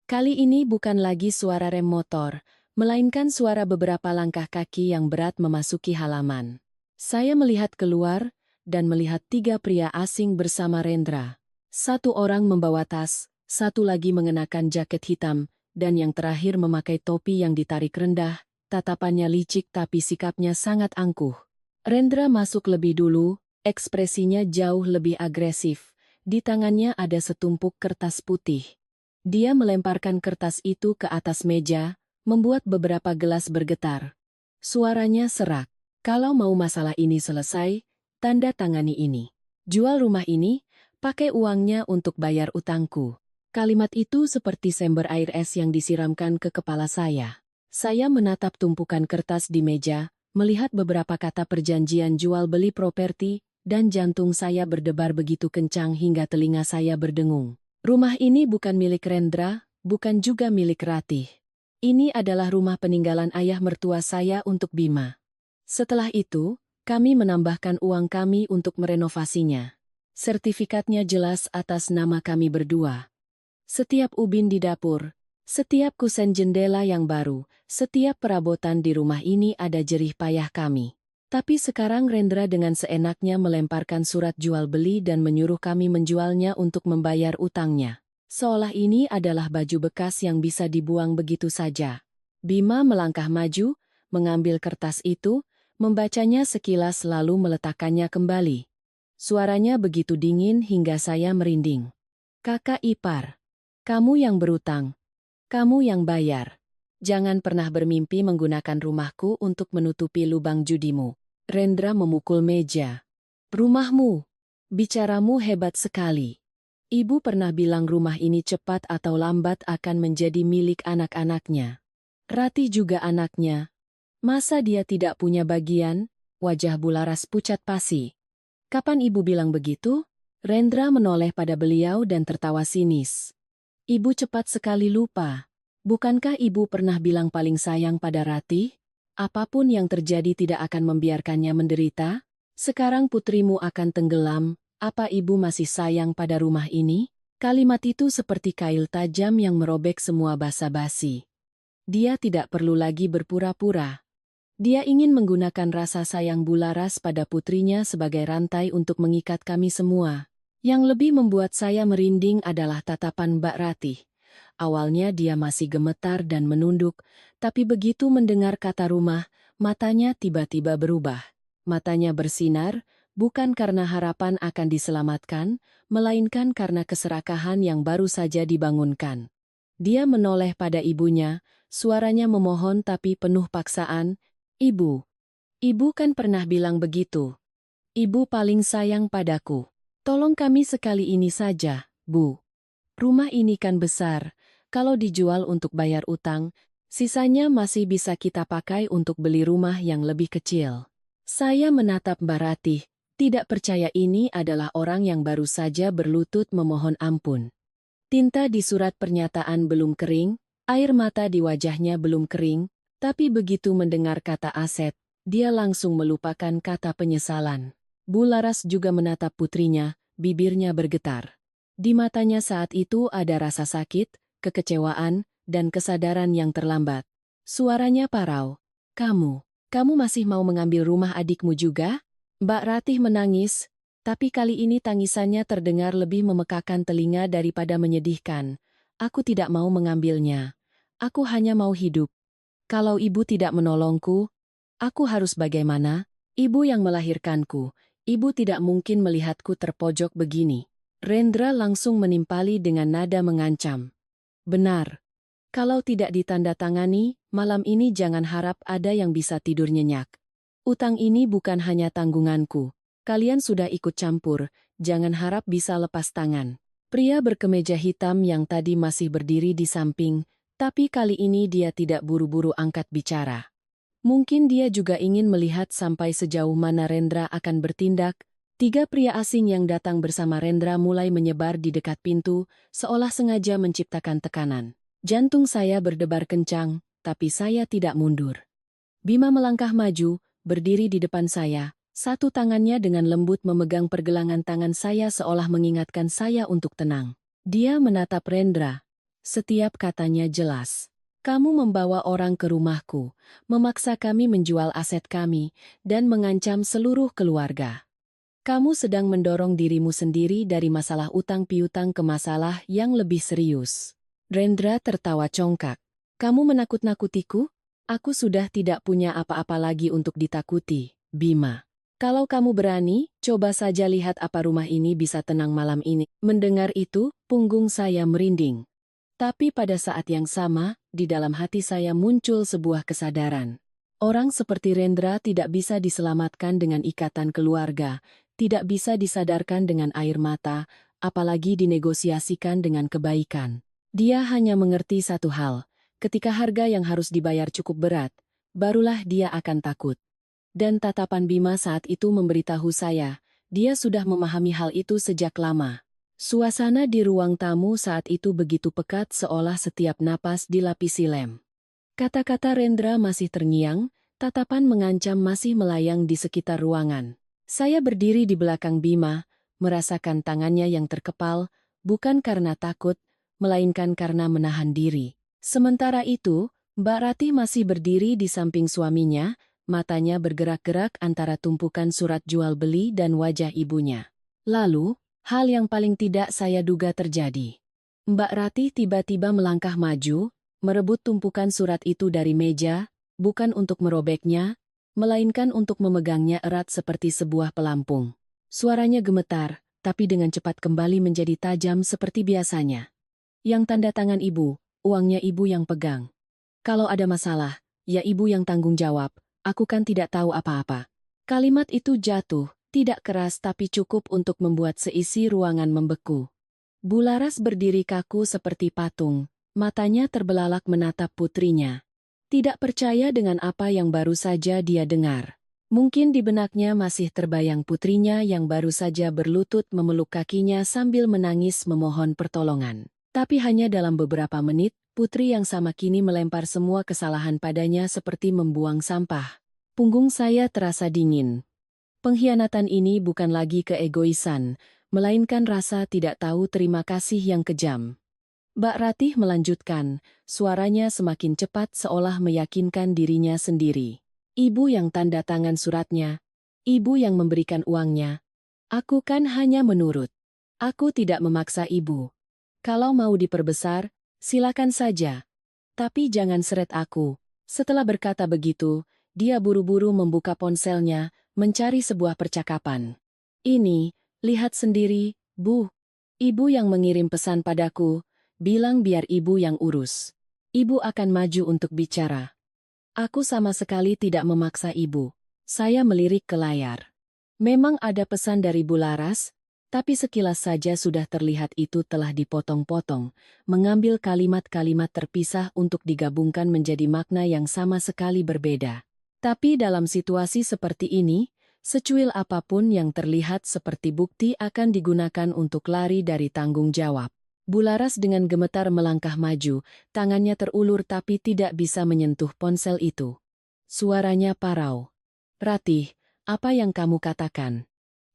Kali ini bukan lagi suara rem motor, melainkan suara beberapa langkah kaki yang berat memasuki halaman. Saya melihat keluar, dan melihat 3 pria asing bersama Rendra. Satu orang membawa tas, satu lagi mengenakan jaket hitam, dan yang terakhir memakai topi yang ditarik rendah, tatapannya licik tapi sikapnya sangat angkuh. Rendra masuk lebih dulu, ekspresinya jauh lebih agresif. Di tangannya ada setumpuk kertas putih. Dia melemparkan kertas itu ke atas meja, membuat beberapa gelas bergetar. Suaranya serak. "Kalau mau masalah ini selesai, tanda tangani ini. Jual rumah ini, pakai uangnya untuk bayar utangku." Kalimat itu seperti sember air es yang disiramkan ke kepala saya. Saya menatap tumpukan kertas di meja, melihat beberapa kata perjanjian jual beli properti, dan jantung saya berdebar begitu kencang hingga telinga saya berdengung. Rumah ini bukan milik Rendra, bukan juga milik Ratih. Ini adalah rumah peninggalan ayah mertua saya untuk Bima. Setelah itu, kami menambahkan uang kami untuk merenovasinya. Sertifikatnya jelas atas nama kami berdua. Setiap ubin di dapur, setiap kusen jendela yang baru, setiap perabotan di rumah ini ada jerih payah kami. Tapi sekarang Rendra dengan seenaknya melemparkan surat jual beli dan menyuruh kami menjualnya untuk membayar utangnya. Seolah ini adalah baju bekas yang bisa dibuang begitu saja. Bima melangkah maju, mengambil kertas itu, membacanya sekilas lalu meletakkannya kembali. Suaranya begitu dingin hingga saya merinding. "Kakak ipar, kamu yang berutang. Kamu yang bayar. Jangan pernah bermimpi menggunakan rumahku untuk menutupi lubang judimu." Rendra memukul meja. "Rumahmu. Bicaramu hebat sekali. Ibu pernah bilang rumah ini cepat atau lambat akan menjadi milik anak-anaknya. Ratih juga anaknya. Masa dia tidak punya bagian?" Wajah Bularas pucat pasi. "Kapan ibu bilang begitu?" Rendra menoleh pada beliau dan tertawa sinis. "Ibu cepat sekali lupa. Bukankah ibu pernah bilang paling sayang pada Ratih? Apapun yang terjadi tidak akan membiarkannya menderita. Sekarang putrimu akan tenggelam, Apa ibu masih sayang pada rumah ini? Kalimat itu seperti kail tajam yang merobek semua basa-basi. Dia tidak perlu lagi berpura-pura. Dia ingin menggunakan rasa sayang Bularas pada putrinya sebagai rantai untuk mengikat kami semua. Yang lebih membuat saya merinding adalah tatapan Mbak Ratih. Awalnya dia masih gemetar dan menunduk, tapi begitu mendengar kata rumah, matanya tiba-tiba berubah. Matanya bersinar, bukan karena harapan akan diselamatkan, melainkan karena keserakahan yang baru saja dibangunkan. Dia menoleh pada ibunya, suaranya memohon tapi penuh paksaan, "Ibu, ibu kan pernah bilang begitu. Ibu paling sayang padaku. Tolong kami sekali ini saja, Bu. Rumah ini kan besar, kalau dijual untuk bayar utang, sisanya masih bisa kita pakai untuk beli rumah yang lebih kecil." Saya menatap Mbak Ratih, tidak percaya ini adalah orang yang baru saja berlutut memohon ampun. Tinta di surat pernyataan belum kering, air mata di wajahnya belum kering, tapi begitu mendengar kata aset, dia langsung melupakan kata penyesalan. Bularas juga menatap putrinya, bibirnya bergetar. Di matanya saat itu ada rasa sakit, kekecewaan, dan kesadaran yang terlambat. Suaranya parau. Kamu masih mau mengambil rumah adikmu juga?" Mbak Ratih menangis, tapi kali ini tangisannya terdengar lebih memekakan telinga daripada menyedihkan. "Aku tidak mau mengambilnya. Aku hanya mau hidup. Kalau ibu tidak menolongku, aku harus bagaimana? Ibu yang melahirkanku. Ibu tidak mungkin melihatku terpojok begini." Rendra langsung menimpali dengan nada mengancam. "Benar. Kalau tidak ditandatangani, malam ini jangan harap ada yang bisa tidur nyenyak. Utang ini bukan hanya tanggunganku. Kalian sudah ikut campur, jangan harap bisa lepas tangan." Pria berkemeja hitam yang tadi masih berdiri di samping, tapi kali ini dia tidak buru-buru angkat bicara. Mungkin dia juga ingin melihat sampai sejauh mana Rendra akan bertindak. Tiga pria asing yang datang bersama Rendra mulai menyebar di dekat pintu, seolah sengaja menciptakan tekanan. Jantung saya berdebar kencang, tapi saya tidak mundur. Bima melangkah maju, berdiri di depan saya, satu tangannya dengan lembut memegang pergelangan tangan saya seolah mengingatkan saya untuk tenang. Dia menatap Rendra. Setiap katanya jelas. "Kamu membawa orang ke rumahku, memaksa kami menjual aset kami, dan mengancam seluruh keluarga. Kamu sedang mendorong dirimu sendiri dari masalah utang piutang ke masalah yang lebih serius." Rendra tertawa congkak. "Kamu menakut-nakutiku? Aku sudah tidak punya apa-apa lagi untuk ditakuti, Bima. Kalau kamu berani, coba saja lihat apa rumah ini bisa tenang malam ini." Mendengar itu, punggung saya merinding. Tapi pada saat yang sama, di dalam hati saya muncul sebuah kesadaran. Orang seperti Rendra tidak bisa diselamatkan dengan ikatan keluarga, tidak bisa disadarkan dengan air mata, apalagi dinegosiasikan dengan kebaikan. Dia hanya mengerti satu hal, ketika harga yang harus dibayar cukup berat, barulah dia akan takut. Dan tatapan Bima saat itu memberitahu saya, dia sudah memahami hal itu sejak lama. Suasana di ruang tamu saat itu begitu pekat seolah setiap napas dilapisi lem. Kata-kata Rendra masih terngiang, tatapan mengancam masih melayang di sekitar ruangan. Saya berdiri di belakang Bima, merasakan tangannya yang terkepal, bukan karena takut, melainkan karena menahan diri. Sementara itu, Mbak Ratih masih berdiri di samping suaminya, matanya bergerak-gerak antara tumpukan surat jual beli dan wajah ibunya. Lalu, hal yang paling tidak saya duga terjadi. Mbak Ratih tiba-tiba melangkah maju, merebut tumpukan surat itu dari meja, bukan untuk merobeknya, melainkan untuk memegangnya erat seperti sebuah pelampung. Suaranya gemetar, tapi dengan cepat kembali menjadi tajam seperti biasanya. "Yang tanda tangan ibu, uangnya ibu yang pegang. Kalau ada masalah, ya ibu yang tanggung jawab, aku kan tidak tahu apa-apa." Kalimat itu jatuh, tidak keras tapi cukup untuk membuat seisi ruangan membeku. Bularas berdiri kaku seperti patung, matanya terbelalak menatap putrinya. Tidak percaya dengan apa yang baru saja dia dengar. Mungkin di benaknya masih terbayang putrinya yang baru saja berlutut memeluk kakinya sambil menangis memohon pertolongan. Tapi hanya dalam beberapa menit, putri yang sama kini melempar semua kesalahan padanya seperti membuang sampah. Punggung saya terasa dingin. Pengkhianatan ini bukan lagi keegoisan, melainkan rasa tidak tahu terima kasih yang kejam. Mbak Ratih melanjutkan, suaranya semakin cepat seolah meyakinkan dirinya sendiri. Ibu yang tanda tangan suratnya, ibu yang memberikan uangnya. Aku kan hanya menurut. Aku tidak memaksa ibu. Kalau mau diperbesar, silakan saja. Tapi jangan seret aku. Setelah berkata begitu, dia buru-buru membuka ponselnya, mencari sebuah percakapan. Ini, lihat sendiri, Bu. Ibu yang mengirim pesan padaku, bilang biar ibu yang urus. Ibu akan maju untuk bicara. Aku sama sekali tidak memaksa ibu. Saya melirik ke layar. Memang ada pesan dari Bu Laras, tapi sekilas saja sudah terlihat itu telah dipotong-potong, mengambil kalimat-kalimat terpisah untuk digabungkan menjadi makna yang sama sekali berbeda. Tapi dalam situasi seperti ini, secuil apapun yang terlihat seperti bukti akan digunakan untuk lari dari tanggung jawab. Bu Laras dengan gemetar melangkah maju, tangannya terulur tapi tidak bisa menyentuh ponsel itu. Suaranya parau. Ratih, apa yang kamu katakan?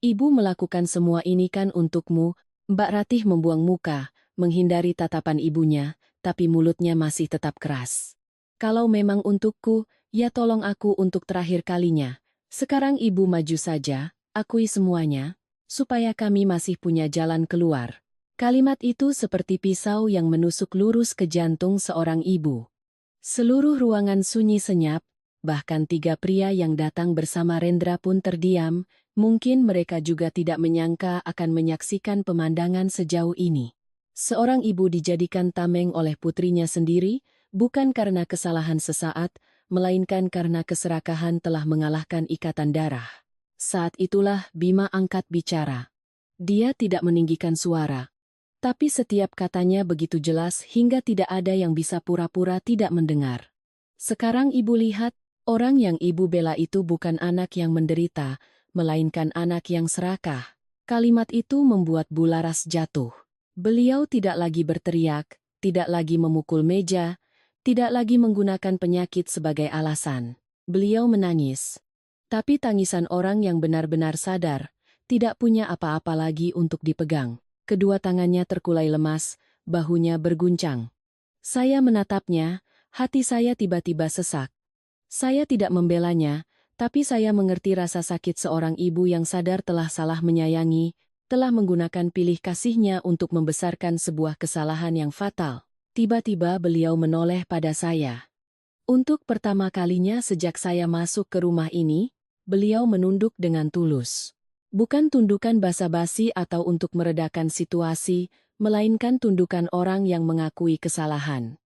Ibu melakukan semua ini kan untukmu. Mbak Ratih membuang muka, menghindari tatapan ibunya, tapi mulutnya masih tetap keras. Kalau memang untukku, ya tolong aku untuk terakhir kalinya. Sekarang ibu maju saja, akui semuanya, supaya kami masih punya jalan keluar. Kalimat itu seperti pisau yang menusuk lurus ke jantung seorang ibu. Seluruh ruangan sunyi senyap, bahkan 3 pria yang datang bersama Rendra pun terdiam. Mungkin mereka juga tidak menyangka akan menyaksikan pemandangan sejauh ini. Seorang ibu dijadikan tameng oleh putrinya sendiri, bukan karena kesalahan sesaat, melainkan karena keserakahan telah mengalahkan ikatan darah. Saat itulah Bima angkat bicara. Dia tidak meninggikan suara, tapi setiap katanya begitu jelas hingga tidak ada yang bisa pura-pura tidak mendengar. Sekarang ibu lihat, orang yang ibu bela itu bukan anak yang menderita, melainkan anak yang serakah. Kalimat itu membuat Bu Laras jatuh. Beliau tidak lagi berteriak, tidak lagi memukul meja, tidak lagi menggunakan penyakit sebagai alasan. Beliau menangis. Tapi tangisan orang yang benar-benar sadar, tidak punya apa-apa lagi untuk dipegang. Kedua tangannya terkulai lemas, bahunya berguncang. Saya menatapnya, hati saya tiba-tiba sesak. Saya tidak membelanya, tapi saya mengerti rasa sakit seorang ibu yang sadar telah salah menyayangi, telah menggunakan pilih kasihnya untuk membesarkan sebuah kesalahan yang fatal. Tiba-tiba beliau menoleh pada saya. Untuk pertama kalinya sejak saya masuk ke rumah ini, beliau menunduk dengan tulus. Bukan tundukan basa-basi atau untuk meredakan situasi, melainkan tundukan orang yang mengakui kesalahan.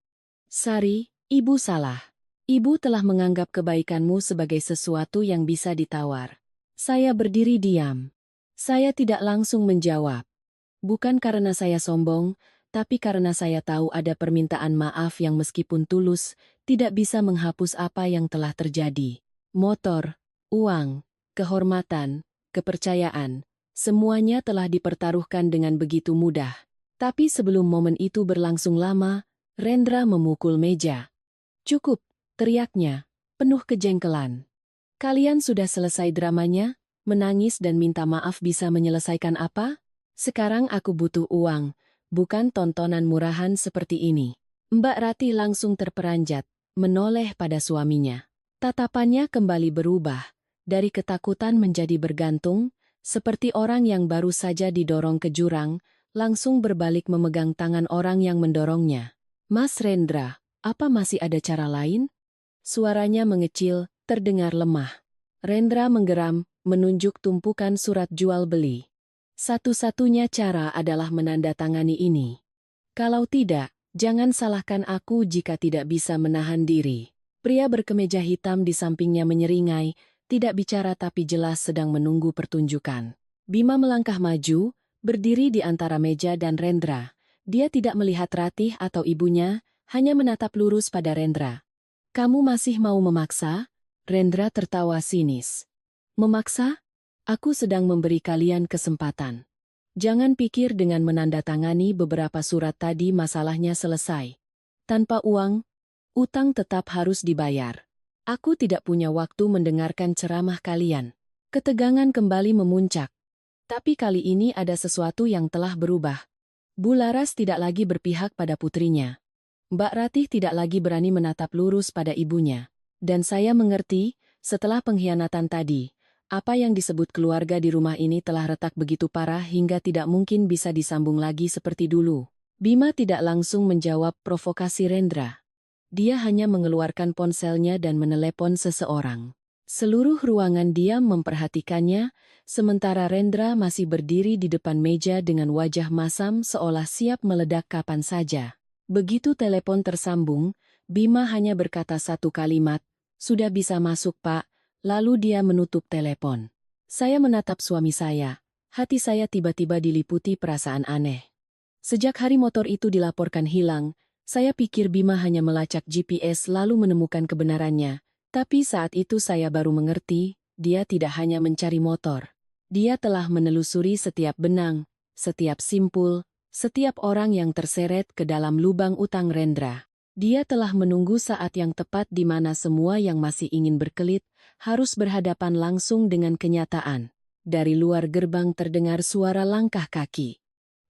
Sari, ibu salah. Ibu telah menganggap kebaikanmu sebagai sesuatu yang bisa ditawar. Saya berdiri diam. Saya tidak langsung menjawab. Bukan karena saya sombong, tapi karena saya tahu ada permintaan maaf yang meskipun tulus, tidak bisa menghapus apa yang telah terjadi. Motor, uang, kehormatan, kepercayaan, semuanya telah dipertaruhkan dengan begitu mudah. Tapi sebelum momen itu berlangsung lama, Rendra memukul meja. Cukup, teriaknya, penuh kejengkelan. Kalian sudah selesai dramanya? Menangis dan minta maaf bisa menyelesaikan apa? Sekarang aku butuh uang, bukan tontonan murahan seperti ini. Mbak Ratih langsung terperanjat, menoleh pada suaminya. Tatapannya kembali berubah, dari ketakutan menjadi bergantung, seperti orang yang baru saja didorong ke jurang, langsung berbalik memegang tangan orang yang mendorongnya. Mas Rendra, apa masih ada cara lain? Suaranya mengecil, terdengar lemah. Rendra menggeram, menunjuk tumpukan surat jual beli. Satu-satunya cara adalah menandatangani ini. Kalau tidak, jangan salahkan aku jika tidak bisa menahan diri. Pria berkemeja hitam di sampingnya menyeringai, tidak bicara tapi jelas sedang menunggu pertunjukan. Bima melangkah maju, berdiri di antara meja dan Rendra. Dia tidak melihat Ratih atau ibunya, hanya menatap lurus pada Rendra. Kamu masih mau memaksa? Rendra tertawa sinis. Memaksa? Aku sedang memberi kalian kesempatan. Jangan pikir dengan menandatangani beberapa surat tadi masalahnya selesai. Tanpa uang, utang tetap harus dibayar. Aku tidak punya waktu mendengarkan ceramah kalian. Ketegangan kembali memuncak. Tapi kali ini ada sesuatu yang telah berubah. Bu Laras tidak lagi berpihak pada putrinya. Mbak Ratih tidak lagi berani menatap lurus pada ibunya. Dan saya mengerti, setelah pengkhianatan tadi, apa yang disebut keluarga di rumah ini telah retak begitu parah hingga tidak mungkin bisa disambung lagi seperti dulu. Bima tidak langsung menjawab provokasi Rendra. Dia hanya mengeluarkan ponselnya dan menelepon seseorang. Seluruh ruangan diam memperhatikannya, sementara Rendra masih berdiri di depan meja dengan wajah masam seolah siap meledak kapan saja. Begitu telepon tersambung, Bima hanya berkata satu kalimat, "Sudah bisa masuk, Pak," lalu dia menutup telepon. Saya menatap suami saya. Hati saya tiba-tiba diliputi perasaan aneh. Sejak hari motor itu dilaporkan hilang, saya pikir Bima hanya melacak GPS lalu menemukan kebenarannya. Tapi saat itu saya baru mengerti, dia tidak hanya mencari motor. Dia telah menelusuri setiap benang, setiap simpul, setiap orang yang terseret ke dalam lubang utang Rendra. Dia telah menunggu saat yang tepat di mana semua yang masih ingin berkelit harus berhadapan langsung dengan kenyataan. Dari luar gerbang terdengar suara langkah kaki.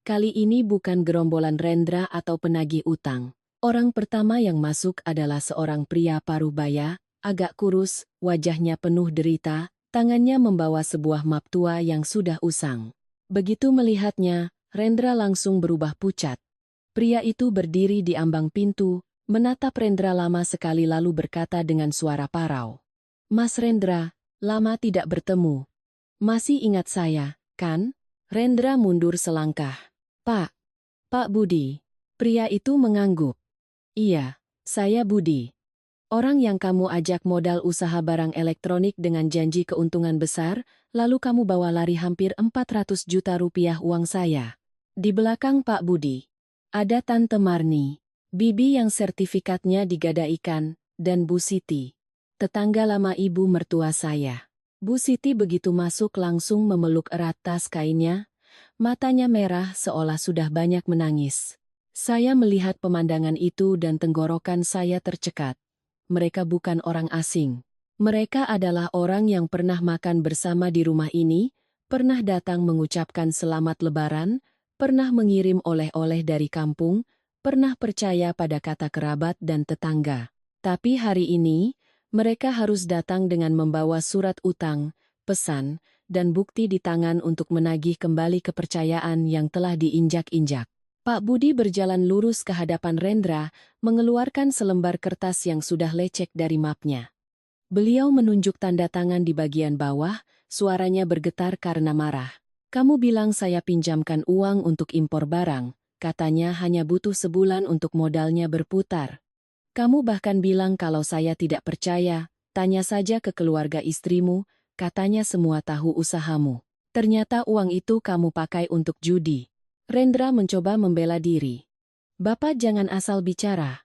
Kali ini bukan gerombolan Rendra atau penagih utang. Orang pertama yang masuk adalah seorang pria paruh baya, agak kurus, wajahnya penuh derita, tangannya membawa sebuah map tua yang sudah usang. Begitu melihatnya, Rendra langsung berubah pucat. Pria itu berdiri di ambang pintu, menatap Rendra lama sekali lalu berkata dengan suara parau. "Mas Rendra, lama tidak bertemu. Masih ingat saya, kan?" Rendra mundur selangkah. Pak Budi." Pria itu mengangguk. "Iya, saya Budi. Orang yang kamu ajak modal usaha barang elektronik dengan janji keuntungan besar, lalu kamu bawa lari hampir 400 juta rupiah uang saya." Di belakang Pak Budi, ada Tante Marni, bibi yang sertifikatnya digadaikan, dan Bu Siti, tetangga lama ibu mertua saya. Bu Siti begitu masuk langsung memeluk erat tas kainnya, matanya merah seolah sudah banyak menangis. Saya melihat pemandangan itu dan tenggorokan saya tercekat. Mereka bukan orang asing. Mereka adalah orang yang pernah makan bersama di rumah ini, pernah datang mengucapkan selamat lebaran, pernah mengirim oleh-oleh dari kampung, pernah percaya pada kata kerabat dan tetangga. Tapi hari ini, mereka harus datang dengan membawa surat utang, pesan, dan bukti di tangan untuk menagih kembali kepercayaan yang telah diinjak-injak. Pak Budi berjalan lurus ke hadapan Rendra, mengeluarkan selembar kertas yang sudah lecek dari mapnya. Beliau menunjuk tanda tangan di bagian bawah, suaranya bergetar karena marah. "Kamu bilang saya pinjamkan uang untuk impor barang, katanya hanya butuh sebulan untuk modalnya berputar. Kamu bahkan bilang kalau saya tidak percaya, tanya saja ke keluarga istrimu, katanya semua tahu usahamu. Ternyata uang itu kamu pakai untuk judi." Rendra mencoba membela diri. "Bapak jangan asal bicara.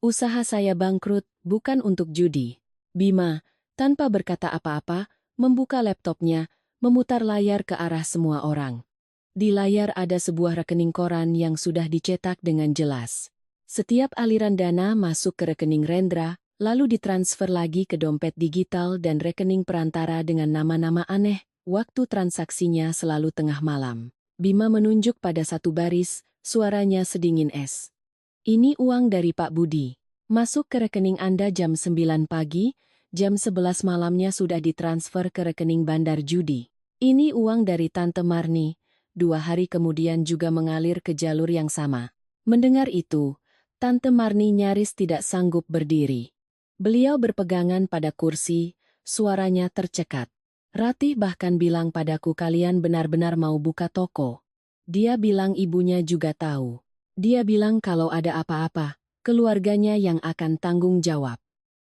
Usaha saya bangkrut, bukan untuk judi." Bima, tanpa berkata apa-apa, membuka laptopnya, memutar layar ke arah semua orang. Di layar ada sebuah rekening koran yang sudah dicetak dengan jelas. Setiap aliran dana masuk ke rekening Rendra, lalu ditransfer lagi ke dompet digital dan rekening perantara dengan nama-nama aneh, waktu transaksinya selalu tengah malam. Bima menunjuk pada satu baris, suaranya sedingin es. "Ini uang dari Pak Budi. Masuk ke rekening Anda jam 9 pagi, jam 11 malamnya sudah ditransfer ke rekening bandar judi. Ini uang dari Tante Marni, 2 hari kemudian juga mengalir ke jalur yang sama." Mendengar itu, Tante Marni nyaris tidak sanggup berdiri. Beliau berpegangan pada kursi, suaranya tercekat. "Ratih bahkan bilang padaku kalian benar-benar mau buka toko. Dia bilang ibunya juga tahu. Dia bilang kalau ada apa-apa, keluarganya yang akan tanggung jawab.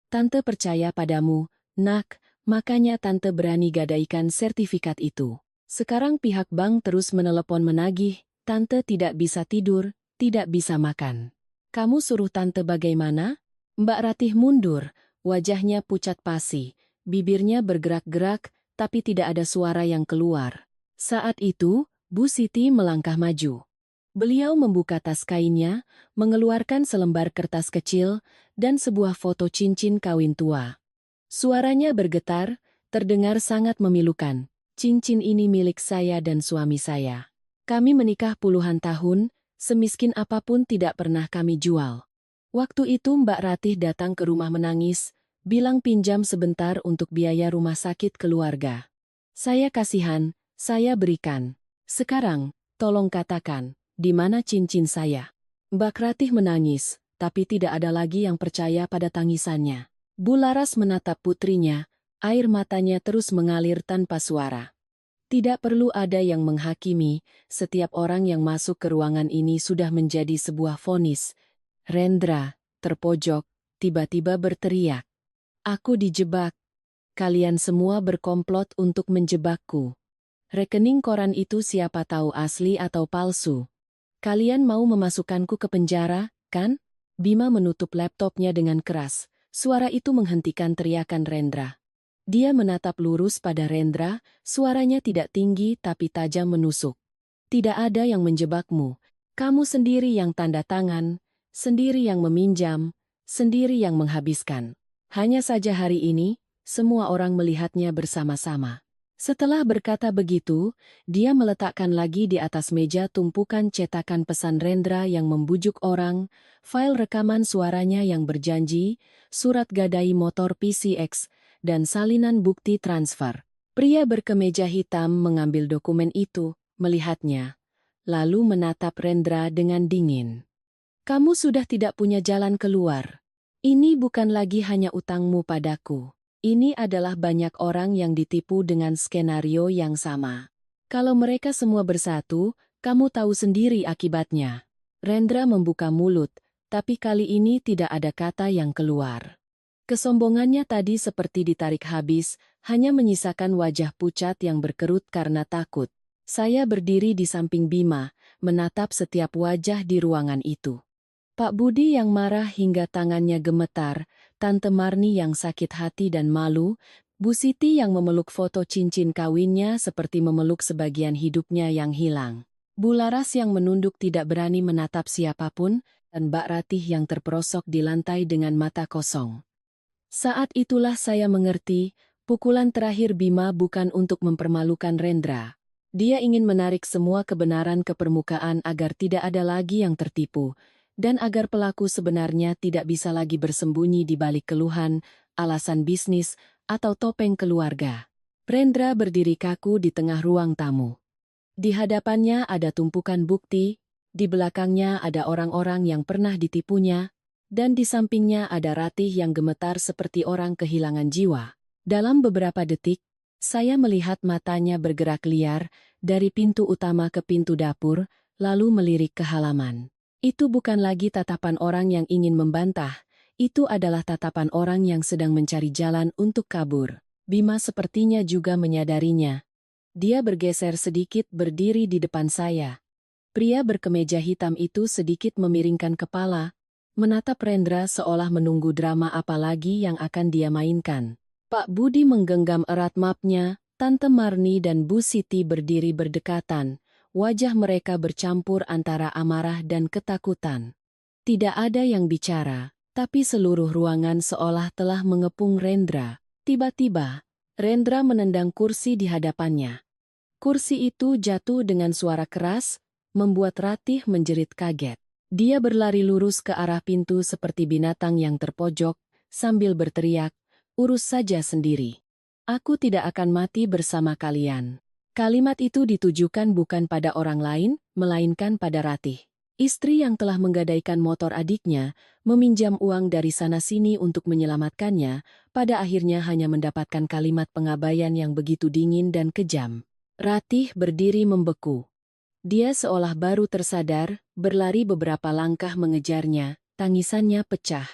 Tante percaya padamu, nak, makanya Tante berani gadaikan sertifikat itu. Sekarang pihak bank terus menelepon menagih, Tante tidak bisa tidur, tidak bisa makan. Kamu suruh Tante bagaimana?" Mbak Ratih mundur, wajahnya pucat pasi, bibirnya bergerak-gerak, tapi tidak ada suara yang keluar. Saat itu, Bu Siti melangkah maju. Beliau membuka tas kainnya, mengeluarkan selembar kertas kecil, dan sebuah foto cincin kawin tua. Suaranya bergetar, Terdengar sangat memilukan. Cincin ini milik saya dan suami saya. Kami menikah puluhan tahun, semiskin apapun tidak pernah kami jual. Waktu itu Mbak Ratih datang ke rumah menangis, bilang pinjam sebentar untuk biaya rumah sakit keluarga. Saya kasihan, saya berikan. Sekarang, tolong katakan, di mana cincin saya? Mbak Ratih menangis, tapi tidak ada lagi yang percaya pada tangisannya. Bu Laras menatap putrinya, air matanya terus mengalir tanpa suara. Tidak perlu ada yang menghakimi, setiap orang yang masuk ke ruangan ini sudah menjadi sebuah vonis. Rendra, terpojok, tiba-tiba berteriak. Aku dijebak. Kalian semua berkomplot untuk menjebakku. Rekening koran itu siapa tahu asli atau palsu. Kalian mau memasukkanku ke penjara, kan? Bima menutup laptopnya dengan keras. Suara itu menghentikan teriakan Rendra. Dia menatap lurus pada Rendra, suaranya tidak tinggi tapi tajam menusuk. Tidak ada yang menjebakmu. Kamu sendiri yang tanda tangan, sendiri yang meminjam, sendiri yang menghabiskan. Hanya saja hari ini, semua orang melihatnya bersama-sama. Setelah berkata begitu, dia meletakkan lagi di atas meja tumpukan cetakan pesan Rendra yang membujuk orang, file rekaman suaranya yang berjanji, surat gadai motor PCX, dan salinan bukti transfer. Pria berkemeja hitam mengambil dokumen itu, melihatnya, lalu menatap Rendra dengan dingin. Kamu sudah tidak punya jalan keluar. Ini bukan lagi hanya utangmu padaku. Ini adalah banyak orang yang ditipu dengan skenario yang sama. Kalau mereka semua bersatu, kamu tahu sendiri akibatnya. Rendra membuka mulut, tapi kali ini tidak ada kata yang keluar. Kesombongannya tadi seperti ditarik habis, hanya menyisakan wajah pucat yang berkerut karena takut. Saya berdiri di samping Bima, menatap setiap wajah di ruangan itu. Pak Budi yang marah hingga tangannya gemetar, Tante Marni yang sakit hati dan malu, Bu Siti yang memeluk foto cincin kawinnya seperti memeluk sebagian hidupnya yang hilang. Bu Laras yang menunduk tidak berani menatap siapapun, dan Mbak Ratih yang terperosok di lantai dengan mata kosong. Saat itulah saya mengerti, pukulan terakhir Bima bukan untuk mempermalukan Rendra. Dia ingin menarik semua kebenaran ke permukaan agar tidak ada lagi yang tertipu, dan agar pelaku sebenarnya tidak bisa lagi bersembunyi di balik keluhan, alasan bisnis, atau topeng keluarga. Rendra berdiri kaku di tengah ruang tamu. Di hadapannya ada tumpukan bukti, di belakangnya ada orang-orang yang pernah ditipunya, dan di sampingnya ada Ratih yang gemetar seperti orang kehilangan jiwa. Dalam beberapa detik, saya melihat matanya bergerak liar, dari pintu utama ke pintu dapur, lalu melirik ke halaman. Itu bukan lagi tatapan orang yang ingin membantah, itu adalah tatapan orang yang sedang mencari jalan untuk kabur. Bima sepertinya juga menyadarinya. Dia bergeser sedikit berdiri di depan saya. Pria berkemeja hitam itu sedikit memiringkan kepala, menatap Rendra seolah menunggu drama apa lagi yang akan dia mainkan. Pak Budi menggenggam erat mapnya, Tante Marni dan Bu Siti berdiri berdekatan. Wajah mereka bercampur antara amarah dan ketakutan. Tidak ada yang bicara, tapi seluruh ruangan seolah telah mengepung Rendra. Tiba-tiba, Rendra menendang kursi di hadapannya. Kursi itu jatuh dengan suara keras, membuat Ratih menjerit kaget. Dia berlari lurus ke arah pintu seperti binatang yang terpojok, sambil berteriak, "Urus saja sendiri. Aku tidak akan mati bersama kalian." Kalimat itu ditujukan bukan pada orang lain, melainkan pada Ratih. Istri yang telah menggadaikan motor adiknya, meminjam uang dari sana-sini untuk menyelamatkannya, pada akhirnya hanya mendapatkan kalimat pengabaian yang begitu dingin dan kejam. Ratih berdiri membeku. Dia seolah baru tersadar, berlari beberapa langkah mengejarnya, tangisannya pecah.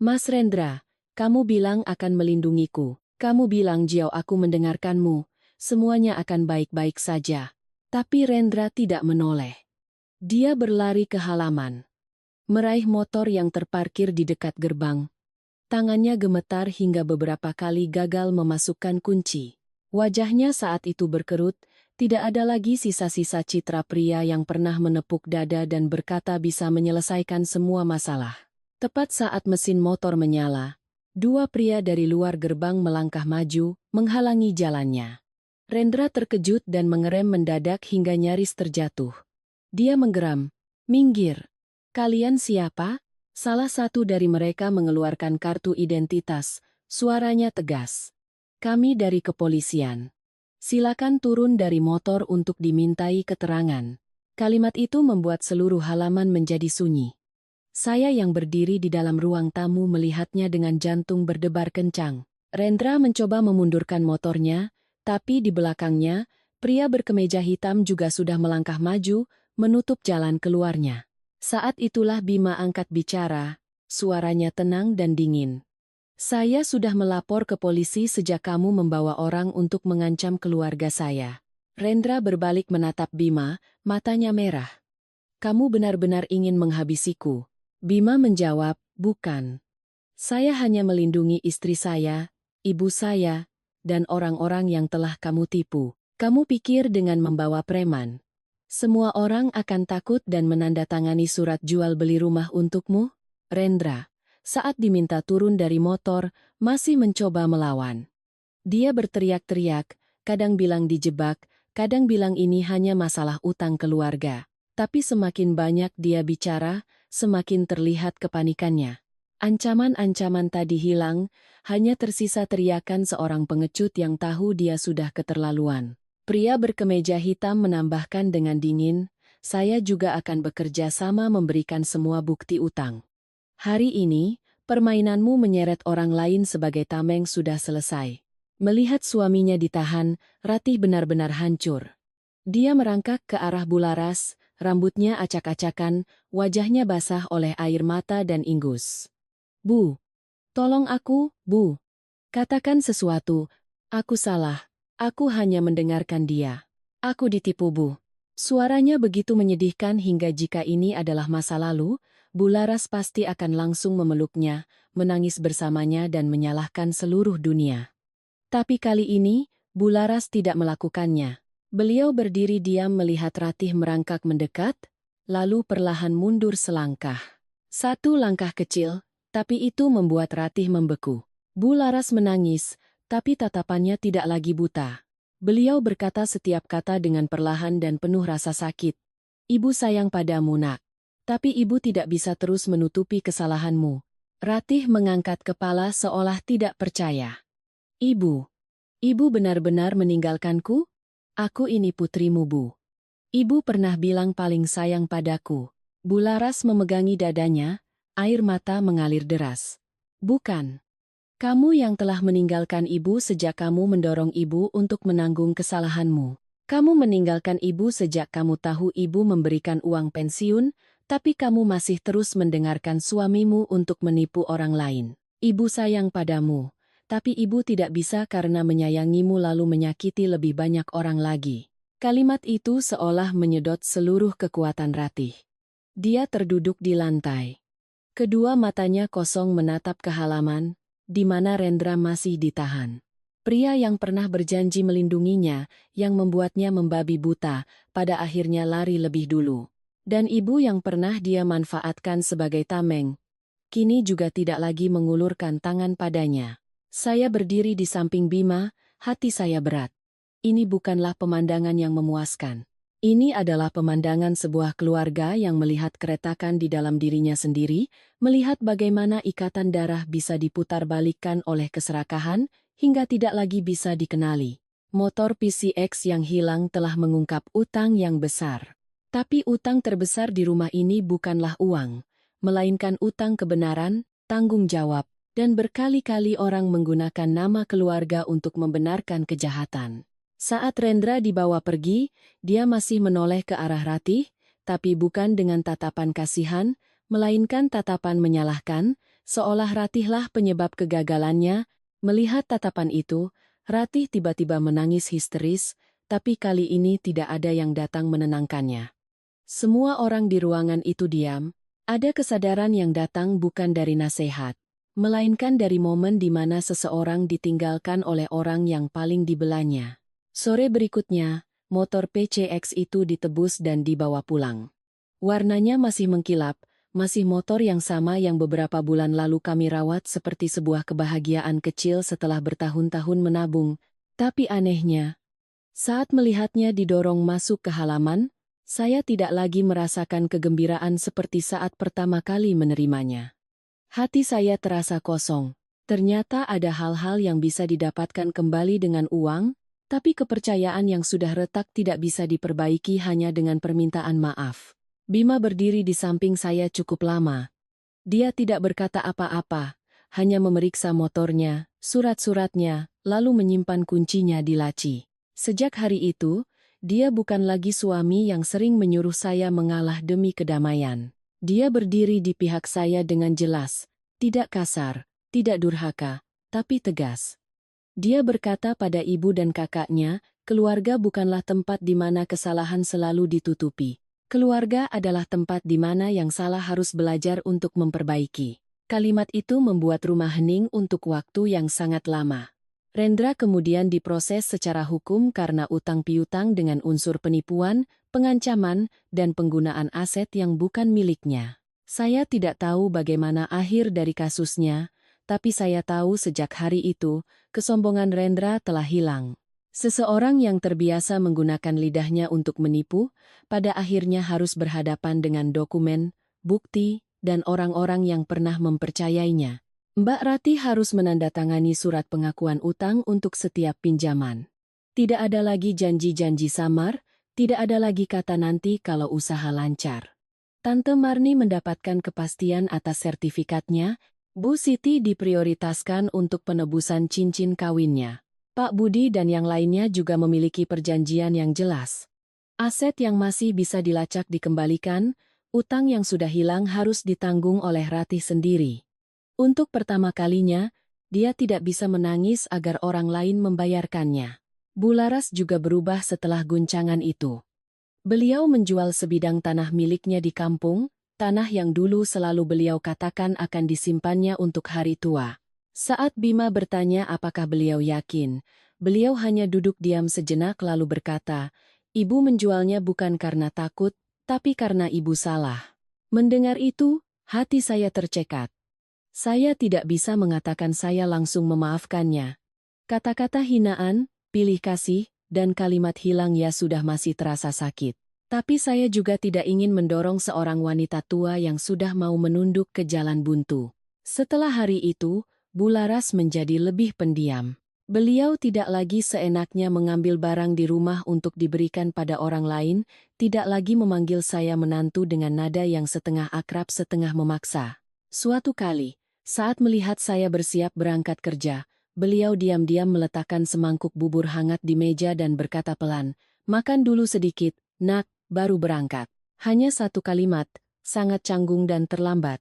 "Mas Rendra, kamu bilang akan melindungiku. Kamu bilang jauh aku mendengarkanmu. Semuanya akan baik-baik saja." Tapi Rendra tidak menoleh. Dia berlari ke halaman, meraih motor yang terparkir di dekat gerbang. Tangannya gemetar hingga beberapa kali gagal memasukkan kunci. Wajahnya saat itu berkerut, tidak ada lagi sisa-sisa citra pria yang pernah menepuk dada dan berkata bisa menyelesaikan semua masalah. Tepat saat mesin motor menyala, dua pria dari luar gerbang melangkah maju, menghalangi jalannya. Rendra terkejut dan mengerem mendadak hingga nyaris terjatuh. Dia menggeram, "Minggir! Kalian siapa?" Salah satu dari mereka mengeluarkan kartu identitas, suaranya tegas. "Kami dari kepolisian. Silakan turun dari motor untuk dimintai keterangan." Kalimat itu membuat seluruh halaman menjadi sunyi. Saya yang berdiri di dalam ruang tamu melihatnya dengan jantung berdebar kencang. Rendra mencoba memundurkan motornya, tapi di belakangnya, pria berkemeja hitam juga sudah melangkah maju, menutup jalan keluarnya. Saat itulah Bima angkat bicara, suaranya tenang dan dingin. "Saya sudah melapor ke polisi sejak kamu membawa orang untuk mengancam keluarga saya." Rendra berbalik menatap Bima, matanya merah. "Kamu benar-benar ingin menghabisiku?" Bima menjawab, "Bukan. Saya hanya melindungi istri saya, ibu saya, dan orang-orang yang telah kamu tipu. Kamu pikir dengan membawa preman semua orang akan takut dan menandatangani surat jual beli rumah untukmu?" Rendra, saat diminta turun dari motor, masih mencoba melawan. Dia berteriak-teriak, kadang bilang dijebak, kadang bilang ini hanya masalah utang keluarga. Tapi semakin banyak dia bicara, semakin terlihat kepanikannya. Ancaman-ancaman tadi hilang, hanya tersisa teriakan seorang pengecut yang tahu dia sudah keterlaluan. Pria berkemeja hitam menambahkan dengan dingin, "Saya juga akan bekerja sama memberikan semua bukti utang. Hari ini, permainanmu menyeret orang lain sebagai tameng sudah selesai." Melihat suaminya ditahan, Ratih benar-benar hancur. Dia merangkak ke arah Bularas, rambutnya acak-acakan, wajahnya basah oleh air mata dan ingus. "Bu, tolong aku, Bu. Katakan sesuatu. Aku salah. Aku hanya mendengarkan dia. Aku ditipu, Bu." Suaranya begitu menyedihkan hingga jika ini adalah masa lalu, Bularas pasti akan langsung memeluknya, menangis bersamanya dan menyalahkan seluruh dunia. Tapi kali ini, Bularas tidak melakukannya. Beliau berdiri diam melihat Ratih merangkak mendekat, lalu perlahan mundur selangkah. Satu langkah kecil, tapi itu membuat Ratih membeku. Bularas menangis, tapi tatapannya tidak lagi buta. Beliau berkata setiap kata dengan perlahan dan penuh rasa sakit. "Ibu sayang padamu, Nak. Tapi ibu tidak bisa terus menutupi kesalahanmu." Ratih mengangkat kepala seolah tidak percaya. "Ibu, ibu benar-benar meninggalkanku? Aku ini putrimu, Bu. Ibu pernah bilang paling sayang padaku." Bularas memegangi dadanya, air mata mengalir deras. "Bukan. Kamu yang telah meninggalkan ibu sejak kamu mendorong ibu untuk menanggung kesalahanmu. Kamu meninggalkan ibu sejak kamu tahu ibu memberikan uang pensiun, tapi kamu masih terus mendengarkan suamimu untuk menipu orang lain. Ibu sayang padamu, tapi ibu tidak bisa karena menyayangimu lalu menyakiti lebih banyak orang lagi." Kalimat itu seolah menyedot seluruh kekuatan Ratih. Dia terduduk di lantai. Kedua matanya kosong menatap ke halaman, di mana Rendra masih ditahan. Pria yang pernah berjanji melindunginya, yang membuatnya membabi buta, pada akhirnya lari lebih dulu. Dan ibu yang pernah dia manfaatkan sebagai tameng, kini juga tidak lagi mengulurkan tangan padanya. Saya berdiri di samping Bima, hati saya berat. Ini bukanlah pemandangan yang memuaskan. Ini adalah pemandangan sebuah keluarga yang melihat keretakan di dalam dirinya sendiri, melihat bagaimana ikatan darah bisa diputarbalikkan oleh keserakahan, hingga tidak lagi bisa dikenali. Motor PCX yang hilang telah mengungkap utang yang besar. Tapi utang terbesar di rumah ini bukanlah uang, melainkan utang kebenaran, tanggung jawab, dan berkali-kali orang menggunakan nama keluarga untuk membenarkan kejahatan. Saat Rendra dibawa pergi, dia masih menoleh ke arah Ratih, tapi bukan dengan tatapan kasihan, melainkan tatapan menyalahkan, seolah Ratihlah penyebab kegagalannya. Melihat tatapan itu, Ratih tiba-tiba menangis histeris, tapi kali ini tidak ada yang datang menenangkannya. Semua orang di ruangan itu diam, ada kesadaran yang datang bukan dari nasihat, melainkan dari momen di mana seseorang ditinggalkan oleh orang yang paling dibelanya. Sore berikutnya, motor PCX itu ditebus dan dibawa pulang. Warnanya masih mengkilap, masih motor yang sama yang beberapa bulan lalu kami rawat seperti sebuah kebahagiaan kecil setelah bertahun-tahun menabung. Tapi anehnya, saat melihatnya didorong masuk ke halaman, saya tidak lagi merasakan kegembiraan seperti saat pertama kali menerimanya. Hati saya terasa kosong. Ternyata ada hal-hal yang bisa didapatkan kembali dengan uang, tapi kepercayaan yang sudah retak tidak bisa diperbaiki hanya dengan permintaan maaf. Bima berdiri di samping saya cukup lama. Dia tidak berkata apa-apa, hanya memeriksa motornya, surat-suratnya, lalu menyimpan kuncinya di laci. Sejak hari itu, dia bukan lagi suami yang sering menyuruh saya mengalah demi kedamaian. Dia berdiri di pihak saya dengan jelas, tidak kasar, tidak durhaka, tapi tegas. Dia berkata pada ibu dan kakaknya, keluarga bukanlah tempat di mana kesalahan selalu ditutupi. Keluarga adalah tempat di mana yang salah harus belajar untuk memperbaiki. Kalimat itu membuat rumah hening untuk waktu yang sangat lama. Rendra kemudian diproses secara hukum karena utang piutang dengan unsur penipuan, pengancaman, dan penggunaan aset yang bukan miliknya. Saya tidak tahu bagaimana akhir dari kasusnya, tapi saya tahu sejak hari itu, kesombongan Rendra telah hilang. Seseorang yang terbiasa menggunakan lidahnya untuk menipu, pada akhirnya harus berhadapan dengan dokumen, bukti, dan orang-orang yang pernah mempercayainya. Mbak Rati harus menandatangani surat pengakuan utang untuk setiap pinjaman. Tidak ada lagi janji-janji samar, tidak ada lagi kata nanti kalau usaha lancar. Tante Marni mendapatkan kepastian atas sertifikatnya, Bu Siti diprioritaskan untuk penebusan cincin kawinnya. Pak Budi dan yang lainnya juga memiliki perjanjian yang jelas. Aset yang masih bisa dilacak dikembalikan, utang yang sudah hilang harus ditanggung oleh Ratih sendiri. Untuk pertama kalinya, dia tidak bisa menangis agar orang lain membayarkannya. Bu Laras juga berubah setelah guncangan itu. Beliau menjual sebidang tanah miliknya di kampung, tanah yang dulu selalu beliau katakan akan disimpannya untuk hari tua. Saat Bima bertanya apakah beliau yakin, beliau hanya duduk diam sejenak lalu berkata, "Ibu menjualnya bukan karena takut, tapi karena ibu salah." Mendengar itu, hati saya tercekat. Saya tidak bisa mengatakan saya langsung memaafkannya. Kata-kata hinaan, pilih kasih, dan kalimat hilang ya sudah masih terasa sakit. Tapi saya juga tidak ingin mendorong seorang wanita tua yang sudah mau menunduk ke jalan buntu. Setelah hari itu, Bu Laras menjadi lebih pendiam. Beliau tidak lagi seenaknya mengambil barang di rumah untuk diberikan pada orang lain, tidak lagi memanggil saya menantu dengan nada yang setengah akrab setengah memaksa. Suatu kali, saat melihat saya bersiap berangkat kerja, beliau diam-diam meletakkan semangkuk bubur hangat di meja dan berkata pelan, "Makan dulu sedikit, nak, baru berangkat." Hanya satu kalimat, sangat canggung dan terlambat.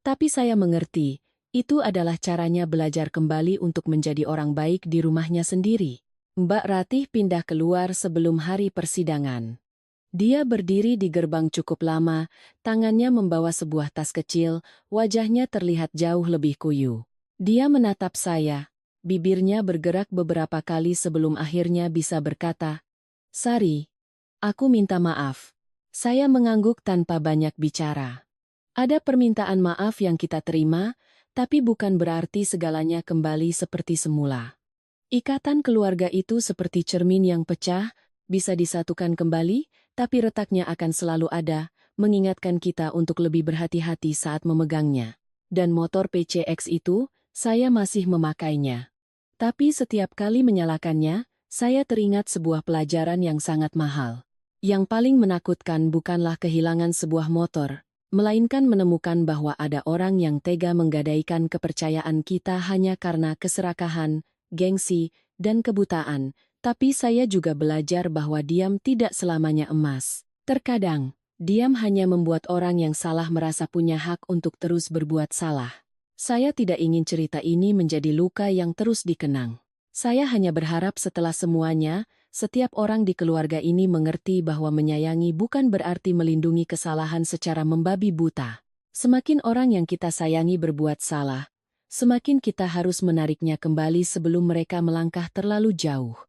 Tapi saya mengerti. Itu adalah caranya belajar kembali untuk menjadi orang baik di rumahnya sendiri. Mbak Ratih pindah keluar sebelum hari persidangan. Dia berdiri di gerbang cukup lama, tangannya membawa sebuah tas kecil, wajahnya terlihat jauh lebih kuyu. Dia menatap saya, bibirnya bergerak beberapa kali sebelum akhirnya bisa berkata, "Sari, aku minta maaf." Saya mengangguk tanpa banyak bicara. Ada permintaan maaf yang kita terima, tapi bukan berarti segalanya kembali seperti semula. Ikatan keluarga itu seperti cermin yang pecah, bisa disatukan kembali, tapi retaknya akan selalu ada, mengingatkan kita untuk lebih berhati-hati saat memegangnya. Dan motor PCX itu, saya masih memakainya. Tapi setiap kali menyalakannya, saya teringat sebuah pelajaran yang sangat mahal. Yang paling menakutkan bukanlah kehilangan sebuah motor, melainkan menemukan bahwa ada orang yang tega menggadaikan kepercayaan kita hanya karena keserakahan, gengsi, dan kebutaan. Tapi saya juga belajar bahwa diam tidak selamanya emas. Terkadang, diam hanya membuat orang yang salah merasa punya hak untuk terus berbuat salah. Saya tidak ingin cerita ini menjadi luka yang terus dikenang. Saya hanya berharap setelah semuanya, setiap orang di keluarga ini mengerti bahwa menyayangi bukan berarti melindungi kesalahan secara membabi buta. Semakin orang yang kita sayangi berbuat salah, semakin kita harus menariknya kembali sebelum mereka melangkah terlalu jauh.